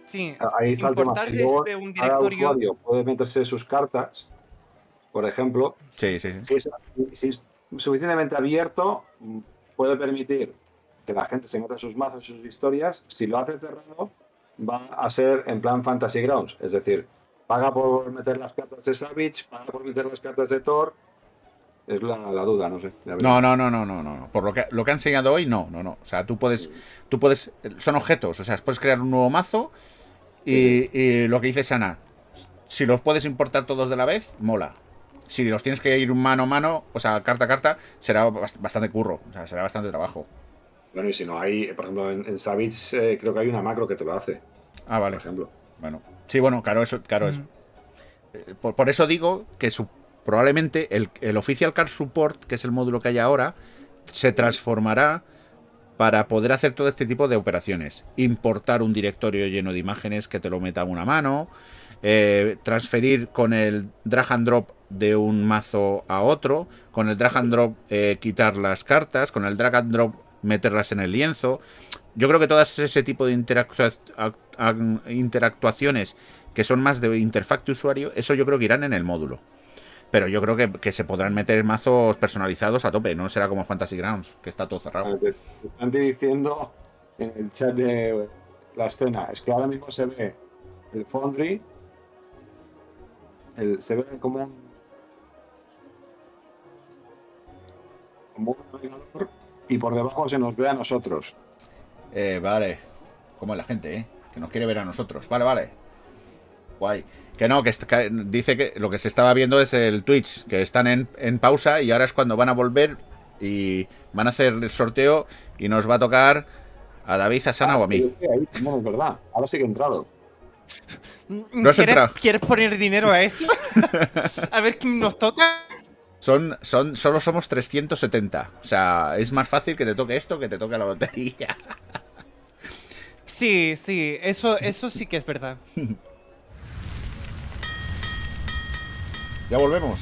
Sí, ahí está el tema. Si luego cada usuario puede meterse sus cartas, por ejemplo. Sí. Si es suficientemente abierto, puede permitir que la gente se meta sus mazos y sus historias. Si lo hace cerrado, va a ser en plan Fantasy Grounds. Es decir, paga por meter las cartas de Savage, paga por meter las cartas de Thor. Es la duda, no sé. No. Por lo que han enseñado hoy, no. O sea, tú puedes. Son objetos. O sea, puedes crear un nuevo mazo. Y lo que dice Sana, si los puedes importar todos de la vez, mola. Si los tienes que ir mano a mano, o sea, carta a carta, será bastante curro. O sea, será bastante trabajo. Bueno, y si no hay, por ejemplo, en Savage creo que hay una macro que te lo hace. Ah, vale. Por ejemplo. Bueno. Sí, bueno, claro, es. Por eso digo que probablemente el Official Card Support, que es el módulo que hay ahora, se transformará para poder hacer todo este tipo de operaciones. Importar un directorio lleno de imágenes que te lo meta a una mano, transferir con el drag and drop de un mazo a otro, con el drag and drop quitar las cartas, con el drag and drop meterlas en el lienzo. Yo creo que todas ese tipo de interactuaciones que son más de interfaz de usuario, eso yo creo que irán en el módulo. Pero yo creo que se podrán meter mazos personalizados a tope, no será como Fantasy Grounds, que está todo cerrado. Te están diciendo en el chat de la escena, es que ahora mismo se ve el Foundry, se ve como un navegador y por debajo se nos ve a nosotros. Vale, como es la gente, que nos quiere ver a nosotros. Vale. Guay. Que no, que dice que lo que se estaba viendo es el Twitch, que están en pausa y ahora es cuando van a volver y van a hacer el sorteo y nos va a tocar a David, a Sana o a mí. No, es verdad. Ahora sí que he entrado. ¿No has entrado? ¿Quieres poner dinero a eso? A ver quién nos toca. Solo somos 370. O sea, es más fácil que te toque esto que te toque la lotería. Sí, eso sí que es verdad. Ya volvemos.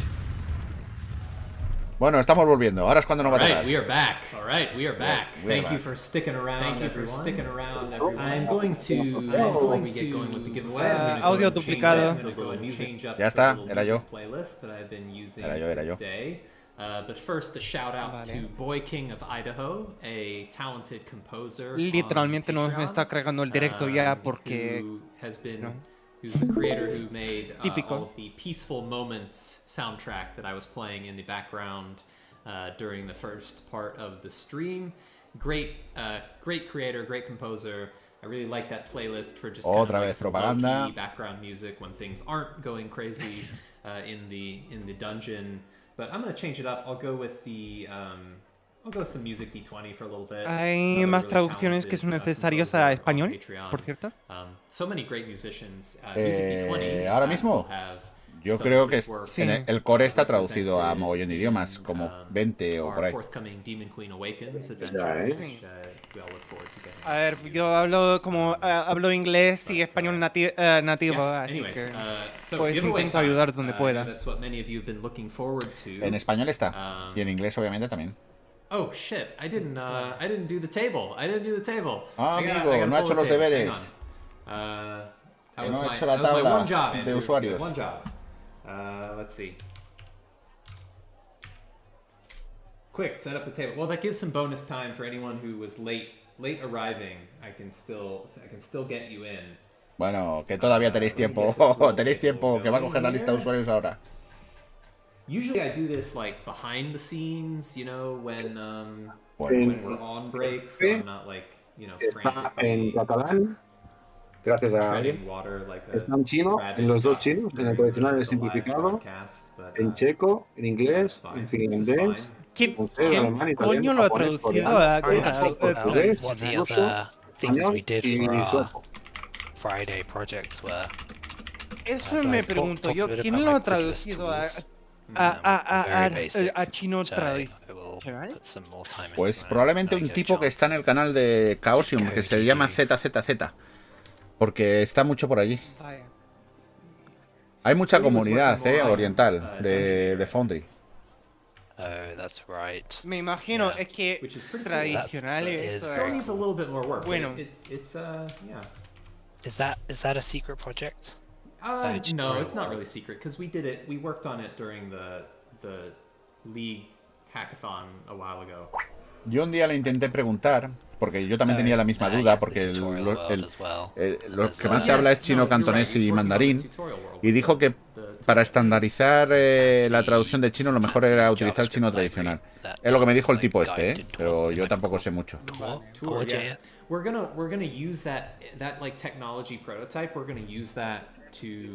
Bueno, estamos volviendo. Ahora es cuando nos va a tocar. We are back. All right, we are back. Thank you for sticking around. Everyone. I'm going to before we get going with the giveaway. Audio duplicado. Ya está, era yo. Era yo. But first, a shout out to Boy King of Idaho, a talented composer. Literalmente no me está cargando el directo ya porque who's the creator who made all of the Peaceful Moments soundtrack that I was playing in the background during the first part of the stream. Great creator, great composer. I really like that playlist for just kind of like some low-key background music when things aren't going crazy in the dungeon. But I'm going to change it up. I'll go with some music D20 for a little bit. Hay más traducciones que son necesarias a español, por cierto. So many great musicians. Music D20. Ahora mismo, yo creo que el core está traducido a mogollón de idiomas, como 20 o por ahí. A ver, yo hablo inglés y español nativo, así que pues intento ayudar donde pueda. En español está, y en inglés obviamente también. Oh shit! I didn't do the table. Amigo, no ha hecho los deberes. No ha hecho la tabla de usuarios. One job. Let's see. Quick, set up the table. Well, that gives some bonus time for anyone who was late arriving. I can still get you in. Bueno, que todavía tenéis tiempo. Tenéis tiempo, que va a coger la lista de usuarios ahora. Usually I do this like behind the scenes, you know, when we're on break, so I'm not like, you know, frantically. En catalán, gracias a alguien. Está en chino, en los dos chinos, en el tradicional y el simplificado, en checo, en inglés, en finlandés. ¿Quién coño lo ha traducido a portugués, ruso, español y sueco? Friday projects were. Eso me pregunto yo, ¿quién lo ha traducido a chino tradicional? Pues probablemente un tipo que está en el canal de Chaosium, que se llama ZZZ, porque está mucho por allí. Hay mucha comunidad oriental de Foundry. Me imagino, es que tradicional es bueno. Is that a secret project? No, it's not really secret because we worked on it during the League hackathon a while ago. Yo un día le intenté preguntar, porque yo también tenía la misma duda, porque lo que más se habla es chino, cantonés y mandarín, y dijo que para estandarizar la traducción de chino lo mejor era utilizar el chino tradicional. Es lo que me dijo el tipo pero yo tampoco sé mucho. We're gonna use that like technology prototype. We're gonna use that to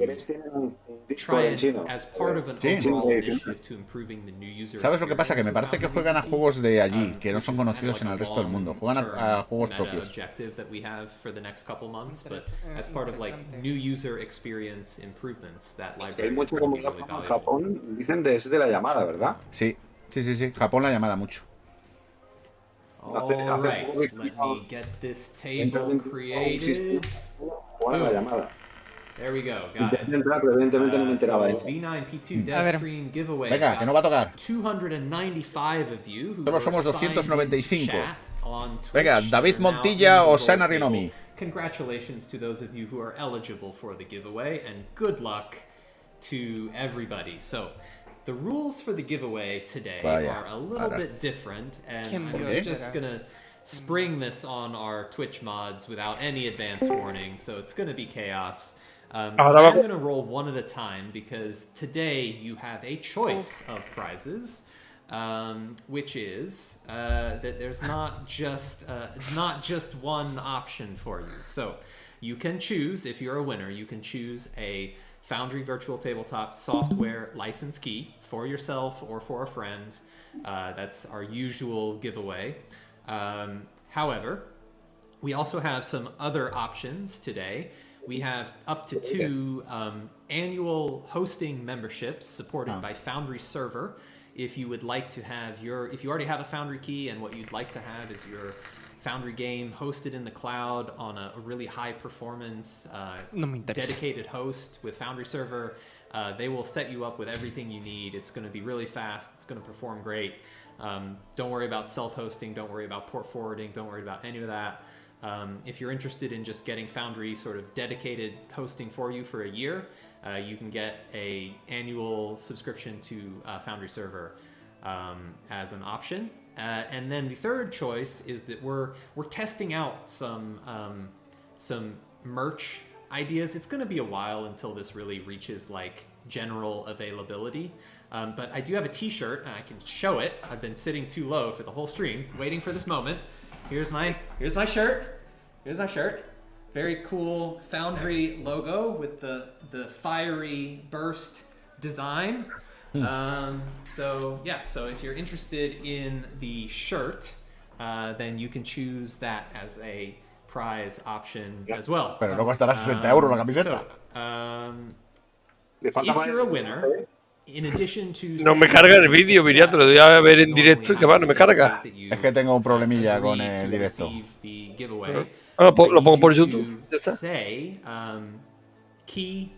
try and as part of an overall initiative to improving the new user. ¿Sabes lo que pasa? Que me parece que juegan a juegos de allí, que no son conocidos en el resto del mundo. Juegan a juegos propios. That we have for the next couple months, but as part of like new user experience improvements, that library. Hay mucha comunidad en Japón, dicen de la llamada, ¿verdad? Sí. Japón la llamada mucho. All right, let me get this table created. There we go, got it. So V9P2 Dev Stream giveaway. Venga, que no va a tocar. 295 of you who Solo somos were signed in 295. chat on Twitch. Venga, David You're now Montilla in the o Sana gold table. Rinomi. Congratulations to those of you who are eligible for the giveaway, and good luck to everybody. So, the rules for the giveaway today are a little bit different, and I'm just gonna spring this on our Twitch mods without any advance warning, so it's gonna be chaos. I'm gonna roll one at a time because today you have a choice of prizes, which is that there's not just one option for you. So you can choose, if you're a winner, you can choose a Foundry Virtual Tabletop software license key for yourself or for a friend. That's our usual giveaway. However, we also have some other options today. We have up to 2 annual hosting memberships supported by Foundry Server. If you would like to have if you already have a Foundry key and what you'd like to have is your Foundry game hosted in the cloud on a really high performance dedicated host with Foundry Server, they will set you up with everything you need. It's going to be really fast. It's going to perform great. Don't worry about self-hosting. Don't worry about port forwarding. Don't worry about any of that. If you're interested in just getting Foundry sort of dedicated hosting for you for a year, you can get a annual subscription to Foundry Server as an option. And then the third choice is that we're testing out some merch ideas. It's going to be a while until this really reaches like general availability. But I do have a T-shirt and I can show it. I've been sitting too low for the whole stream, waiting for this moment. Here's my shirt. Here's my shirt. Very cool Foundry logo with the fiery burst design. So if you're interested in the shirt, then you can choose that as a prize option as well. Pero no costará 60 euros la camiseta. If you're a winner, in addition to no me carga el vídeo, Viriato, te lo voy a ver en directo y que va, no me carga. Es que tengo un problemilla con el directo. Lo pongo por YouTube. Ya está. Say key,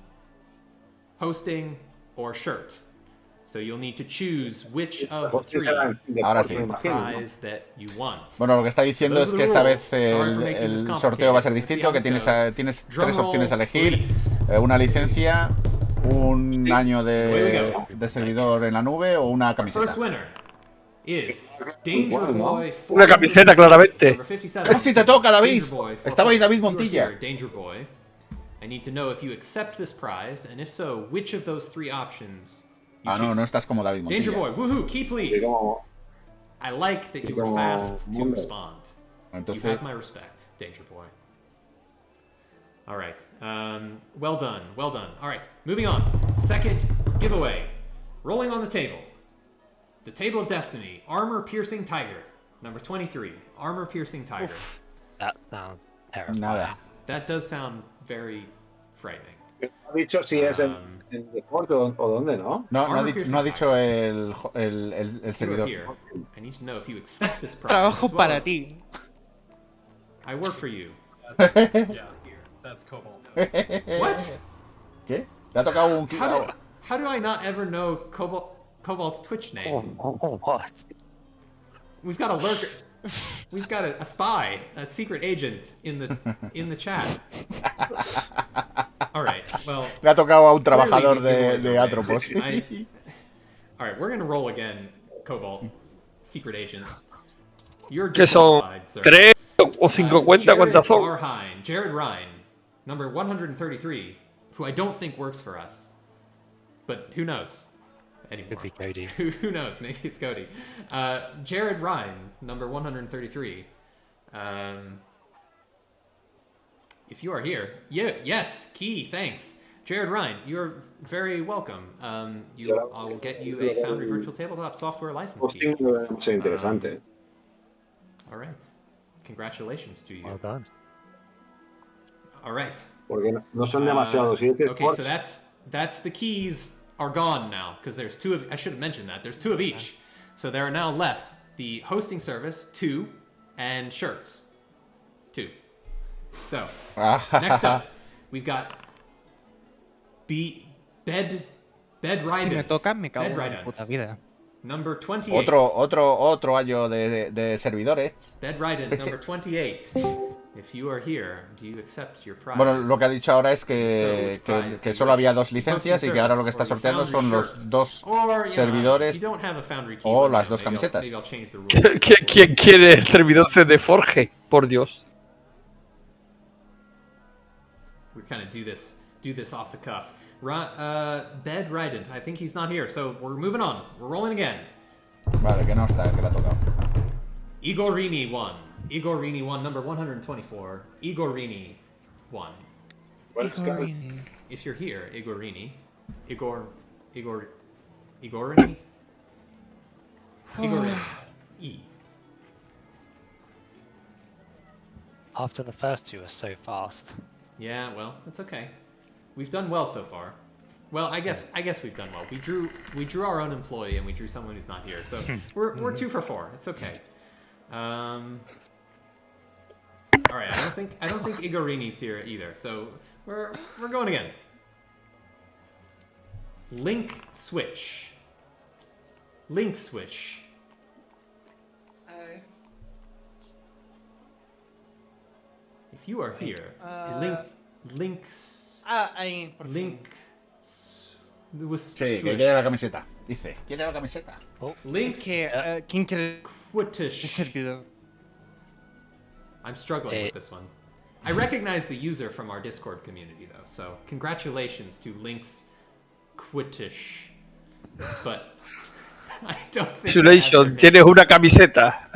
hosting, or shirt. So you'll need to choose which of the 3 is the prize that you want. Bueno, lo que está diciendo es que esta vez el sorteo va a ser distinto, que tienes 3 opciones a elegir, una licencia, un año de servidor en la nube o una camiseta. Una camiseta, claramente. ¡Casi te toca, David! Estaba ahí David Montilla. I need to know if you accept this prize, and if so, which of those 3 options you choose. No estás como David Montilla. Danger Boy, woohoo, key please. I like that you were fast to respond. You have my respect, Danger Boy. All right, well done. All right, moving on. Second giveaway, rolling on the table. The Table of Destiny, Armor Piercing Tiger, number 23, Armor Piercing Tiger. Oof, that sounds terrible. Nada. That does sound very frightening. ¿Ha dicho si es en Discord o dónde, no? No ha dicho el servidor. I need to know if you accept this prize. Trabajo para ti. I work for you. Yeah, here. That's Cobalt. What? ¿Qué? ¿Te ha tocado un How do I not ever know Cobalt's Twitch name? Oh, what? We've got a lurker. We've got a spy, a secret agent in the chat. All right. Well, le ha tocado a un trabajador de Atropos. All right, we're gonna roll again, Cobalt, secret agent. You're ¿Qué son? 3 o 50? ¿Cuántas son? Jared Ryan, number 133, who I don't think works for us, but who knows? Anymore. Could be Cody. Who knows? Maybe it's Cody. Jared Ryan, number 133. If you are here, yes, Key, thanks. Jared Ryan, you're very welcome. I will get you a Foundry Virtual Tabletop software license key. Interesante. All right. Congratulations to you. Well done. All right. Porque no son demasiados. Okay, so that's the keys are gone now because there's 2 of. I should have mentioned that there's 2 of each. So there are now left the hosting service 2, and shirts, too. So, next up, we've got Bed Rident. Si me toca, me cago en la puta vida. Number 28. Otro año de servidores. Bed Rident, number 28. If you are here, do you accept your prize? Bueno, lo que ha dicho ahora es que solo había 2 licencias y que ahora lo que está sorteando son los 2 servidores o las 2 camisetas. ¿Quién quiere el servidor de Forge? Por Dios. We kind of do this off the cuff. Bed Rident, I think he's not here, so we're moving on. We're rolling again. Vale, que no está, que le ha tocado. Igorini 1. Igorini 1, number 124. Igorini 1. Igorini. If you're here, Igorini. Igorini? Igorini. E. After the first 2 are so fast. Yeah, well, it's okay. We've done well so far. Well, I guess we've done well. We drew our own employee and we drew someone who's not here. So we're 2 for 4. It's okay. All right, I don't think Igorini's here either. So we're going again. Link switch. Link switch. If you are here, Links. Sí, que quiere la camiseta. Dice, quiere la camiseta. Links. ¿Quién quiere Quitish. servidor? I'm struggling with this one. I recognize the user from our Discord community, though, so congratulations to Links Quitish. But I don't think. Congratulations, tienes una camiseta.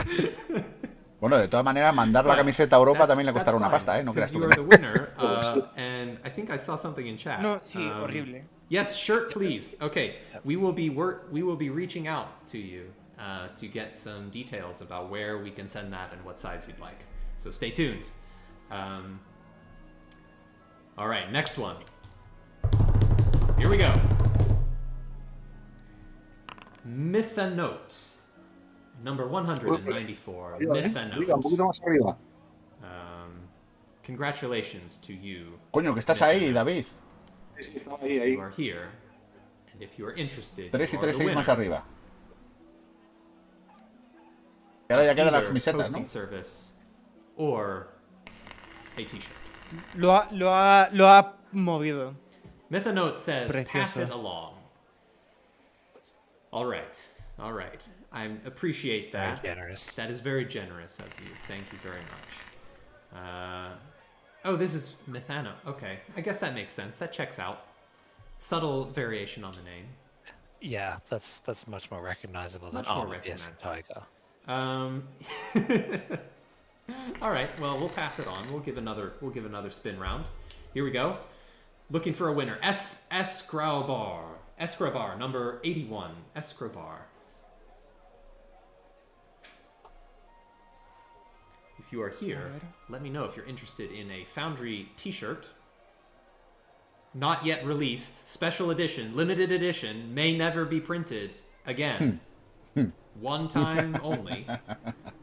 Bueno, de todas maneras, mandar la camiseta a Europa también le costará una pasta, ¿eh? No creas tú. You are the winner, and I think I saw something in chat. No, sí, horrible. Yes, shirt, please. Okay, we will be reaching out to you to get some details about where we can send that and what size you'd like. So stay tuned. All right, next one. Here we go. Mythanote. Number 194. Mythanote. Congratulations to you. Coño, que estás ahí, David. If you are here, and if you are interested, 3 y you are 3, the 6 más winner. arriba. Y ahora ya quedan las Either camisetas, ¿no? hosting service or a t-shirt. Lo ha movido. Mythanote says, Precioso. pass it along. All right. I appreciate that. Very generous. That is very generous of you. Thank you very much. Oh, this is Mythano. Okay, I guess that makes sense. That checks out. Subtle variation on the name. Yeah, that's much more recognizable than Much more yes, recognizable. Tiger. All right. Well, we'll pass it on. We'll give another spin round. Here we go. Looking for a winner. Escrobar, number 81. Escrobar. If you are here, let me know if you're interested in a Foundry t-shirt. Not yet released, special edition, limited edition, may never be printed again. One time only.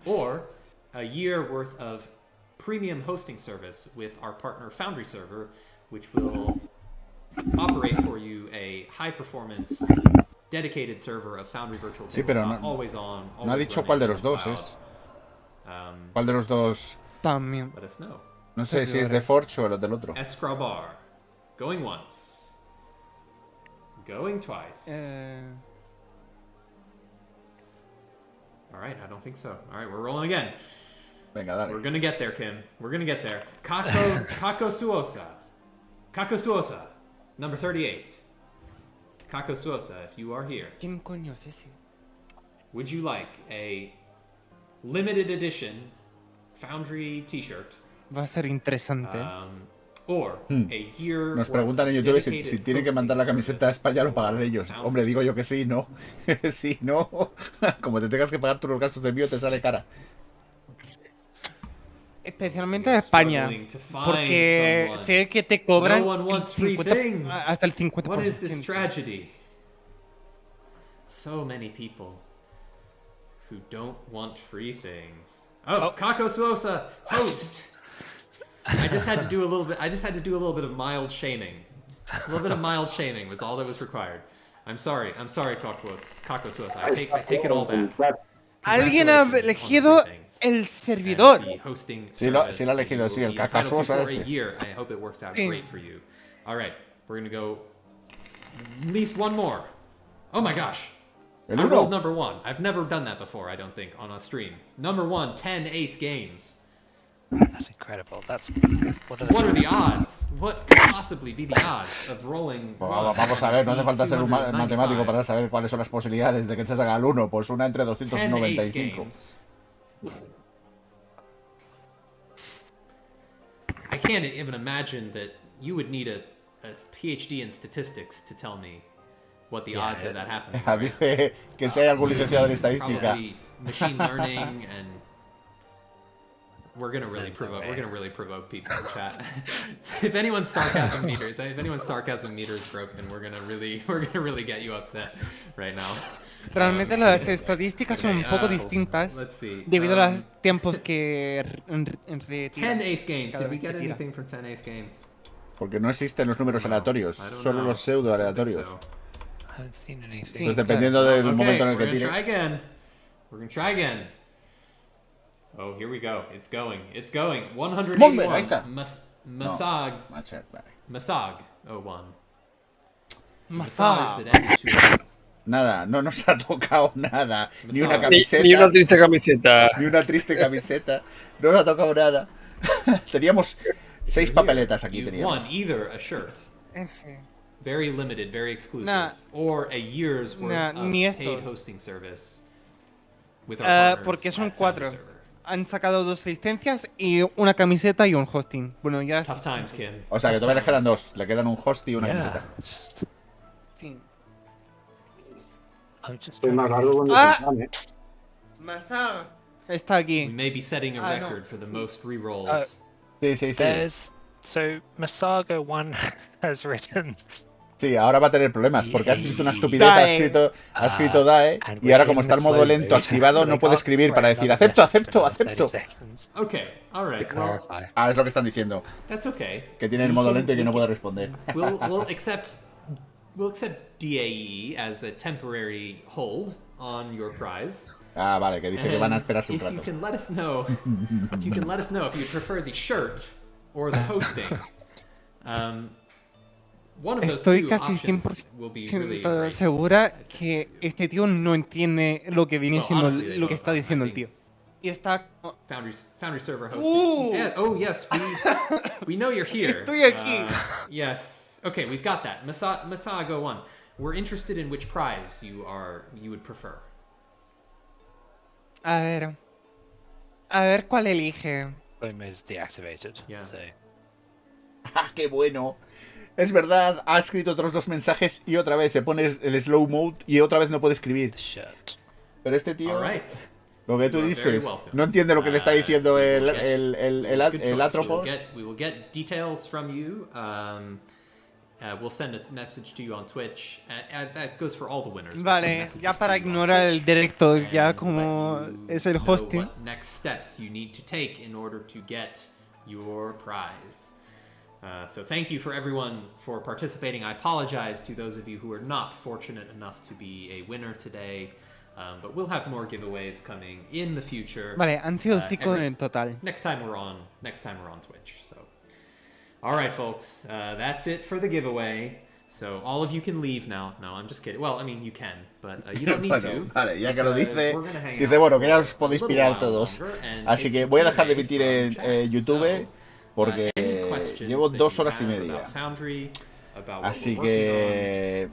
Or a year worth of premium hosting service with our partner Foundry Server, which will operate for you a high-performance, dedicated server of Foundry Virtual Sí, pero Tabletop, always on, always no ha dicho running cuál de los on dos cloud. es. ¿Cuál de los dos? También. Let us know. No sé si es de Forge o el del otro. Escrobar. Going once. Going twice. Alright, I don't think so. Alright, we're rolling again. Venga, dale. We're gonna get there, Kim. We're gonna get there. Kako Suosa. Kako Suosa. Number 38. Kako Suosa, if you are here. ¿Quién coño es ese? Would you like a limited edition Foundry t-shirt? Va a ser interesante. Or a year Nos preguntan en YouTube si dedicated tienen que mandar la hosting camiseta a service España o for pagar ellos. Foundry Hombre, digo yo que Server. sí, ¿no? Sí, no. Como te tengas que pagar tú los gastos de envío, te sale cara. Especialmente a España. Porque sé que te cobran No one wants free 50, things. hasta el 50%. What is this tragedy? So many people. who don't want free things. Oh, Kako Suosa, host. I just had to do a little bit. I just had to do a little bit of mild shaming. A little bit of mild shaming was all that was required. I'm sorry, Kako Suosa. I take it all back. Alguien ha elegido el servidor. Sí, lo ha elegido, sí, el cacasoso este. I hope it works out great for you. All right, we're gonna go at least one more. Oh my gosh. I rolled number 1. I've never done that before, I don't think, on a stream. Number 1, 10 ace games. That's incredible. That's what are the odds? What could possibly be the odds of rolling? Vamos a ver, no hace falta ser un matemático para saber cuáles son las posibilidades de que te salga el 1. Pues una entre 295. I can't even imagine that you would need a PhD in statistics to tell me what the odds of that happening. Dice que si hay algún licenciado en estadística. Probably machine learning and we're gonna really provoke people in chat. If anyone's sarcasm meter is broken, we're gonna really get you upset right now. Realmente las estadísticas son un poco distintas debido a los tiempos que 10 ace games. Did we get anything from 10 ace games? Porque no existen los números aleatorios, solo los pseudo aleatorios. Pues dependiendo del momento en el que tire. We're gonna try again. Oh, here we go. It's going. 181. Ahí está. Masag. Masag. Oh, 1. Masag. Nada, no nos ha tocado nada. Ni una camiseta. Ni una triste camiseta. Ni una triste camiseta. No nos ha tocado nada. Teníamos 6 papeletas aquí. Teníamos. Won either a shirt. Very limited, very exclusive. Or a year's worth of paid hosting service. With our porque son 4. Han sacado 2 licencias y una camiseta y un hosting. Bueno, ya. Tough times, Kim. O sea que todavía le quedan 2. Le quedan un host y una camiseta. Sí. Estoy más largo con Masag está aquí. We may be setting a record for the most rerolls. Sí. So Masago 1 has written. Sí, ahora va a tener problemas porque ha escrito una estupidez, ha escrito DAE y ahora como está el modo lento activado no puede escribir para decir acepto. Okay, all right. Es lo que están diciendo. That's okay. Que tiene el modo lento y que no puede responder. We'll accept DAE as a temporary hold on your prize. Vale, que dice que van a esperar su rato. If you can let us know if you prefer the shirt or the hosting. Estoy casi 100% segura que este tío no entiende lo que viene siendo lo que está diciendo el tío. Y está Foundry server hosting. Oh yes, we know you're here. Estoy aquí. Yes. Okay, we've got that. Masago 1. We're interested in which prize you would prefer. A ver cuál elige. Mode is deactivated. Yeah. So. ¡Qué bueno! Es verdad, ha escrito otros 2 mensajes y otra vez se pone el slow mode y otra vez no puede escribir. Pero este tío, lo que tú dices, no entiende lo que le está diciendo el Atropos. We will get details from you. We'll send a message to you on Twitch. That goes for all the winners. Vale, ya para ignorar el directo, ya como es el hosting. What next steps you need to take in order to get your prize. So thank you for everyone for participating. I apologize to those of you who are not fortunate enough to be a winner today, but we'll have more giveaways coming in the future. Vale, han sido 5 en total. Next time we're on Twitch. So, all right, folks, that's it for the giveaway. So all of you can leave now. No, I'm just kidding. Well, I mean, you can, but you don't need to. Vale, ya que lo dice, bueno, que ya os podéis pirar todos. Así que voy a dejar de emitir en YouTube. Porque llevo 2 horas y media. Así que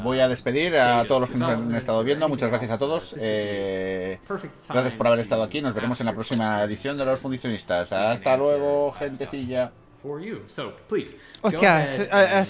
voy a despedir a todos los que nos han estado viendo. Muchas gracias a todos. Gracias por haber estado aquí. Nos veremos en la próxima edición de Los Fundicionistas. Hasta luego, gentecilla. Hostia,